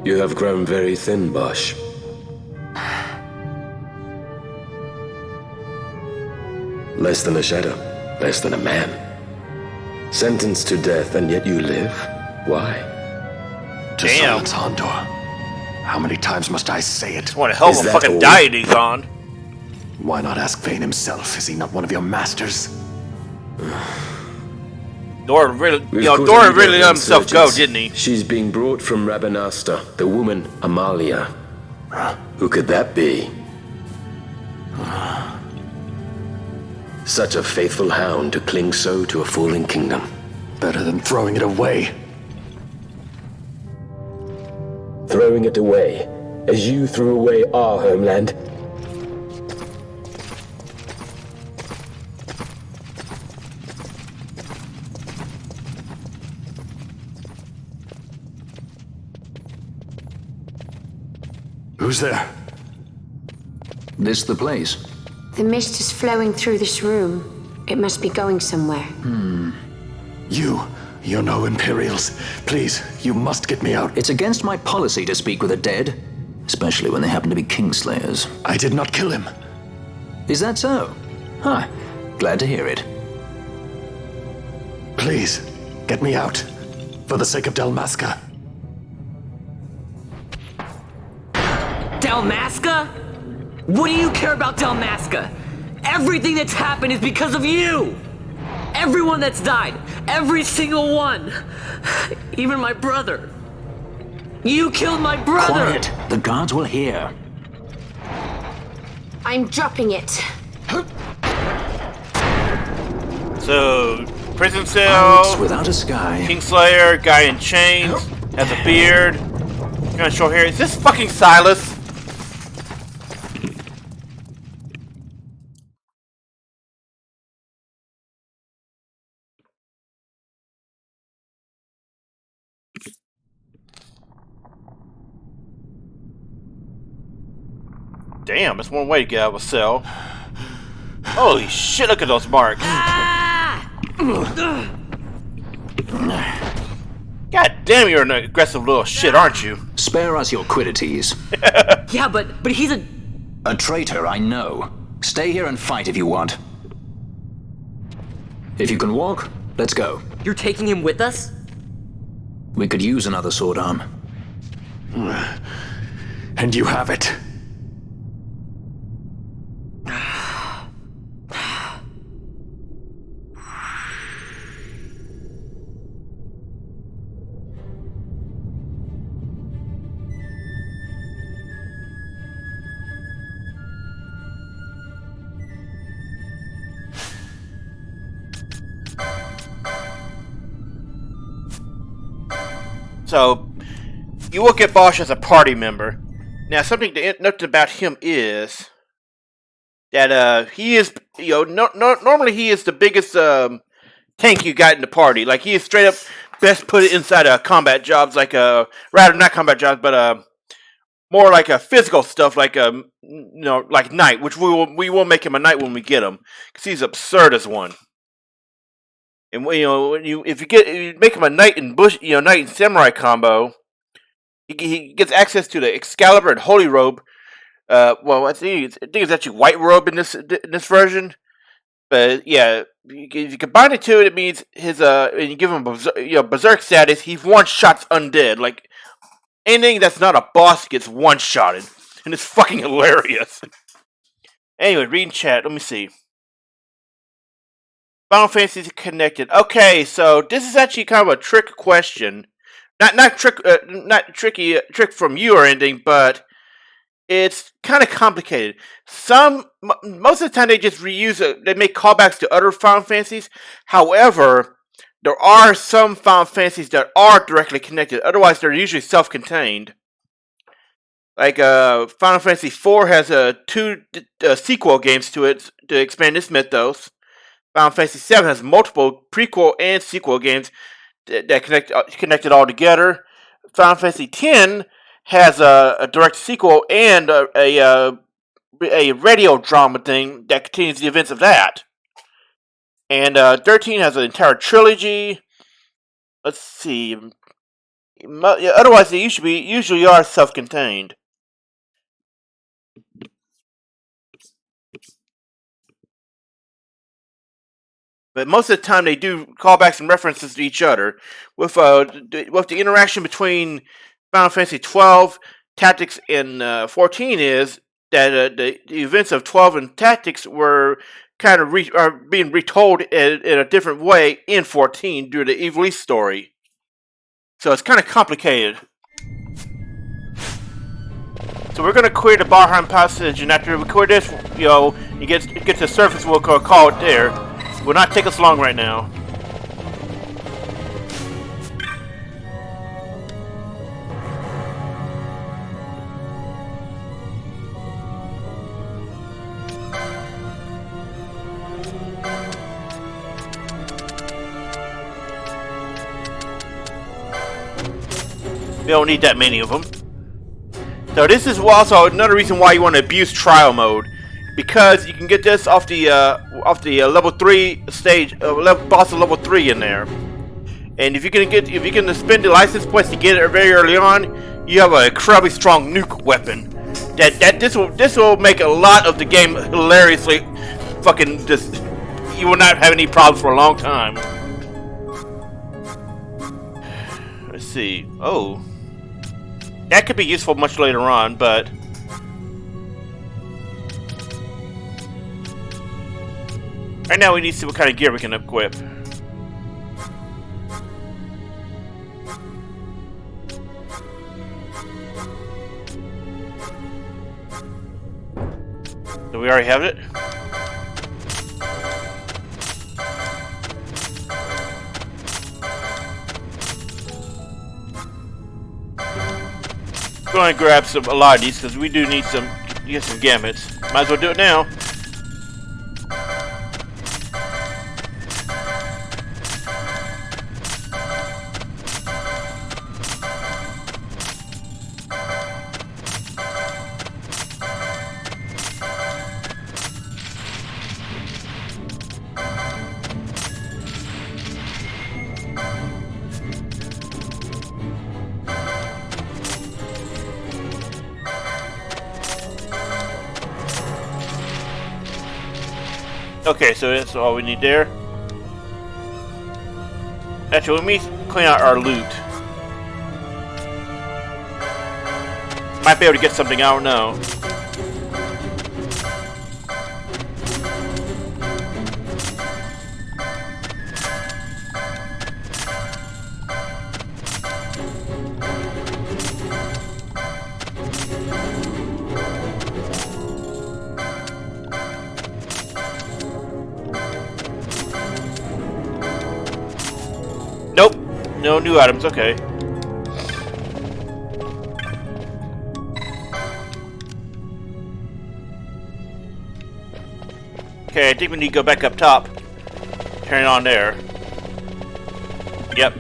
You have grown very thin, Bosch. Less than a shadow, less than a man. Sentenced to death, and yet you live? Why? To silence Hondor. How many times must I say it? What a hell of a fucking diet he's on. Why not ask Vane himself? Is he not one of your masters? Doran really, We've Doran really let himself go, didn't he? She's being brought from Rabanasta, the woman Amalia. Who could that be? Such a faithful hound to cling so to a falling kingdom. Better than throwing it away. Throwing it away, as you threw away our homeland. Who's there? This the place? The mist is flowing through this room. It must be going somewhere. You're no Imperials. Please, you must get me out. It's against my policy to speak with the dead, especially when they happen to be Kingslayers. I did not kill him. Is that so? Huh. Glad to hear it. Please, get me out. For the sake of Dalmasca. Dalmasca? What do you care about Dalmasca? Everything that's happened is because of you! Everyone that's died, every single one! Even my brother. You killed my brother! Quiet! The guards will hear. I'm dropping it. So, prison cell, Pirates without a sky. Kingslayer, guy in chains, has a beard, kind of short hair. Is this fucking Silas? Damn, that's one way to get out of a cell. Holy shit, look at those marks. God damn, you're an aggressive little shit, aren't you? Spare us your quiddities. Yeah, but he's a... A traitor, I know. Stay here and fight if you want. If you can walk, let's go. You're taking him with us? We could use another sword arm. And you have it. So, you look at Bosch as a party member. Now, something to note about him is that he is, normally he is the biggest tank you got in the party. Like, he is straight up best put inside combat jobs, like rather not combat jobs, but more like physical stuff, like like knight, which we will make him a knight when we get him, because he's absurd as one. And if you make him a knight in knight and samurai combo, he gets access to the Excalibur and Holy Robe. Well, I think it's actually White Robe in this version. But yeah, if you combine the two, it means his and you give him berserk status. He one shots undead. Like anything that's not a boss gets one shotted, and it's fucking hilarious. Anyway, reading chat. Let me see. Final Fantasy connected. Okay, so this is actually kind of a trick question. Not trick from you or anything, but it's kind of complicated. Most of the time they just they make callbacks to other Final Fantasies. However, there are some Final Fantasies that are directly connected. Otherwise, they're usually self-contained. Like Final Fantasy IV has two sequel games to it to expand this mythos. Final Fantasy VII has multiple prequel and sequel games that connect it all together. Final Fantasy X has a direct sequel and a radio drama thing that continues the events of that. And 13 has an entire trilogy. Let's see. Otherwise, they usually are self-contained. But most of the time, they do callbacks and references to each other. With the interaction between Final Fantasy XII, Tactics, and 14 is that the events of 12 and Tactics were kind of are being retold in a different way in 14 due to the Ivalice story. So it's kind of complicated. So we're gonna clear the Barheim passage, and after we clear this, you get to the surface. We'll call it there. Will not take us long right now. We don't need that many of them. So this is also another reason why you want to abuse trial mode, because you can get this off the level 3 stage, boss of level 3 in there. And if you can spend the license points to get it very early on, you have an incredibly strong nuke weapon. This will make a lot of the game hilariously fucking just. You will not have any problems for a long time. Let's see. Oh. That could be useful much later on, but right now we need to see what kind of gear we can equip. Do we already have it? Going to grab a lot of these because we do need to get some gamuts. Might as well do it now. Okay, so that's all we need there. Actually, let me clean out our loot. Might be able to get something, I don't know. No new items, okay. Okay, I think we need to go back up top. Turn it on there. Yep.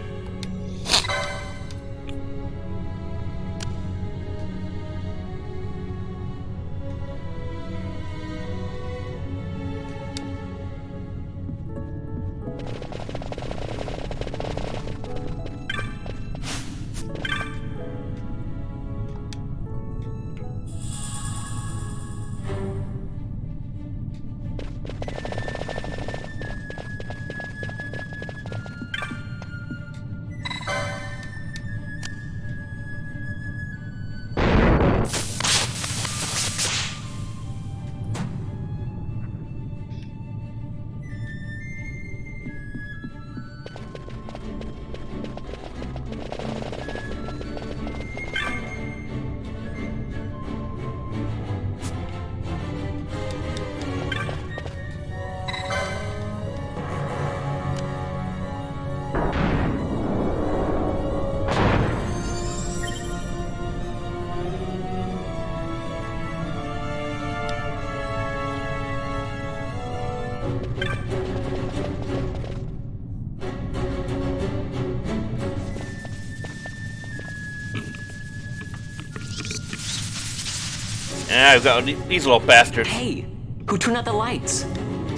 And I've got these little bastards. Hey, who turned out the lights?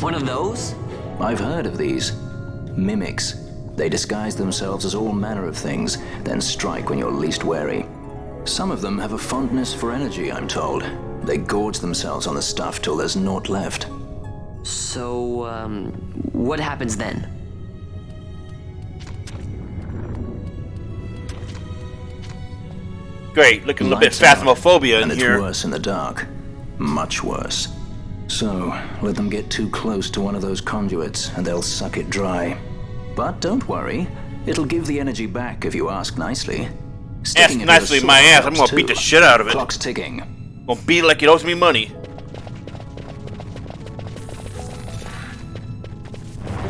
One of those? I've heard of these. Mimics. They disguise themselves as all manner of things, then strike when you're least wary. Some of them have a fondness for energy, I'm told. They gorge themselves on the stuff till there's naught left. So, what happens then? Great, looking a little bit phasmophobia in and here. It's worse in the dark. Much worse. So, let them get too close to one of those conduits, and they'll suck it dry. But don't worry, it'll give the energy back if you ask nicely. Ask nicely, my ass. I'm gonna beat the shit out of it. Clock's ticking. I'm gonna beat it like it owes me money.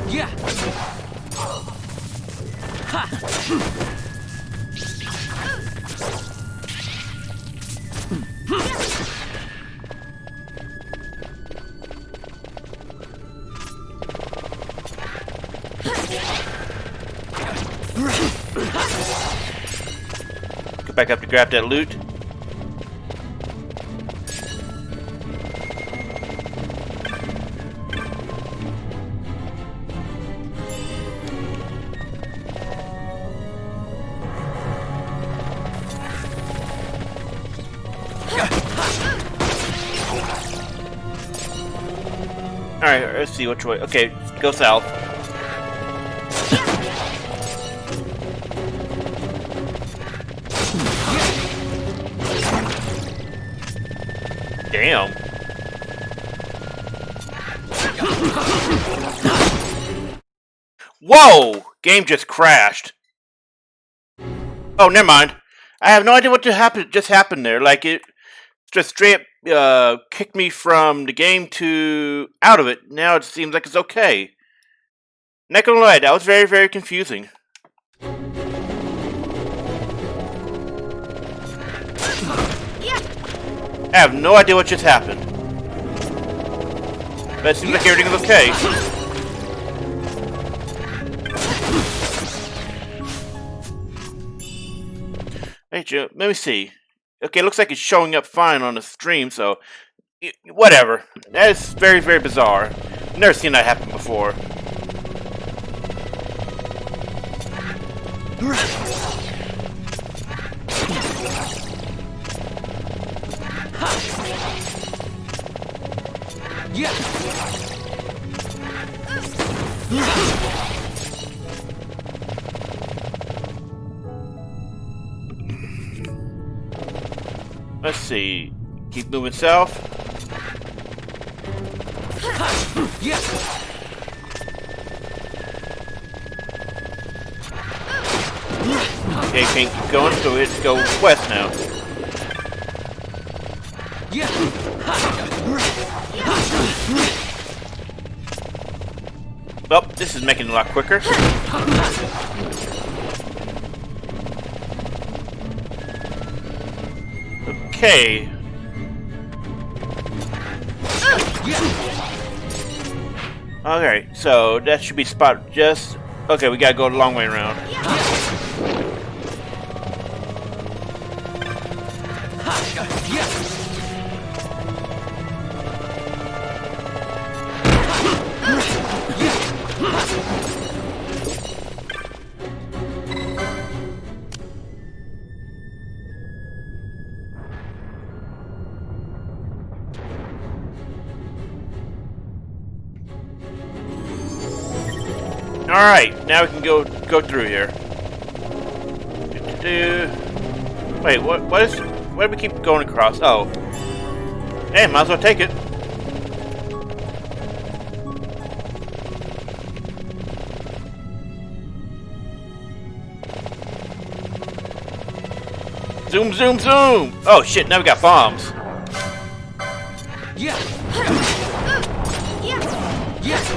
Yeah. Ha. Go back up to grab that loot. Alright, let's see which way. Okay, go south. Damn. Whoa! Game just crashed. Oh, never mind. I have no idea what just happened there. Like, it just straight kicked me from the game to out of it. Now it seems like it's okay. Not gonna lie, that was very, very confusing. I have no idea what just happened. But it seems like everything is okay. Hey, Joe, let me see. Okay, it looks like it's showing up fine on the stream, so whatever. That is very, very bizarre. Never seen that happen before. Yeah. Let's see. Keep moving south. Yeah. Okay, can't keep going, so let's go west now. Yeah. Well, this is making it a lot quicker. Okay. Alright, so that should be spot just... Okay, we gotta go a long way around. Alright, now we can go through here. Wait, why do we keep going across? Oh. Hey, might as well take it. Zoom, zoom, zoom! Oh shit, now we got bombs. Yeah. Yeah.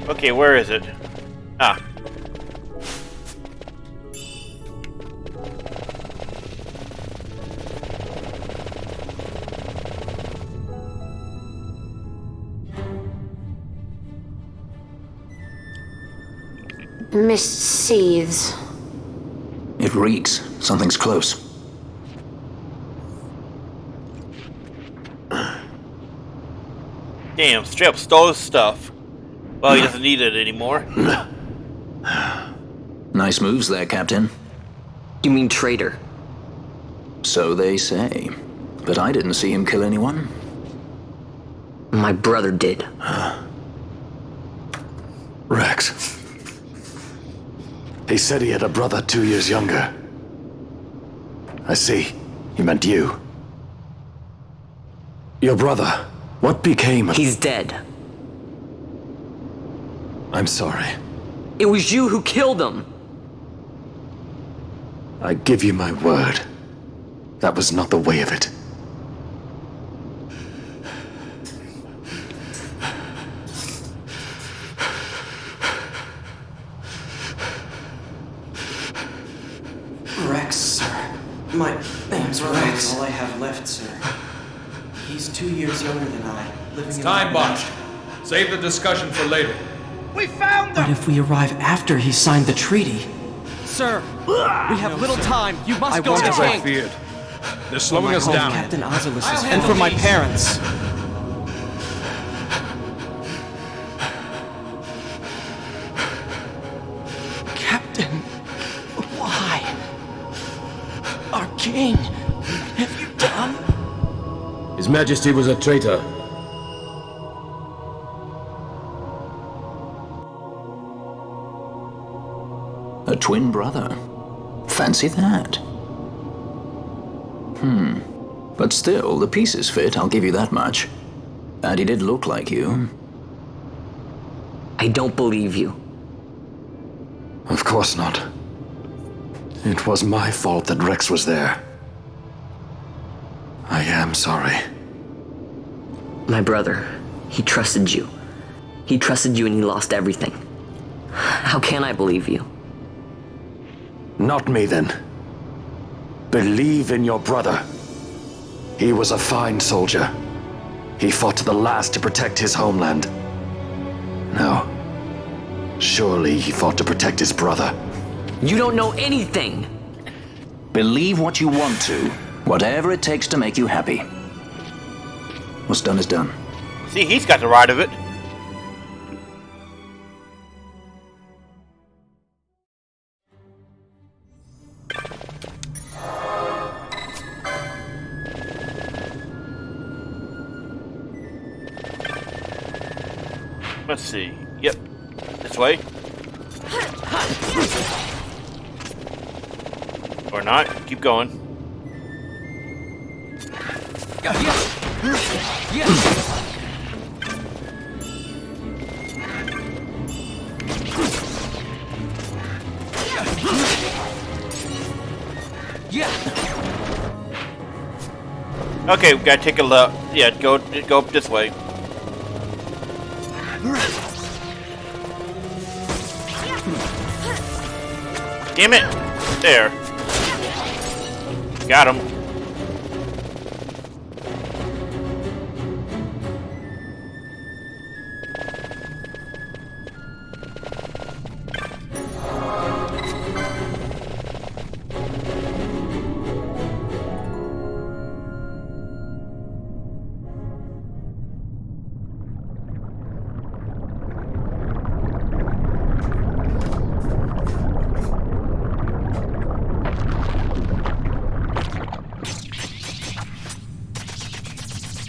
Okay, where is it? Ah. Mist seethes. It reeks. Something's close. Damn, straight up stole his stuff. Well, he doesn't need it anymore. Nice moves there, Captain. You mean traitor? So they say. But I didn't see him kill anyone. My brother did. Rex. He said he had a brother 2 years younger. I see. He meant you. Your brother, what became of... He's dead. I'm sorry. It was you who killed him. I give you my word. That was not the way of it. Rex, sir. My name's Rex. All I have left, sir. He's 2 years younger than I, living in... Time botched. Save the discussion for later. We found them! But if we arrive after he signed the treaty... Sir, we have little time. You must go to As the I king. feared. They're slowing us down. Captain Ozilis' And for my parents. Captain, why? Our king, what have you done? His Majesty was a traitor. A twin brother. Fancy that. But still, the pieces fit, I'll give you that much. And he did look like you. I don't believe you. Of course not. It was my fault that Rex was there. I am sorry. My brother, he trusted you. He trusted you and he lost everything. How can I believe you? Not me, then. Believe in your brother. He was a fine soldier. He fought to the last to protect his homeland. No. Surely he fought to protect his brother. You don't know anything! Believe what you want to. Whatever it takes to make you happy. What's done is done. See, he's got the right of it. Let's see. Yep. This way. Or not. Keep going. Okay, we gotta take a look. Yeah, go up this way. Damn it! There. Got him.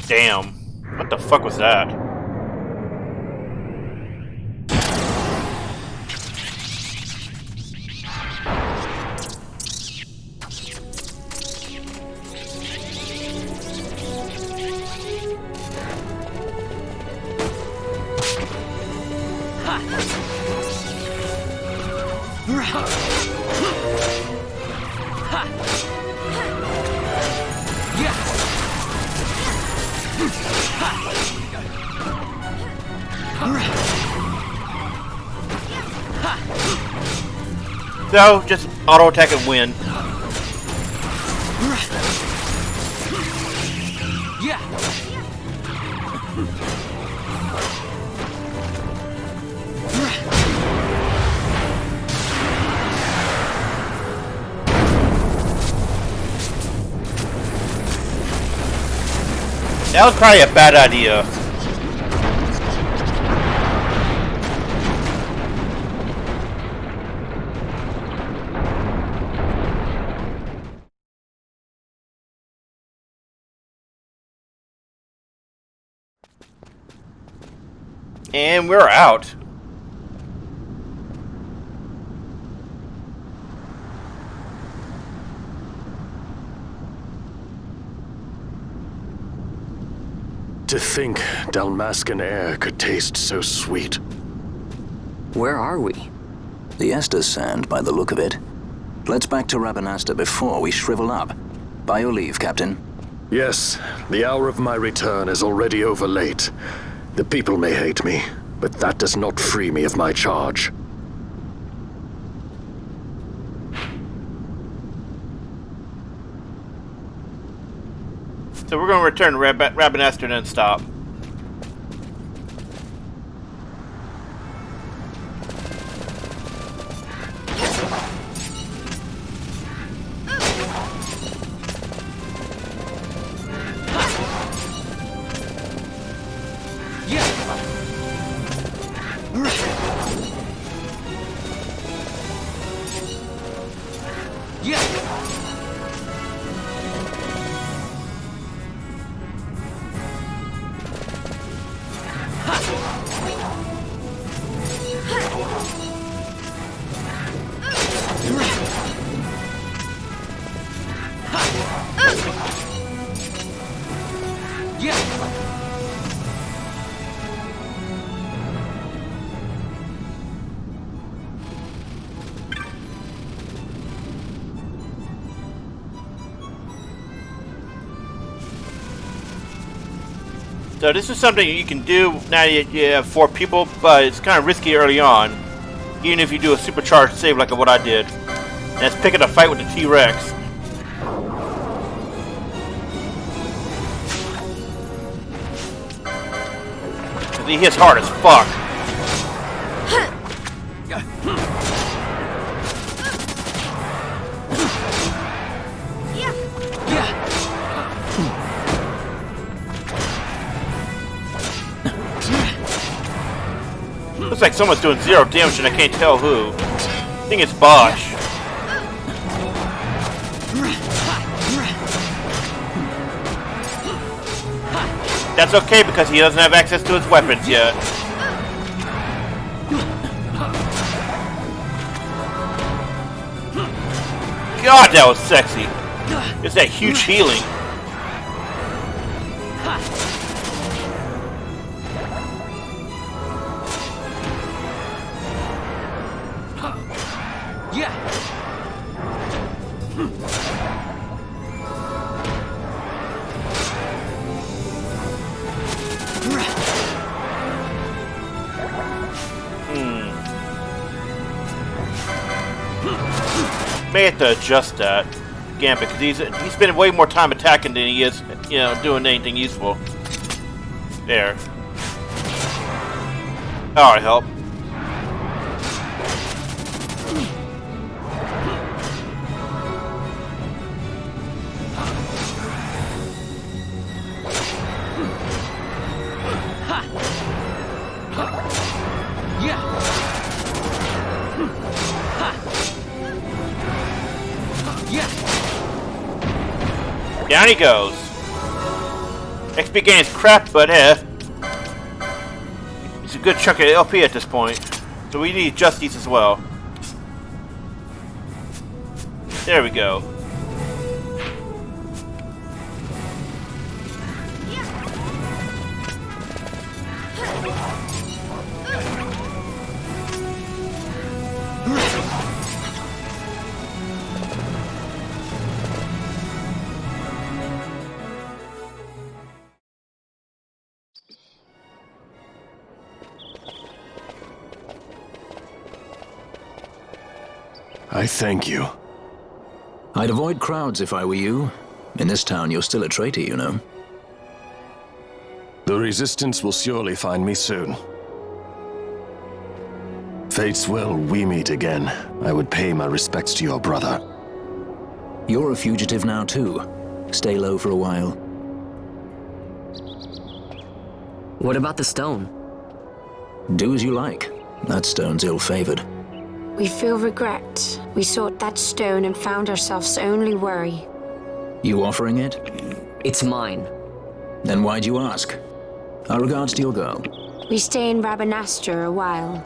Damn. What the fuck was that? So, just auto attack and win. Yeah. That was probably a bad idea. And we're out. To think Dalmascan air could taste so sweet. Where are we? The Estes Sand, by the look of it. Let's back to Rabanasta before we shrivel up. By your leave, Captain. Yes, the hour of my return is already over late. The people may hate me, but that does not free me of my charge. So we're going to return to Rabanasta and then stop. So this is something you can do now that you have 4 people, but it's kind of risky early on. Even if you do a supercharged save like what I did. And that's picking a fight with the T-Rex. He hits hard as fuck. Looks like someone's doing 0 damage and I can't tell who. I think it's Bosch. That's okay because he doesn't have access to his weapons yet. God, that was sexy. It's that huge healing. May have to adjust that Gambit because he's spending way more time attacking than he is, you know, doing anything useful. There. Alright, help. Down he goes. XP gain is crap, but it's a good chunk of LP at this point. So we need Justice as well. There we go. I thank you. I'd avoid crowds if I were you. In this town, you're still a traitor, you know. The Resistance will surely find me soon. Fate's will, we meet again. I would pay my respects to your brother. You're a fugitive now, too. Stay low for a while. What about the stone? Do as you like. That stone's ill-favored. We feel regret. We sought that stone and found ourselves only worry. You offering it? It's mine. Then why'd you ask? Our regards to your girl. We stay in Rabanasta a while.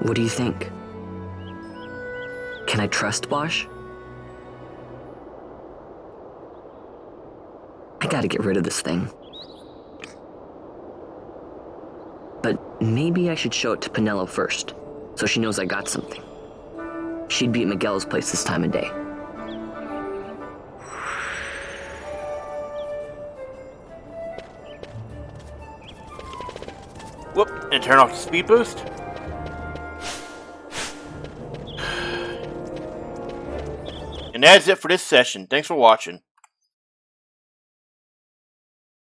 What do you think? Can I trust Wash? I gotta get rid of this thing. But maybe I should show it to Penelo first, so she knows I got something. She'd be at Miguel's place this time of day. Whoop, and turn off the speed boost. And that's it for this session. Thanks for watching.